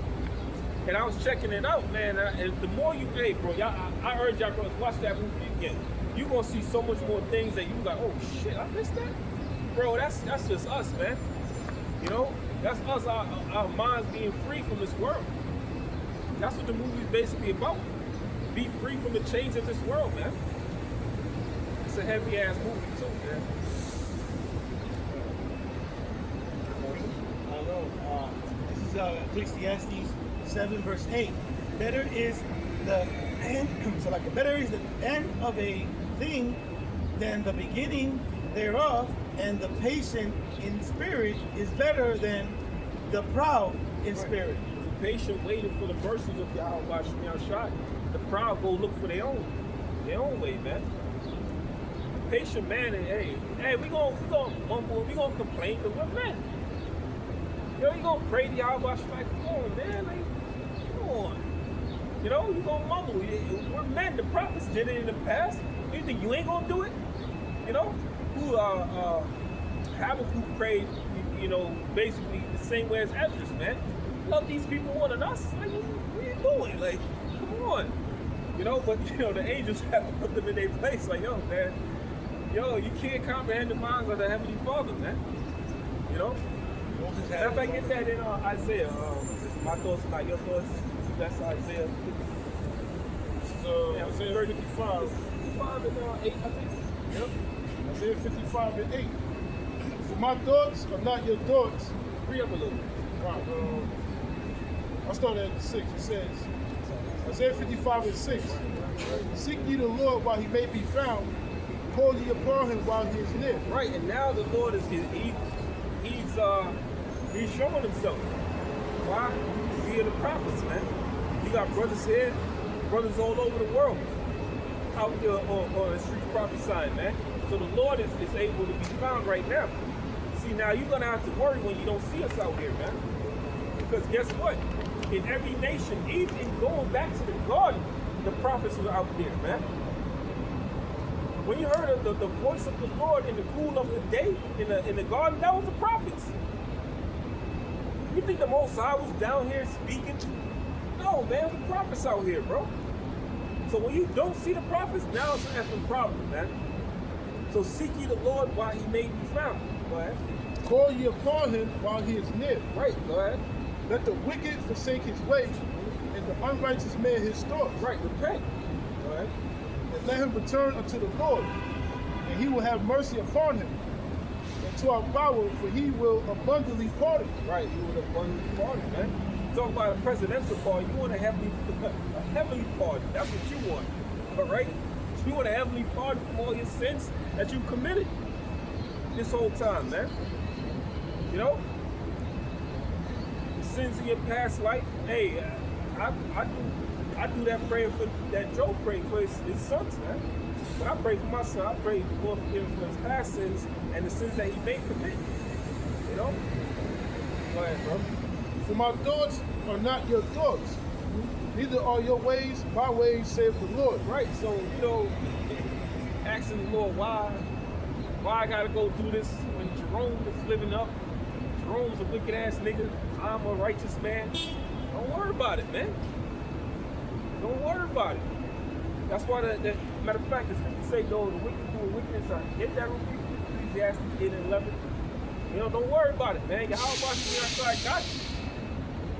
And I was checking it out, man. And the more you pay, bro, I urge y'all brothers, watch that movie again. You're gonna see so much more things that you like, oh shit, I missed that? Bro, that's just us, man. You know? That's us, our minds being free from this world. That's what the movie's basically about. Be free from the chains of this world, man. It's a heavy ass movie too, man. I don't know. This is Ecclesiastes 7 verse 8. Better is the end. Better is the end of a thing than the beginning thereof, and the patient in spirit is better than the proud in spirit. The patient waiting for the mercies of Yahweh Shai. The proud go look for their own way, man. The patient man, and hey, we gonna mumble, we gonna complain because we're men. Yo, you gonna pray to Yahweh Shai? Come on, man, like, come on. You know, you gonna mumble. We're men. The prophets did it in the past. You think you ain't gonna do it? You know, who Habakkuk prayed, you know, basically the same way as Esdras, man. Love these people more than us. Like, what are you doing? Like, come on. You know, but you know, the angels have to put them in their place. Like, yo, man, yo, you can't comprehend the minds of the Heavenly Father, man. You know? If I get that in Isaiah, my thoughts are not your thoughts. That's Isaiah 50. So Isaiah 55. 55 and 8, I think. Yep. Isaiah 55 and 8. For my thoughts are not your thoughts. Free up a little. Right. I'll start at 6. It says, Isaiah 55 and 6. Seek ye the Lord while he may be found. Call ye upon him while he is near. Right, and now the Lord is he's showing himself. Why? Via the prophets, man. You got brothers here, brothers all over the world, out there on the streets prophesying, man. So the Lord is able to be found right now. See, now you're gonna have to worry when you don't see us out here, man. Because guess what? In every nation, even going back to the garden, the prophets were out there, man. When you heard of the voice of the Lord in the cool of the day in the garden, that was the prophets. You think the Most High was down here speaking? No, man, the prophets out here, bro. So when you don't see the prophets, now it's an effing problem, man. So seek ye the Lord while he may be found. Go ahead. Call ye upon him while he is near. Right, go ahead. Let the wicked forsake his way, and the unrighteous man his thoughts. Right, repent. Go ahead. And let him return unto the Lord, and he will have mercy upon him, and to our power, for he will abundantly pardon. Right, you would abundantly pardon, man. Talk about a presidential pardon. You want a heavenly pardon. That's what you want. All right? You want a heavenly pardon from all your sins that you committed this whole time, man. You know? The sins of your past life. Hey, I do that prayer for that Joe prayed for his sons, man. But I pray for my son. I pray the Lord forgive him for his past sins and the sins that he may commit. You know? Go ahead, bro. For my thoughts are not your thoughts, neither are your ways my ways, save the Lord. Right, so, you know, asking the Lord why I gotta go do this when Jerome is living up. Jerome's a wicked ass nigga. I'm a righteous man. Don't worry about it, man. Don't worry about it. That's why the matter of fact, it's say though the wicked do wickedness. Hit that real quick. Ecclesiastes 8 and 11. You know, don't worry about it, man. How about you? I got you.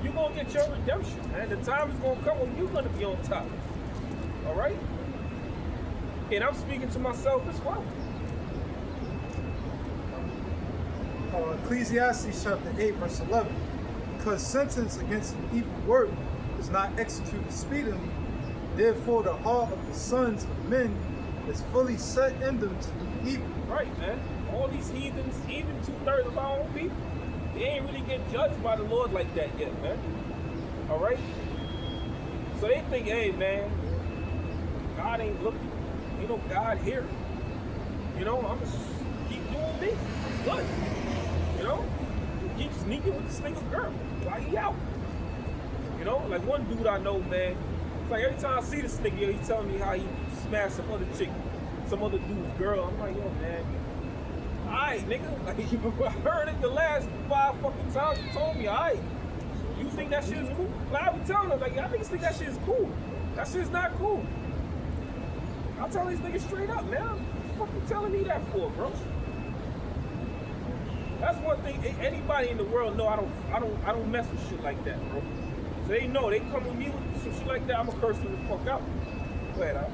You're gonna get your redemption, man. The time is gonna come when you're gonna be on top. All right? And I'm speaking to myself as well. Ecclesiastes chapter 8, verse 11. Because sentence against an evil work is not executed speedily, therefore the heart of the sons of men is fully set in them to do evil. Right, man. All these heathens, even 2/3 of our own people, they ain't really get judged by the Lord like that yet, man. All right? So they think, hey, man, God ain't looking. You know, God here. You know, I'm just keep doing me. Good. You know? Keep sneaking with this nigga girl while he out. You know? Like one dude I know, man, it's like every time I see this nigga, he telling me how he smashed some other chick, some other dude's girl. I'm like, yo, man, alright, nigga. Like, I heard it the last 5 fucking times you told me, alright. You think that shit is cool? Like, I be telling them, like, y'all niggas think that shit is cool. That shit's not cool. I'll tell these niggas straight up, man. What the fuck you telling me that for, bro? That's one thing. Anybody in the world know I don't mess with shit like that, bro. So they know they come with me with some shit like that, I'ma curse them the fuck out. Go ahead, Al.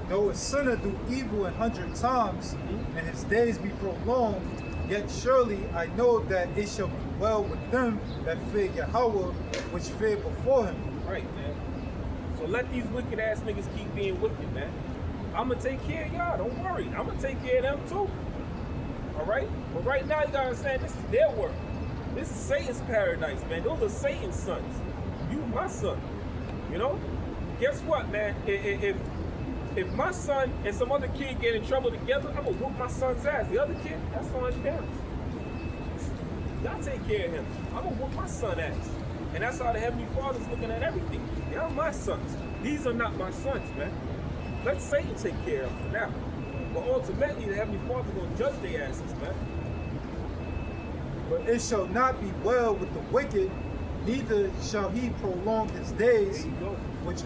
Though a sinner do evil 100 times, and his days be prolonged, yet surely I know that it shall be well with them that fear Yahweh, which fear before him. Right, man. So let these wicked ass niggas keep being wicked, man. I'ma take care of y'all, don't worry. I'ma take care of them too. Alright? But right now you gotta understand this is their work. This is Satan's paradise, man. Those are Satan's sons. You my son. You know? Guess what, man? If my son and some other kid get in trouble together, I'm gonna whoop my son's ass. The other kid, that's on his parents. Y'all take care of him. I'm gonna whoop my son's ass. And that's how the Heavenly Father's looking at everything. Y'all my sons. These are not my sons, man. Let Satan take care of them for now. But ultimately, the Heavenly Father's going to judge their asses, man. But it shall not be well with the wicked, neither shall he prolong his days, There you go. which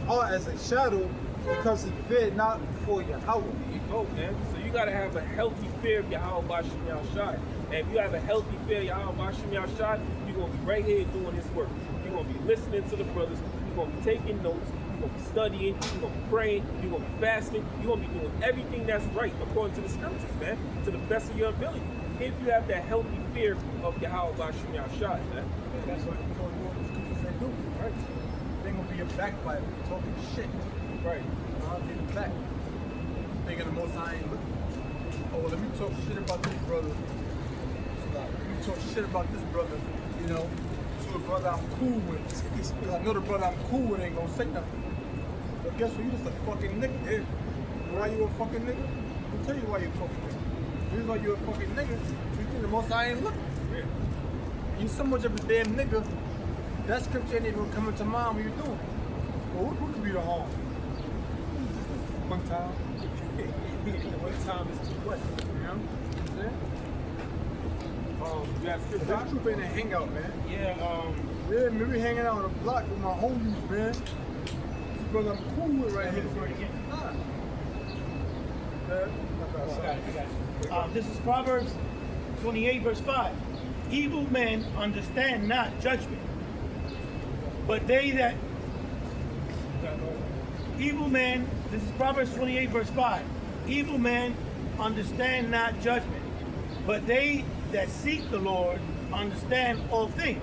are as a shadow, because he feared not before Yahweh. There you go, man. So you got to have a healthy fear of Yahweh Bashim Yahshai. And if you have a healthy fear of Yahweh Bashim Yahshai, you're going to be right here doing his work. You're going to be listening to the brothers. You're going to be taking notes. You're going to be studying. You're going to be praying. You're going to be fasting. You're going to be doing everything that's right according to the scriptures, man, to the best of your ability. If you have that healthy fear of Yahweh Bashim Yahshai, man. That's what the scriptures say do, right? They ain't gonna be a backbiter, talking shit. Right. I'll get him back. Thinking the most I ain't looking. Oh, well, let me talk shit about this brother. Let me talk shit about this brother, you know, to a brother I'm cool with. Because I know the brother I'm cool with ain't gonna say nothing. But guess what? You just a fucking nigga. Yeah. Why you a fucking nigga? I'll tell you why you a fucking nigga. The reason why you a fucking nigga, you think the most I ain't looking. Yeah. You so much of a damn nigga, that scripture ain't even coming to mind when you're doing it. Well, what could be the harm? One time. One time is too much. You know what I'm saying? You have scripture? That truth ain't a hangout, man. Yeah, Yeah, man, we hanging out on the block with my homies, man. This brother I'm cool with right here. This is Proverbs 28, verse 5. Evil men understand not judgment, but they that evil men, this is Proverbs 28, verse 5. Evil men understand not judgment, but they that seek the Lord understand all things.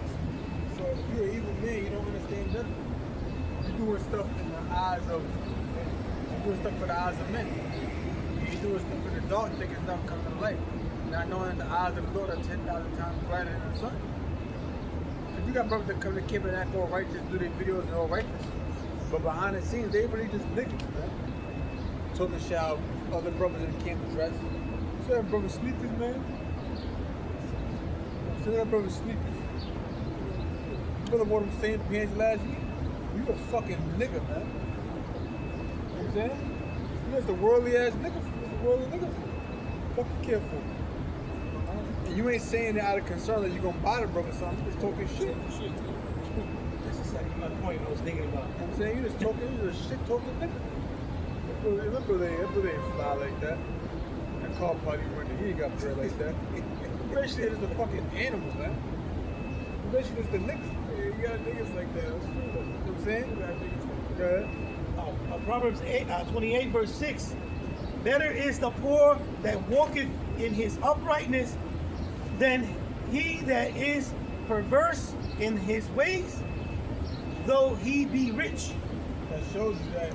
So if you're an evil man, you don't understand nothing. You're doing stuff in the eyes of, you're doing stuff for the eyes of men. You're doing stuff in the dark, thinking stuff coming to light. Not knowing that the eyes of the Lord are 10,000 times brighter than the sun. If you got brothers that come to camp and act all righteous, do their videos and all righteous, but behind the scenes, they really just niggas, man. Talking shit out other brothers in the camp dress. See that brother sleeping, man? See that brother sleeping? Brother wore them same pants last week. You a fucking nigga, man. You know what I'm saying? You just a worldly ass nigga. Just a worldly nigga. Fucking careful. And you ain't saying that out of concern that you gonna buy the brother something. You just talking shit. This is my point I was thinking about. You know what I'm saying? You just talking, you just shit talking nigga. That brother ain't fly like that. That car party running, he ain't got bread like that. Basically, it's a fucking animal, man. Basically, it's the niggas. Yeah, you got niggas like that. That's true. You know what I'm saying? You got niggas like that. Proverbs 28, verse 6. Better is the poor that walketh in his uprightness than he that is perverse in his ways, though he be rich. That shows you that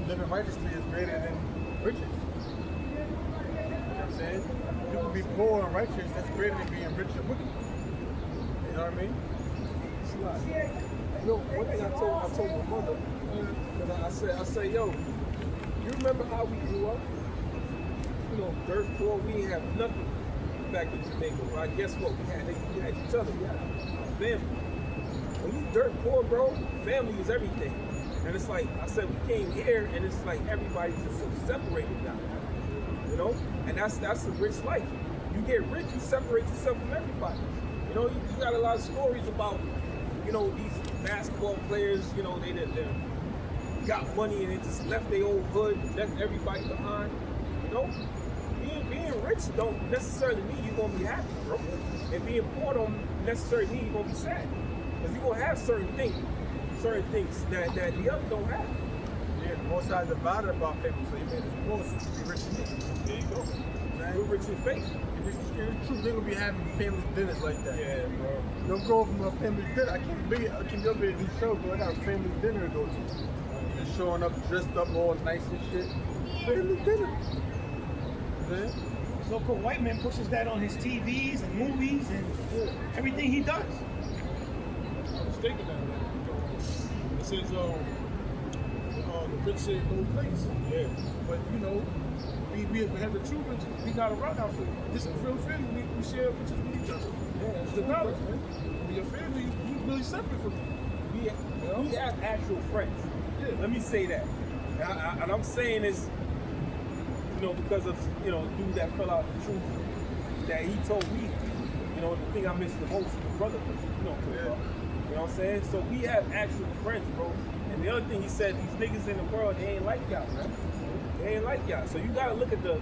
living righteously is greater than riches. You know what I'm saying? You can be poor and righteous, that's greater than being rich and wicked. You know what I mean? It's a lot. You know, one thing I told my mother, because I said, yo, you remember how we grew up? You know, dirt poor, we didn't have nothing back in Jamaica. Well, guess what? We had each other, we had a family. When you dirt poor, bro, family is everything. And it's like, I said, we came here, and it's like everybody's just so separated now. You know? And that's a rich life. You get rich, you separate yourself from everybody. You know, you got a lot of stories about, you know, these basketball players, you know, they got money and they just left their old hood, left everybody behind. You know? Being rich don't necessarily mean you're going to be happy, bro. And being poor don't necessarily mean you're going to be sad. Because you're going to have certain things that the other don't have. Yeah, the most I divided about family, so you made us poor, so you can be rich in it. There you go. Man. We're rich in faith. You're rich in spirit. True, they're going to be having family dinners like that. Yeah, bro. Don't go from a family dinner. I can't be up here to do shows, but I got a family dinner to go to. You're showing up, dressed up all nice and shit. Family dinner. Man. So-called white man pushes that on his TVs and movies and everything he does. I was thinking that. It says, the rich say no place. Yeah. But, you know, we have the true riches. We not around out for this is real thing. We share riches with each other. It's the knowledge, man. Your family, you really separate from me. We have actual friends. Yeah. Let me say that. And I'm saying this, because of, dude that fell out the truth that he told me, the thing I missed the most, the brother, you know what I'm saying? So we have actual friends, bro. And the other thing he said, these niggas in the world, they ain't like y'all, man. They ain't like y'all. So you gotta look at the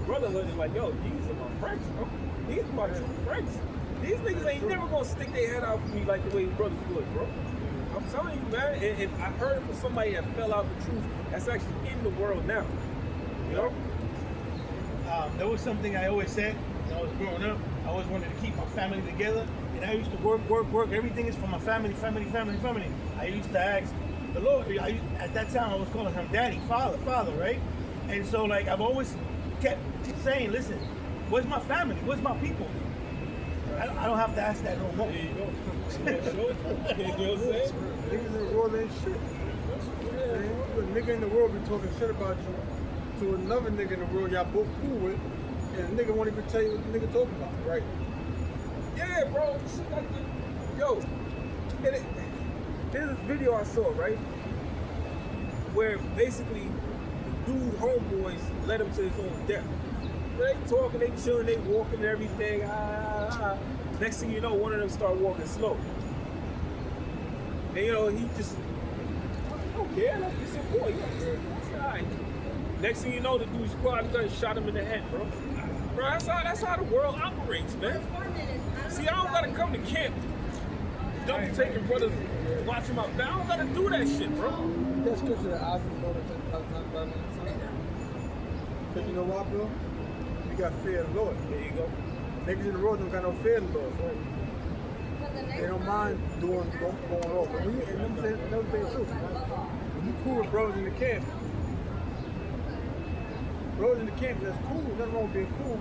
brotherhood and like, yo, these are my friends, bro. These are my true friends. These niggas ain't never gonna stick their head out for me like the way brothers would, bro. I'm telling you, man. And I heard it from somebody that fell out the truth that's actually in the world now. You know? There was something I always said when I was growing up. I always wanted to keep my family together. And I used to work. Everything is for my family. I used to ask the Lord. At that time, I was calling him Daddy, Father, right? And so, like, I've always kept saying, listen, where's my family? Where's my people? I don't have to ask that no more. There you go. You know what I'm saying? Niggas in the world ain't shit. A nigga in the world be talking shit about you to another nigga in the world y'all both cool with, and the nigga won't even tell you what the nigga talking about. Right. Yeah, bro. Shit like that. Yo, there's this video I saw, right? Where basically the dude homeboys led him to his own death. They talking, they chilling, they walking and everything. Next thing you know, one of them start walking slow. And he just, I don't care, like, it's a boy. It's all right. Next thing you know, the dude's squad gun shot him in the head, bro. Bro, that's how the world operates, man. See, I don't gotta come to camp, double taking brothers, watching my back. I don't gotta do that shit, bro. That's because of the odds of going to because you know what, bro? You got fear of the Lord. There you go. Niggas in the world don't got no fear of the Lord. They don't mind going over. And another thing too, when you cool with brothers in the camp, that's cool. Nothing wrong with being cool,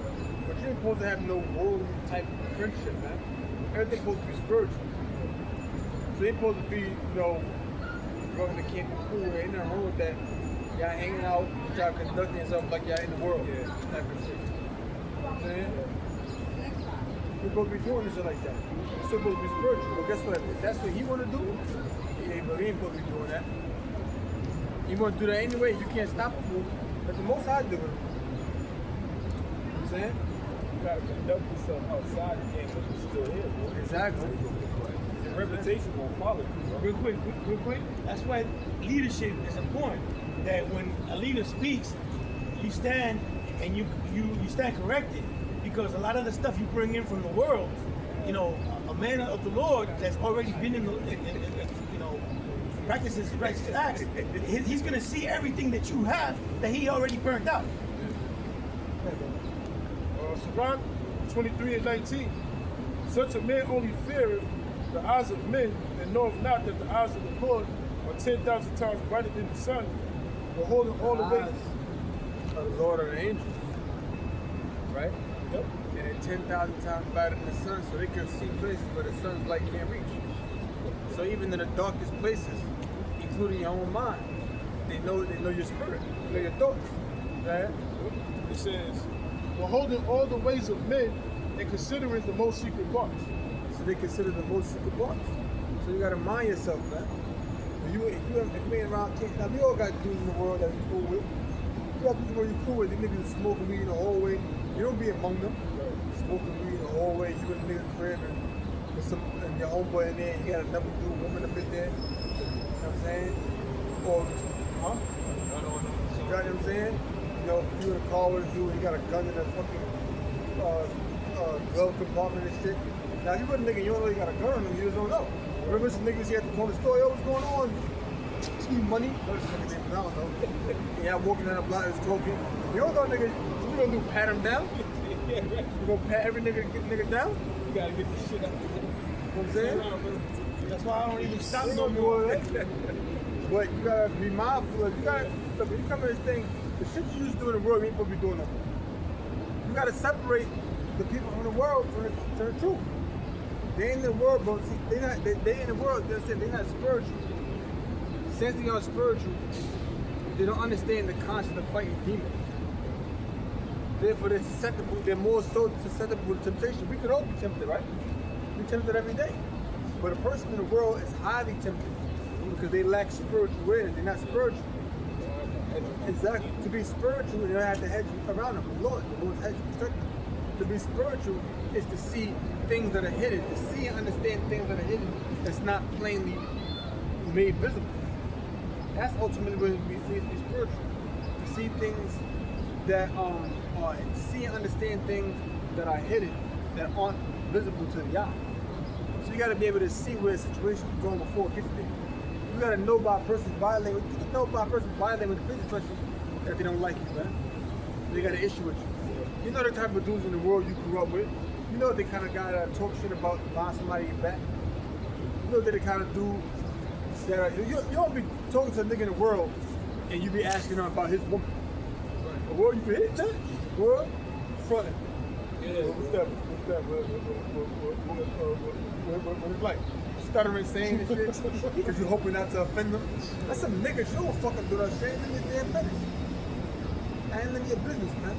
but you ain't supposed to have no worldly type of friendship, man. Everything's supposed to be spiritual. So they supposed to be, brother in the camp is cool. Ain't nothing wrong with that. Y'all hanging out, y'all conducting yourself like y'all in the world. Yeah. Type of shit. You know what I'm saying? We're supposed to be doing this shit like that. We're still supposed to be spiritual. But guess what? If that's what he want to do, he ain't supposed to be doing that. He want to do that anyway. You can't stop him. But the most I do it. You know what I'm saying? You gotta conduct yourself outside the game, but you're still here, bro. Exactly. Your reputation won't follow you, bro. Real quick. That's why leadership is important. That when a leader speaks, you stand and you stand corrected, because a lot of the stuff you bring in from the world, a man of the Lord that's already been in practices righteous acts, he's gonna see everything that you have that he already burned out. Sirach 23:19. Such a man only feareth the eyes of men, and knoweth not that the eyes of the Lord are 10,000 times brighter than the sun, beholding all the ways. Of the Lord of the angels. Right? Yep. And they're 10,000 times brighter than the sun, so they can see places where the sun's light can't reach. So even in the darkest places, including your own mind, they know your spirit, they know your thoughts. Right? It says, beholding all the ways of men and considering the most secret parts. So they consider the most secret parts. So you gotta mind yourself, man. If you ain't around, now we all got dudes in the world that we cool with. You got people you cool with, these niggas are smoking weed in the hallway. You don't be among them. Smoking weed in the hallway, you in the nigga's crib and your homeboy in there, you got another dude, woman up in there. You know what I'm saying? Or, huh? You know what I'm saying? You in a car with a dude, you got a gun in a fucking glove compartment and shit. Now, if you with a nigga, you don't know you got a gun on him, you just don't know. Remember some niggas here at the corner store, yo, what's going on? Ski money? I don't know. Yeah, I'm walking down the block, just talking. You don't know nigga, what you gonna do, pat him down? You gonna pat every nigga down? You gotta get this shit out. You know what I'm saying? That's why I don't even stop No no more. But you gotta be mindful of, look, when you come to this thing, the shit you used to do in the world, you ain't supposed to be doing nothing. You gotta separate the people from the world from the truth. They in the world, but see, they in the world, they're not spiritual. Since they are spiritual, they don't understand the concept of fighting demons. Therefore, they're susceptible. They're more so susceptible to temptation. We could all be tempted, right? We're tempted every day. But a person in the world is highly tempted because they lack spiritual awareness. They're not spiritual. Exactly. To be spiritual, you don't have to hedge around them. The Lord's hedge protect them. To be spiritual is to see things that are hidden, to see and understand things that are hidden that's not plainly made visible. That's ultimately what it means to be spiritual. To see things that see and understand things that are hidden, that aren't visible to the eye. So you gotta be able to see where a situation is going before it gets there. You gotta know by a person's body language. You can know by a person's body language, especially if they don't like you, man. They got an issue with you. You know the type of dudes in the world you grew up with. You know the kind of guy that talk shit about behind somebody in your back. You know they're the kind of dude that you don't be talking to a nigga in the world and you be asking him about his woman. Right. Well, you be hitting that? Well, fronting. Yeah. What's that? What it's like? Stuttering, saying and shit because you're hoping not to offend them. That's some niggas. You don't fucking do that shit. Ain't none of your damn business. Ain't none of your business, man.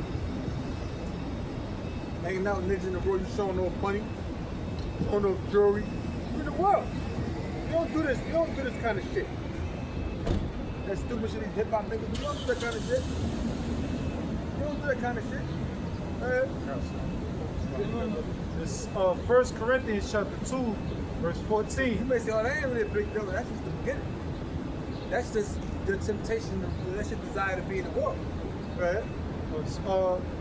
Hanging out with niggas in the world, you showing no money, showing no jewelry. You in the world. You don't do this. You don't do this kind of shit. That stupid shit, these hip hop niggas. You don't do that kind of shit. You don't do that kind of shit. It's 1 Corinthians chapter 2, verse 14. You may say, oh, that ain't really a big deal. That's just the beginning. That's just the temptation. That's your desire to be in the world. Right?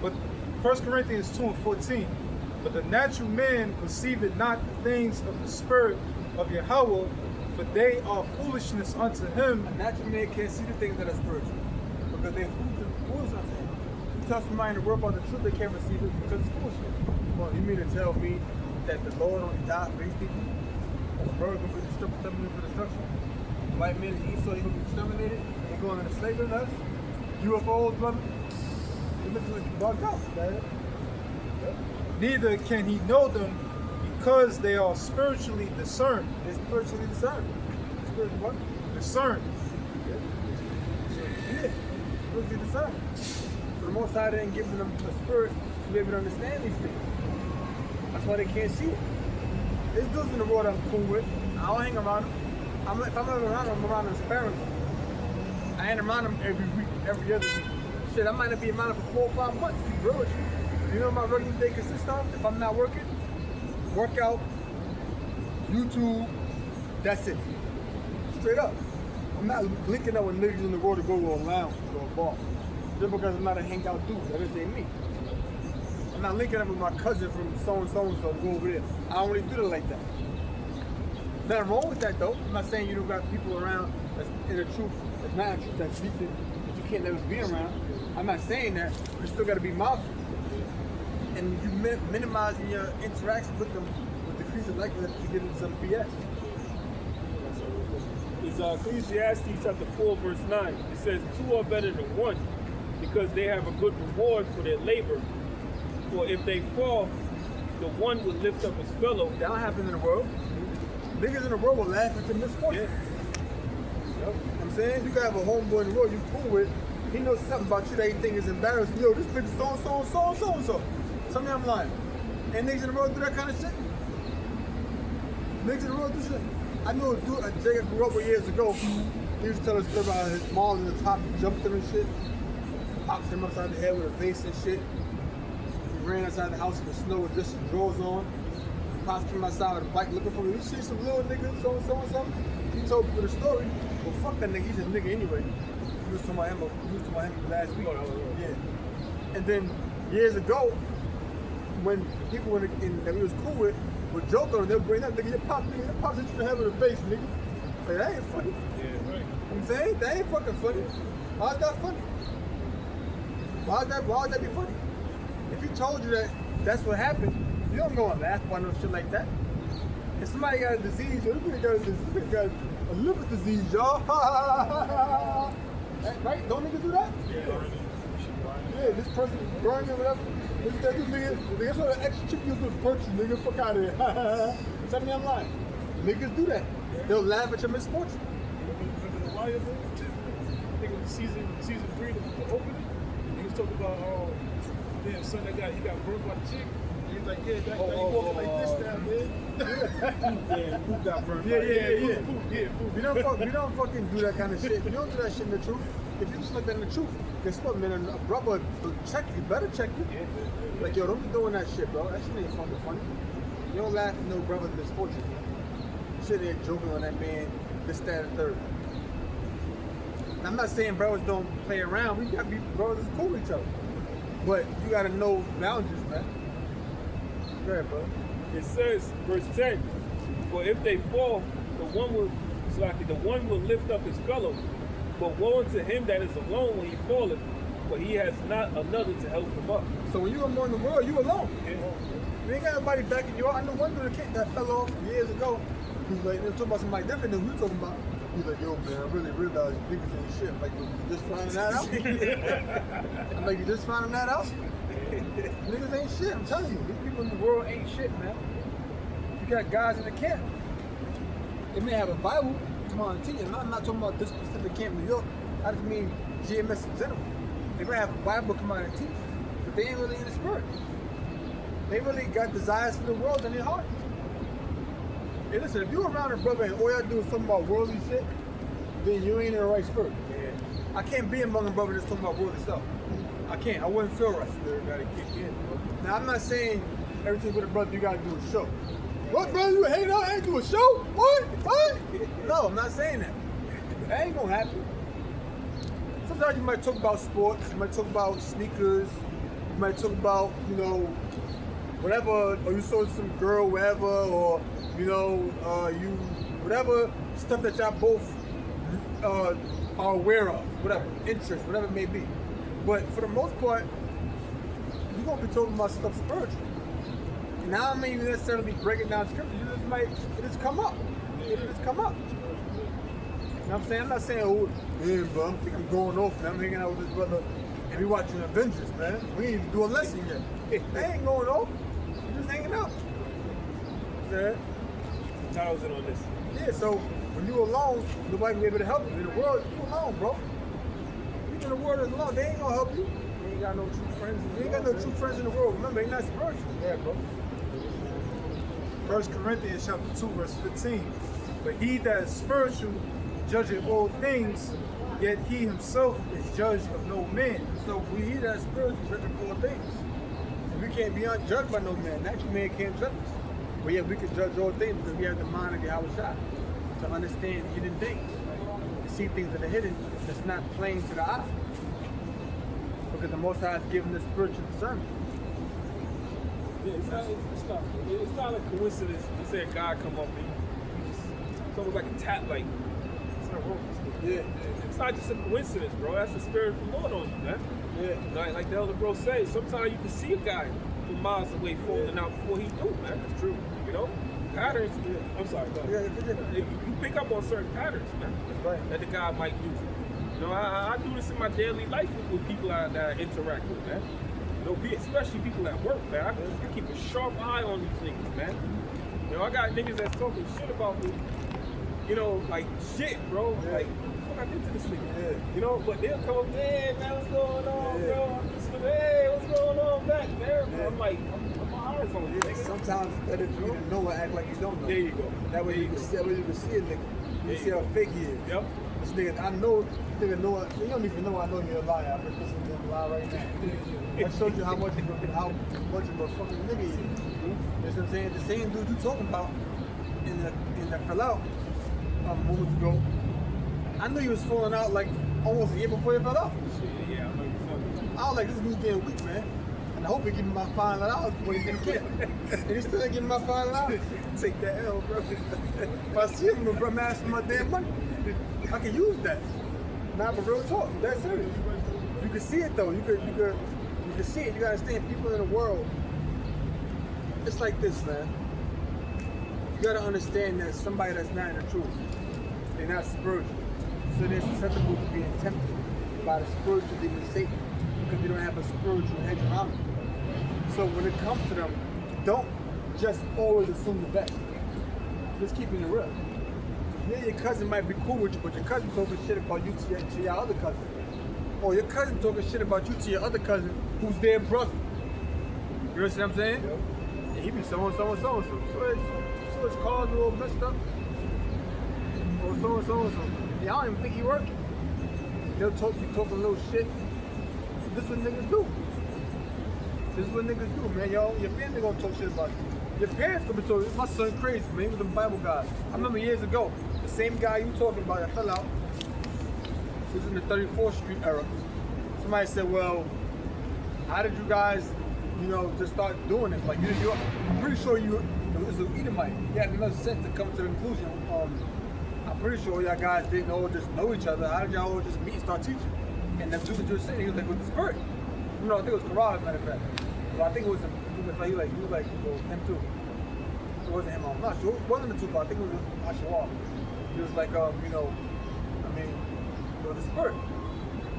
But 1 Corinthians 2 and 14. But the natural man perceiveth not the things of the Spirit of Yahweh, for they are foolishness unto him. A natural man can't see the things that are spiritual because they're foolish unto him. You tell somebody in the world about the truth, they can't receive it because it's foolishness. Well, you mean to tell me that the Lord only died for these people? The bird will be exterminated for destruction? The white man and Esau, he will be exterminated? They're going into slavery to us? UFOs, brother? You're looking bugged out, man. Neither can he know them because they are spiritually discerned. They're spiritually discerned. Spiritually what? Discerned. Yeah, spiritually discerned. So the Most High didn't give them a spirit to be able to understand these things. That's why they can't see it. There's dudes in the world I'm cool with. I don't hang around them. If I'm around them, I'm around them sparingly. I ain't around them every week, every other week. Shit, I might not be around them for 4 or 5 months. To be real with you. You know what my regular day consists of? If I'm not working, workout, YouTube, that's it. Straight up. I'm not linking up with niggas in the world to go to a lounge or a bar. Just because I'm not a hangout dude, that just ain't me. I'm not linking up with my cousin from so-and-so to go over there. I don't really do it like that. Nothing wrong with that though. I'm not saying you don't got people around that's in the truth, that's not in the truth, that's decent, that you can't never be around. I'm not saying that, but you still gotta be mindful. And you minimizing your interaction with them with decreasing likelihood that you get into some BS. It's Ecclesiastes chapter 4, verse 9. It says, 2 are better than 1, because they have a good reward for their labor. For if they fall, the one will lift up his fellow. That don't happen in the world. Niggas in the world will laugh at your misfortune. Yeah. Yep. I'm saying, you can have a homeboy in the world you cool with, he knows something about you that he think is embarrassing. Yo, this bitch is so-and-so. Tell me I'm lying. And niggas in the world do that kind of shit? Niggas in the world do shit? I know a dude, a Jay I grew up with years ago, he used to tell us about his mom in the top, jumped him and shit, popped him upside the head with a vase and shit. He ran outside the house in the snow with just his drawers on. Pops came outside with a bike looking for me. You see some little nigga, so-and-so or something? He told people the story. Well, fuck that nigga, he's a nigga anyway. He was talking about him last week. Yeah. And then years ago, when people that we was cool with would joke on him, they'll bring that nigga, your pops hit you in the head with a face, nigga. Like, that ain't funny. Yeah, right. I'm saying, that ain't fucking funny. Why's that funny? Why'd that be funny? If he told you that that's what happened, you don't go and laugh about no shit like that. If somebody got a disease, or this nigga got a liver disease, y'all. Right? Don't niggas do that? Yeah, this person is burning or whatever. This nigga, that's what an extra chip used to punch you, nigga. Fuck out of here. Tell me I'm lying. Niggas do that. They'll laugh at your misfortune. Remember the Lion Boy? I think it was season 3, the opening. He was talking about damn son he got burnt by the chick. And he's like, yeah, that, Oh, he walking like this now, man. Yeah, who got burned? Yeah. We don't fucking do that kind of shit. We don't do that shit in the truth. If you just look at the truth, guess what, man? A brother check you, better check you. Like, yo, don't be doing that shit, bro. That shit ain't fucking funny. You don't laugh at no brother's misfortune. You shit ain't joking on that man, this, that, and third. And I'm not saying brothers don't play around. We gotta be brothers cool with each other. But you gotta know boundaries, man. Go ahead, bro. It says, verse 10, for if they fall, the one will lift up his fellow, but woe unto him that is alone when he falleth, for he has not another to help him up. So when you among the world, you alone. Yeah. You ain't got nobody backing you up. I know one dude that fell off years ago. He's like, they're talking about somebody different than we talking about. He's like, yo, man, I really realized niggas ain't shit. I'm like, you just finding that out? I'm like, you just finding that out? Niggas ain't shit. I'm telling you, these people in the world ain't shit, man. You got guys in the camp. They may have a Bible. Come on, teach you. I'm not talking about this specific camp in New York. I just mean GMS in general. They may have a Bible come out and teach, but they ain't really in the spirit. They really got desires for the world in their heart. Hey, listen, if you're around a brother and all y'all do is something about worldly shit, then you ain't in the right spirit. Yeah. I can't be among a brother that's talking about worldly stuff. I can't. I wouldn't feel right. Spirit gotta kick in, bro. Now, I'm not saying everything with a brother you gotta do a show. What, brother? You hang out and do a show? What? No, I'm not saying that. That ain't gonna happen. Sometimes you might talk about sports, you might talk about sneakers, you might talk about, you know, whatever, or you saw some girl, whatever, or, you know, you, whatever stuff that y'all both are aware of, whatever, interest, whatever it may be. But for the most part, you're gonna be talking about stuff spiritual. And I don't mean you necessarily breaking down scripture, you just might, it just come up. It'll just come up. You know what I'm saying? I'm not saying, oh, man, bro, I'm going off, man. I'm hanging out with this brother and we watching Avengers, man. We ain't even doing a lesson yet. They ain't going off. We just hanging out. Yeah. 1,000 on this. Yeah, so when you alone, nobody can be able to help you. In the world, you alone, bro. You in the world is alone. They ain't gonna help you. You ain't got no true friends. You ain't got no true friends in the world. Remember, they not spiritual. Yeah, bro. 1 Corinthians chapter 2, verse 15. But he that is spiritual judgeth all things, yet he himself is judged of no man. So he that is spiritual judging all things. And we can't be unjudged by no man. Natural man can't judge us. But yet we can judge all things because we have the mind of Yahweh Shai to understand hidden things. To see things that are hidden that's not plain to the eye. Because the Most High has given us spiritual discernment. Yeah, it's not like coincidence. You say a guy come up and it's almost like a tap, like it's not wrong. Yeah. It's not just a coincidence, bro. That's the spirit of the Lord on you, man. Yeah. Like the elder bro says, sometimes you can see a guy from miles away falling out before he do, man. That's true. You know, patterns. Yeah. I'm sorry, go ahead. You pick up on certain patterns, man. Right. That the guy might do. You know, I do this in my daily life with people that I interact with, man. You know, especially people at work, man. I keep a sharp eye on these niggas, man. You know, I got niggas that's talking shit about me. You know, like shit, bro. Yeah. Like, what I did to this nigga? Yeah. You know, but they'll come up, hey, man, what's going on, bro? I'm just, hey, what's going on back there? Yeah. I'm like, I'm eyes on you, nigga. Sometimes it's better for you to know and act like you don't know. There you go. That way you can see a nigga. You see how fake he is. Yep. This nigga, I know, this nigga know, you don't even know I know you're a liar. I'm just listening to him lie right now. That shows you how much of a fucking nigga he is. You know what I'm saying? The same dude you talking about in the fell out moments ago, I knew he was falling out like almost a year before he fell out. Yeah, I know you're talking. I was like, this dude's getting weak, man. And I hope he give me my $500 before he's in the camp. And he still ain't giving me my $500. Take that L, bro. If I see him, bro, I'm asking my damn money. I can use that. Nah, but real talk, that's serious. You can see it though. You can see it. You gotta understand people in the world. It's like this, man. You gotta understand that somebody that's not in the truth, they're not spiritual. So they're susceptible to being tempted by the spiritual demon Satan because they don't have a spiritual hedge around them. So when it comes to them, don't just always assume the best. Just keeping it real. Yeah, your cousin might be cool with you, but your cousin talking shit about you to your other cousin. Or your cousin talking shit about you to your other cousin who's their brother. You understand what I'm saying? Yep. And he be so. So his car's a little messed up. Or so. Yeah, I don't even think he working. He'll be talking a little shit. This is what niggas do. Man. Yo, your family gonna talk shit about you. Your parents gonna be talking. My son crazy, man. He was a Bible guy. I remember years ago, the same guy you talking about that fell out. This is in the 34th Street era. Somebody said, well, how did you guys, just start doing it? Like, I'm pretty sure it was an Edomite. He had enough sense to come to the conclusion. I'm pretty sure y'all guys didn't all just know each other. How did y'all all just meet and start teaching? And them dudes just saying, he was like, with the spirit. I think it was Karad, as a matter of fact. But I think it was him. He was like, well, him too. It wasn't him. I'm not sure. It wasn't the two, but I think it was Ashawar. He was like, it was the spirit.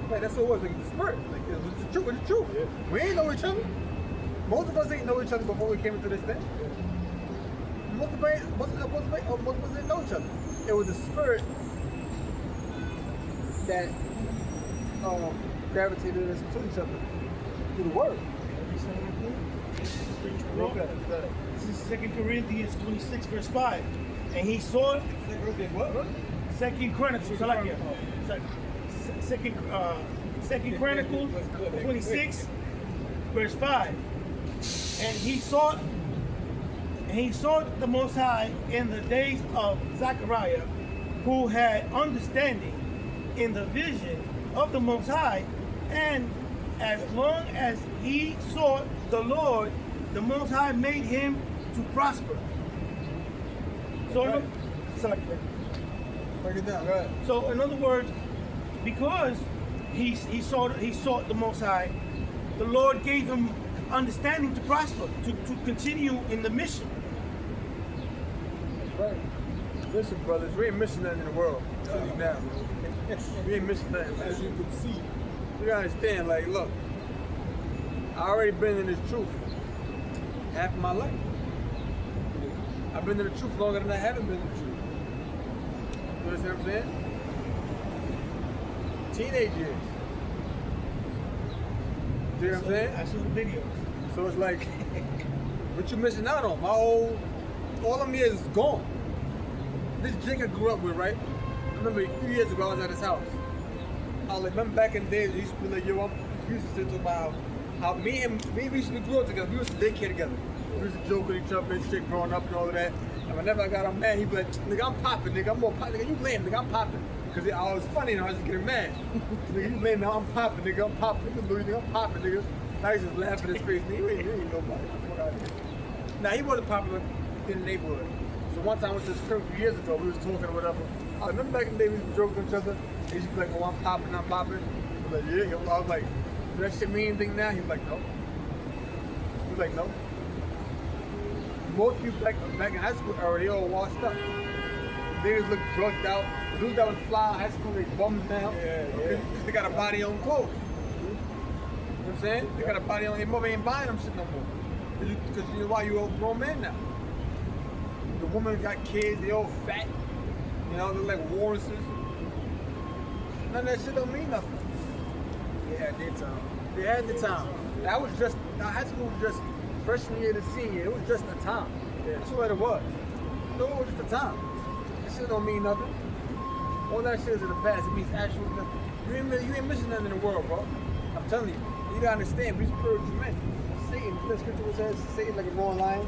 Like, that's what it was, like the spirit. Like, it was the truth. Yeah. We ain't know each other. Most of us ain't know each other before we came into this thing. Most of us didn't know each other. It was the spirit that gravitated us to each other through the word. This is 2 Corinthians 26, verse 5. And he saw 2 Chronicles, Second Chronicles 26, verse 5. And he saw the Most High in the days of Zechariah, who had understanding in the vision of the Most High, and as long as he sought the Lord, the Most High made him to prosper. So, break it down, right? So in other words, because he sought the Most High, the Lord gave him understanding to prosper, to continue in the mission. Right. Listen, brothers, we ain't missing nothing in the world. Now, we ain't missing nothing. As you can see, you gotta understand. Like, look, I already been in this truth half of my life. I've been in the truth longer than I haven't been in the truth. You understand what I'm saying? Teenage years. You know what I'm saying? I saw the videos. So it's like, what you missing out on? All them years is gone. This jig I grew up with, right? I remember a few years ago I was at his house. I was like, remember back in the days, we used to be like, yo, we used to sit about how me and we used to grow up together. We used to daycare together. We used to joke with each other and shit growing up and all of that. And whenever I got him mad, he'd be like, nigga, I'm popping, nigga, I'm more popping, nigga, you lame, nigga, I'm popping. Cause I was funny and I was just getting mad. Nigga, you lame now, I'm popping, nigga, I'm popping. Nigga, I'm popping, nigga. Now he's just laughing in his face, nigga, you ain't nobody. Now he wasn't popular in the neighborhood. So one time I went to this crib a few years ago, we was talking or whatever. I remember back in the day we used to joke with each other. He used to be like, oh, I'm popping. I was like, yeah. I was like, does that shit mean anything now? He was like, no. He was like, no. Most people back in high school era, they all washed up. They just look drugged out. The dudes that was fly in high school, they bummed down. Because they got a body on clothes. You know what I'm saying? They got a body on, their mother ain't buying them shit no more. Because you know why you all grown men now. The women got kids, they all fat. You know, they're like Warrenses. None of that shit don't mean nothing. They had their time. They had the time. That was just, high school was just freshman year to senior year. It was just a time. That's what it was. No, it was just a time. That shit don't mean nothing. All that shit is in the past. It means actual nothing. You ain't missing nothing in the world, bro. I'm telling you. You gotta understand, we spiritual men. Satan, the scripture says, Satan like a roaring lion.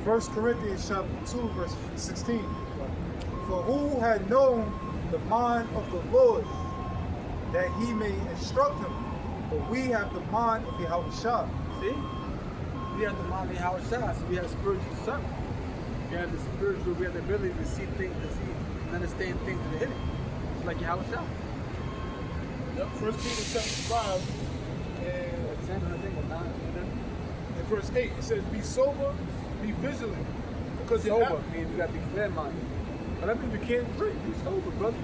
1 Corinthians chapter 2, verse 16. For who had known the mind of the Lord, that he may instruct him? But we have the mind of Yahushua. See? We have the mind of Yahushua, so we have spiritual discernment. We have the ability to see things, to see and understand things that are hidden. It's like Yahushua. Yep, 1 Peter chapter 5 and verse 8, it says, be sober, be vigilant. Because sober means you got to be clear-minded. But that means you can't drink. Be sober, brother.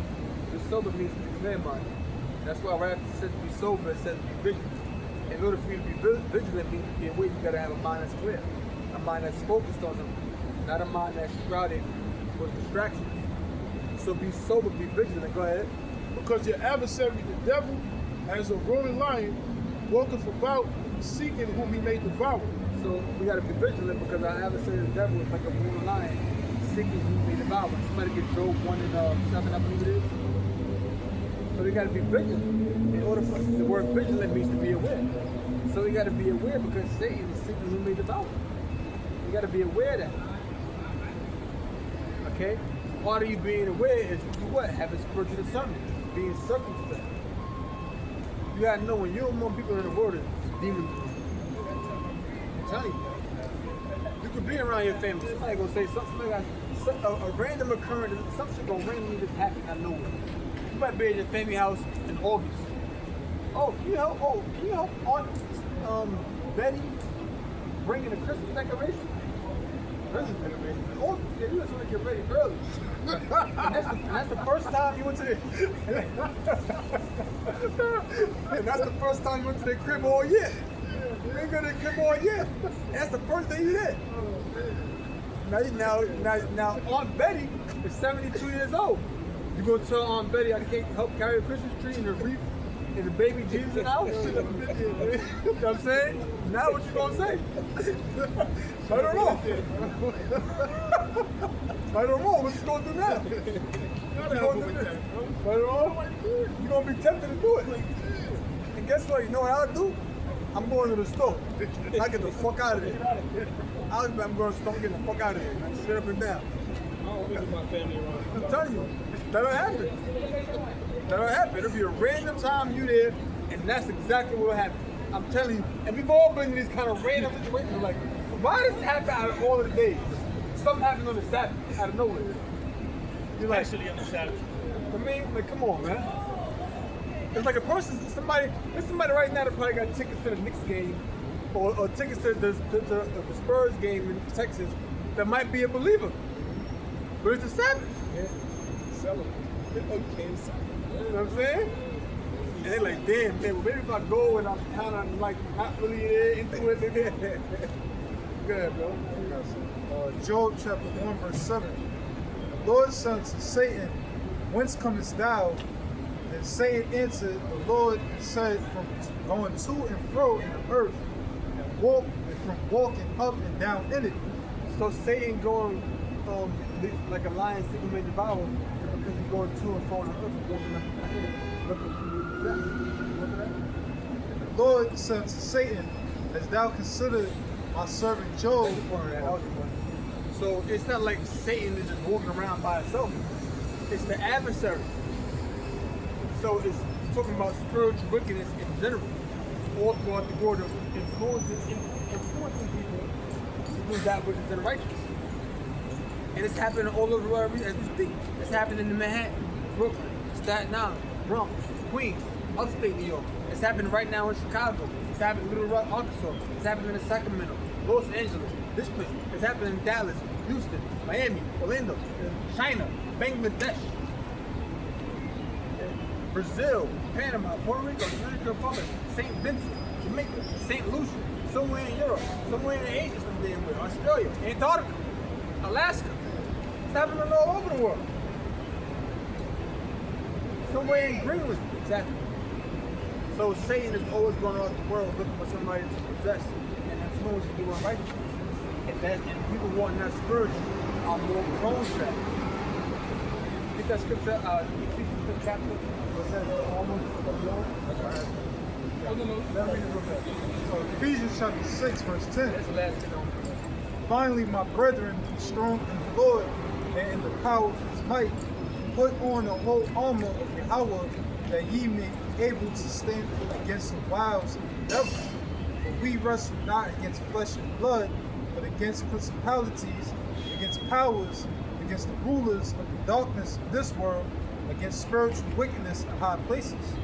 Be sober means to be clear-minded. That's why right after it says be sober, it says be vigilant. In order for you to be vigilant means to be awake, you got to have a mind that's clear. A mind that's focused on something. Not a mind that's shrouded with distractions. So be sober, be vigilant. Go ahead. Because your adversary, the devil, as a roaring lion, walketh about seeking whom he may devour. So we got to be vigilant because our adversary, the devil, is like a born lion, seeking whom he may devour. Somebody get Job 1:7, I believe it is. So we got to be vigilant. In order for the word vigilant means to be aware. So we got to be aware because Satan is seeking whom he may devour. You got to be aware of that. Okay? Part of you being aware is what? Having spiritual discernment, being circumspect. You gotta know when you're among people in the world, demons. I'm telling you. You could be around your family. Somebody gonna say something. A random occurrence, something gonna randomly just happen out of nowhere. You might be at your family house in August. Oh, can you help Aunt Betty bring in the Christmas decoration? Christmas decoration. Oh, yeah, you just want to get ready early. and that's the first time you went to the and that's the first time you went to their crib all year. You ain't go to their crib all year. That's the first thing you did. Now Aunt Betty is 72 years old. You go tell Aunt Betty I can't help carry the Christmas tree and the wreath and the baby Jesus in the house. You know what I'm saying? Now what you gonna say? I don't know. I don't know. What you gonna do now? You're gonna be tempted to do it. And guess what? You know what I'll do? I'm going to the store. I get the fuck out of there. I'm going to the store getting the fuck out of there. Man. Straight up and down. I don't visit my family around. I'm telling you, that'll happen. That'll happen. It'll be a random time you there, and that's exactly what will happen. I'm telling you. And we've all been in these kind of random situations. Like, why does this happen out of all of the days? Something happened on the Sabbath out of nowhere. You're like, Actually on the Sabbath. I mean, like, come on, man. It's like there's somebody right now that probably got tickets to the Knicks game or tickets to the Spurs game in Texas that might be a believer. But it's the Sabbath. Yeah. Celebrate. Okay, You know what I'm saying? And they're like, damn, man, well, maybe if I go and I'm kind of like not really into it, maybe. Go ahead, bro. Job chapter 1 verse 7. The Lord said to Satan, whence comest thou? And Satan answered, the Lord said, from going to and fro in the earth, and from walking up and down in it. So Satan going like a lion seeking may devour because he's going to and fro in the earth and walking up and down in it. And the Lord said to Satan, as thou considered my servant Job. So it's not like Satan is just walking around by himself. It's the adversary. So it's talking about spiritual wickedness in general, all throughout the world of influencing people to do that which is unrighteous. And it's happening all over the world as we speak. It's happening in Manhattan, Brooklyn, Staten Island, Bronx, Queens, upstate New York. It's happening right now in Chicago. It's happening in Little Rock, Arkansas. It's happening in Sacramento, Los Angeles, this place. It's happening in Dallas, Houston, Miami, Orlando, China, Bangladesh, Brazil, Panama, Puerto Rico, Dominican Republic, St. Vincent, Jamaica, St. Lucia, somewhere in Europe, somewhere in Asia, some damn way, Australia, Antarctica, Alaska. It's happening all over the world. Somewhere in Greenland, it's happening. So Satan is always going around the world looking for somebody to possess and influence to do unrighteousness. And people wanting that spiritual are more prone to that. Get that scripture, Ephesians 5th chapter. Ephesians chapter 6 verse 10. That's the last thing on. Finally, my brethren, be strong in the Lord and in the power of his might. Put on the whole armor of Yahweh, that ye may be able to stand against the wiles of the devil. For we wrestle not against flesh and blood, but against principalities, against powers, against the rulers of the darkness of this world, against spiritual wickedness in high places.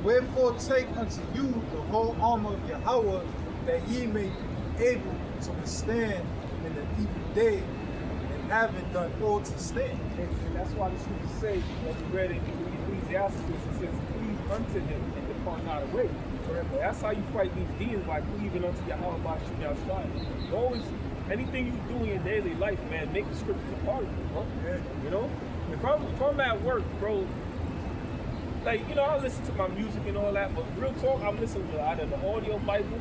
Wherefore take unto you the whole armor of Yahweh, that ye may be able to withstand in the evil day, and having done all to stand. And that's why the scriptures say, when we read it in Ecclesiastes, it says, cleave unto him and depart not away. That's how you fight these demons, by cleaving unto Yahweh by shooting out stride. Always, anything you do in your daily life, man, make the scriptures a part of it, bro. Yeah. You know? If I'm at work, bro, like, you know, I listen to my music and all that, but real talk, I'm listening to either the audio Bible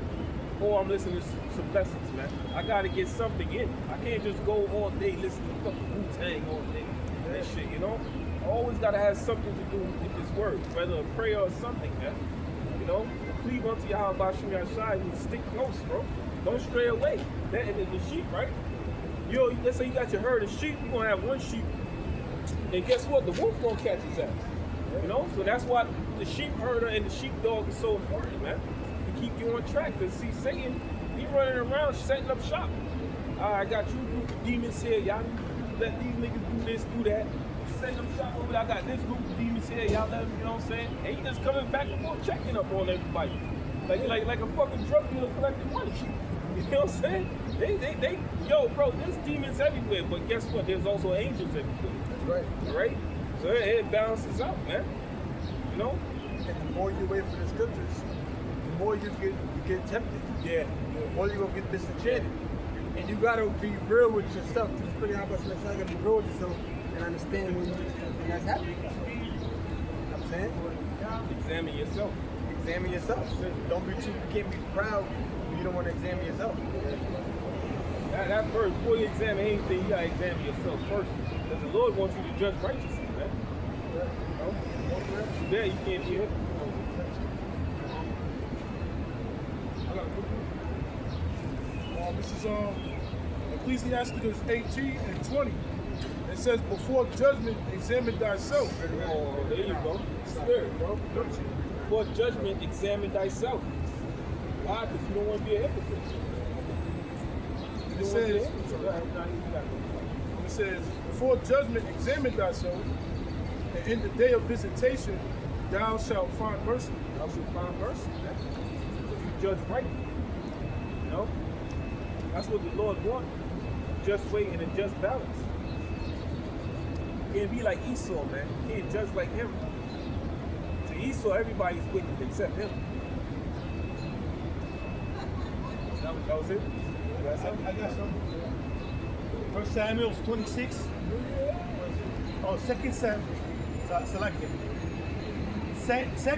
or I'm listening to some lessons, man. I gotta get something in. I can't just go all day listening to fucking Wu-Tang all day and shit, you know? I always gotta have something to do with this word, whether a prayer or something, man. You know? Cleave unto Yahweh Bashim Yashai and stick close, bro. Don't stray away. That is the sheep, right? You, let's say you got your herd of sheep, you're gonna have one sheep. And guess what? The wolf gonna catch his ass. You know? So that's why the sheep herder and the sheepdog is so important, man. To keep you on track. Because see, Satan, he running around setting up shop. I got you group of demons here, y'all let these niggas do this, do that. Setting up shop over there, I got this group of demons here, y'all let them, you know what I'm saying? And he just coming back and forth checking up on everybody. Like a fucking drug dealer collecting money. You know what I'm saying? They, yo, bro, there's demons everywhere, but guess what? There's also angels everywhere. That's right. All right? So it balances out, man. You know? And the more you wait for the scriptures, the more you get tempted. Yeah. The more you're gonna get disenchanted. And you gotta be real with yourself. To explain how much you gotta be real with yourself and understand when that's happening. You know what I'm saying? Examine yourself. Examine yourself. Don't be too, you can't be proud when you don't want to examine yourself. That first, before you examine anything, you gotta examine yourself first. Because the Lord wants you to judge righteously, man. Yeah, you can't be hypocrite. This is Ecclesiasticus 18 and 20. It says, before judgment, examine thyself. Oh, there you go. Spirit, bro. Before judgment, examine thyself. Why? Because you don't want to be a hypocrite. It says, before judgment, examine thyself, and in the day of visitation, thou shalt find mercy. Thou shalt find mercy, man. Because you judge right. You know? That's what the Lord wants. Just weight and a just balance. You can't be like Esau, man. You can't judge like him. To Esau, everybody's wicked except him. That was it? I got some. 1 Samuel 26. Oh, 2 Samuel. Select it.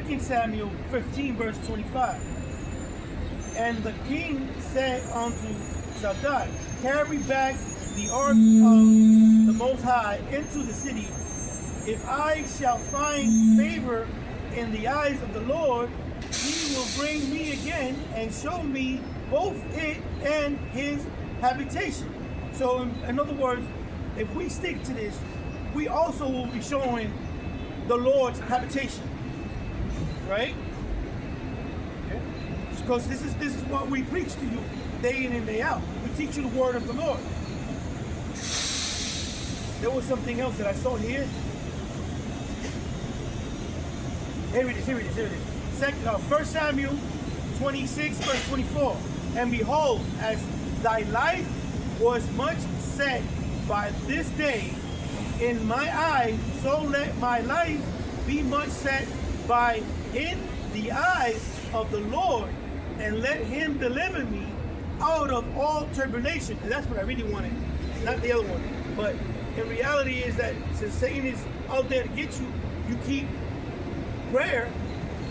2 Samuel 15, verse 25. And the king said unto Zadok, carry back the ark of the Most High into the city. If I shall find favor in the eyes of the Lord, he will bring me again and show me both it and his habitation. So in other words, if we stick to this, we also will be showing the Lord's habitation, right? Because this is what we preach to you day in and day out. We teach you the word of the Lord. There was something else that I saw here. Here it is. 1 Samuel 26, verse 24. And behold, as thy life was much set by this day in my eyes, so let my life be much set by in the eyes of the Lord, and let him deliver me out of all tribulation. And that's what I really wanted, not the other one. But in reality is that since Satan is out there to get you, you keep prayer,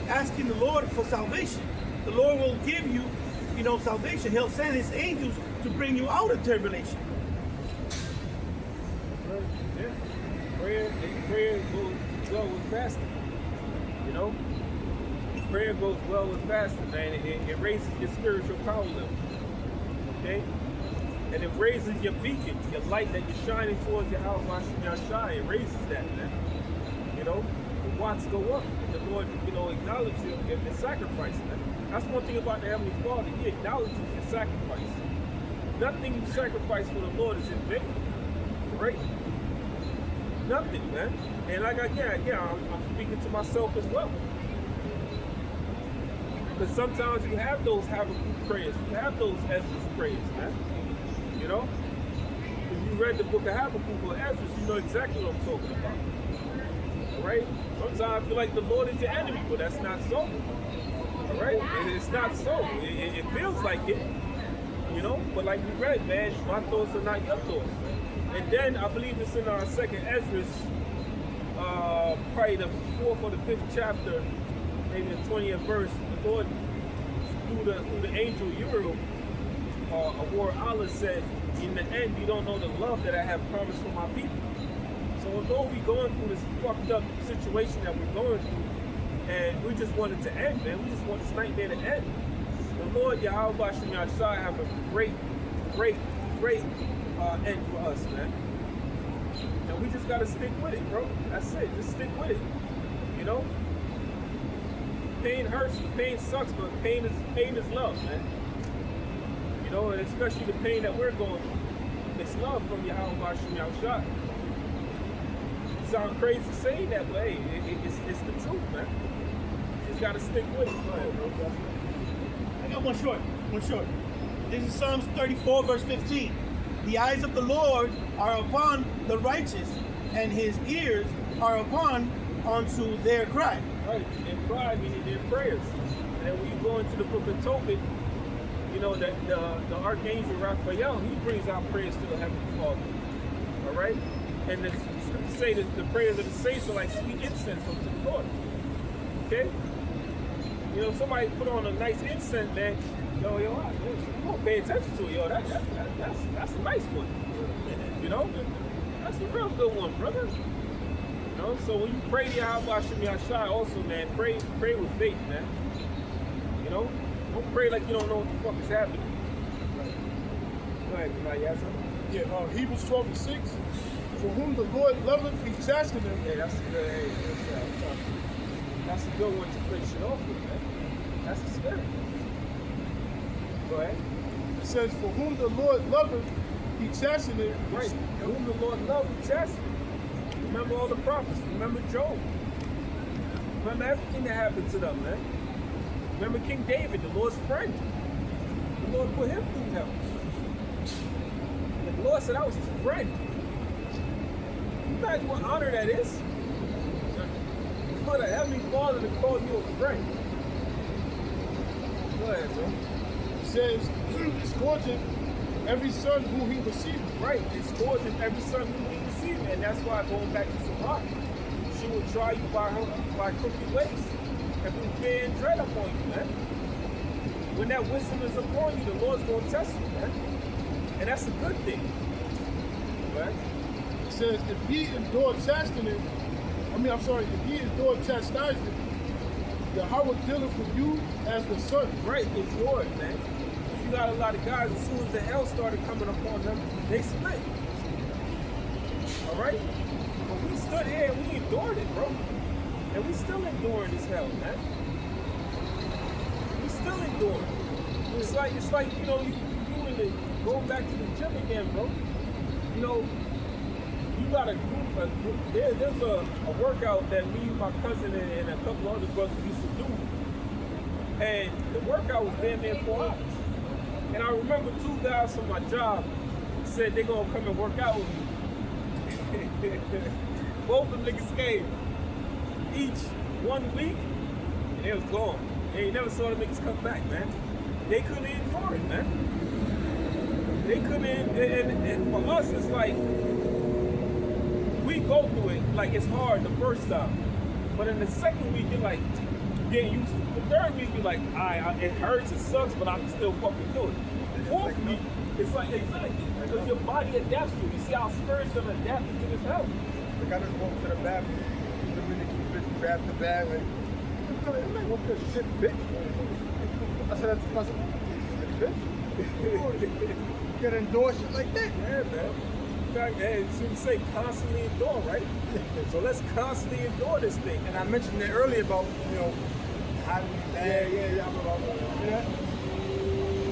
asking the Lord for salvation. The Lord will give you, salvation. He'll send his angels to bring you out of tribulation. Yeah. Prayer goes well with fasting. You know? Prayer goes well with fasting, man. It raises your spiritual power level. Okay? And it raises your beacon, your light that you're shining towards your house, Yahshua. It raises that, man. You know? The watts go up. And the Lord, acknowledge you and the sacrifice, man. That's one thing about the Heavenly Father. He acknowledges your sacrifice. Nothing you sacrifice for the Lord is in vain. Right? Nothing, man. And like I'm speaking to myself as well. Because sometimes you have those Habakkuk prayers, you have those Ezra's prayers, man. You know? If you read the book of Habakkuk or Ezra, you know exactly what I'm talking about. Alright? Sometimes I feel like the Lord is your enemy, but that's not so. Alright? It's not so. It feels like it. You know? But like we read, man, my thoughts are not your thoughts. And then I believe it's in our second Ezra's, probably the 4th or the 5th chapter, maybe the 20th verse, the Lord, through the angel Uriel, Awar Allah said, in the end, you don't know the love that I have promised for my people. So although we're going through this fucked up situation that we're going through, and we just want it to end, man. We just want this nightmare to end. The Lord Yahweh Shem Yahshua have a great end for us, man. And we just gotta stick with it, bro. That's it. Just stick with it. You know? Pain hurts, pain sucks, but pain is love, man. You know, and especially the pain that we're going through. It's love from Yahweh Shem Yahshua. It sounds crazy saying that, but hey, it's the truth, man. You just gotta stick with it. Go ahead, bro. I got one short. This is Psalms 34, verse 15. The eyes of the Lord are upon the righteous, and his ears are unto their cry. Right, their cry meaning their prayers. And then when you go into the book of Tobit, you know that the archangel Raphael, he brings out prayers to the Heavenly Father. All right, and the scriptures say that the prayers of the saints are like sweet incense unto the Lord. Okay, you know, somebody put on a nice incense, man. Yo, you gonna pay attention to it, yo. That's a nice one. You know, that's a real good one, brother. You know, so when you pray to Yahweh Shem Yahshua also, man, pray with faith, man. You know, don't pray like you don't know what the fuck is happening. Go ahead, you have something? Yeah, Hebrews 12:6. For whom the Lord loveth, he chasteneth. Yeah, that's a good. Hey, that's a good one to finish it off with, man. That's the spirit. Go ahead. It says, for whom the Lord loveth, he chasteneth. Right. And whom the Lord loveth, he chasteneth. Remember all the prophets. Remember Job. Remember everything that happened to them, man. Remember King David, the Lord's friend. The Lord put him through hell. And the Lord said, I was his friend. Imagine what honor that is. For the Heavenly Father to call you a friend. Go ahead, bro. It says, he scourgeth every son who he receiveth. Right, it scourgeth every son who he receiveth. And that's why, going back to Sabat, she will try you by crooked ways. And put fear and dread upon you, man. When that wisdom is upon you, the Lord's going to test you, man. And that's a good thing. Right? It says, if ye endure chastening, if ye endure chastisement, Yahweh dealeth with you as with sons. Right, it's yours, man. You got a lot of guys, as soon as the hell started coming upon them, they split. All right? But we stood here and we endured it, bro. And we still enduring this hell, man. We still enduring. It's like you know, you in the going back to the gym again, bro. You know, you got a group. There's a workout that me, my cousin, and a couple other brothers used to do, and the workout was damn near 4 hours. And I remember 2 guys from my job said they're gonna come and work out with me. Both of them niggas came. Each 1 week, and they was gone. And you never saw the niggas come back, man. They couldn't endure it, man. They couldn't, and for us, it's like, we go through it, like it's hard the first time. But in the second week, you're like, getting used to it. The third week, you're like, it hurts, it sucks, but I can still fucking do it. The fourth week, it's like, exactly, because your body adapts to it. You see how spirits have adapted to this health. Like I just walked to the bathroom, the minute grabbed the bag, like, I'm like, what this shit, bitch? I said that to myself, bitch. You gotta endorse shit like that. Yeah, man. Hey, so you say constantly endure, right? So let's constantly endure this thing. And I mentioned it earlier about, you know, having the bag. Yeah. I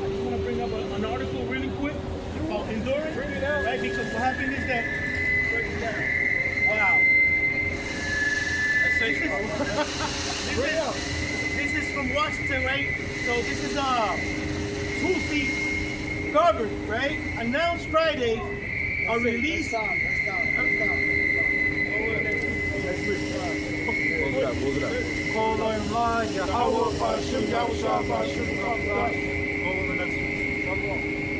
just want to bring up an article really quick about endurance. Bring it out. Right, because what happened is that, Break it down. wow. Bring it out. This is from Washington, right? So this is Tulsi Gabbard, right? Announced Friday a release. Next time. Call on line, Yahweh, Bashim, Yahweh, Bashim, Over the next one.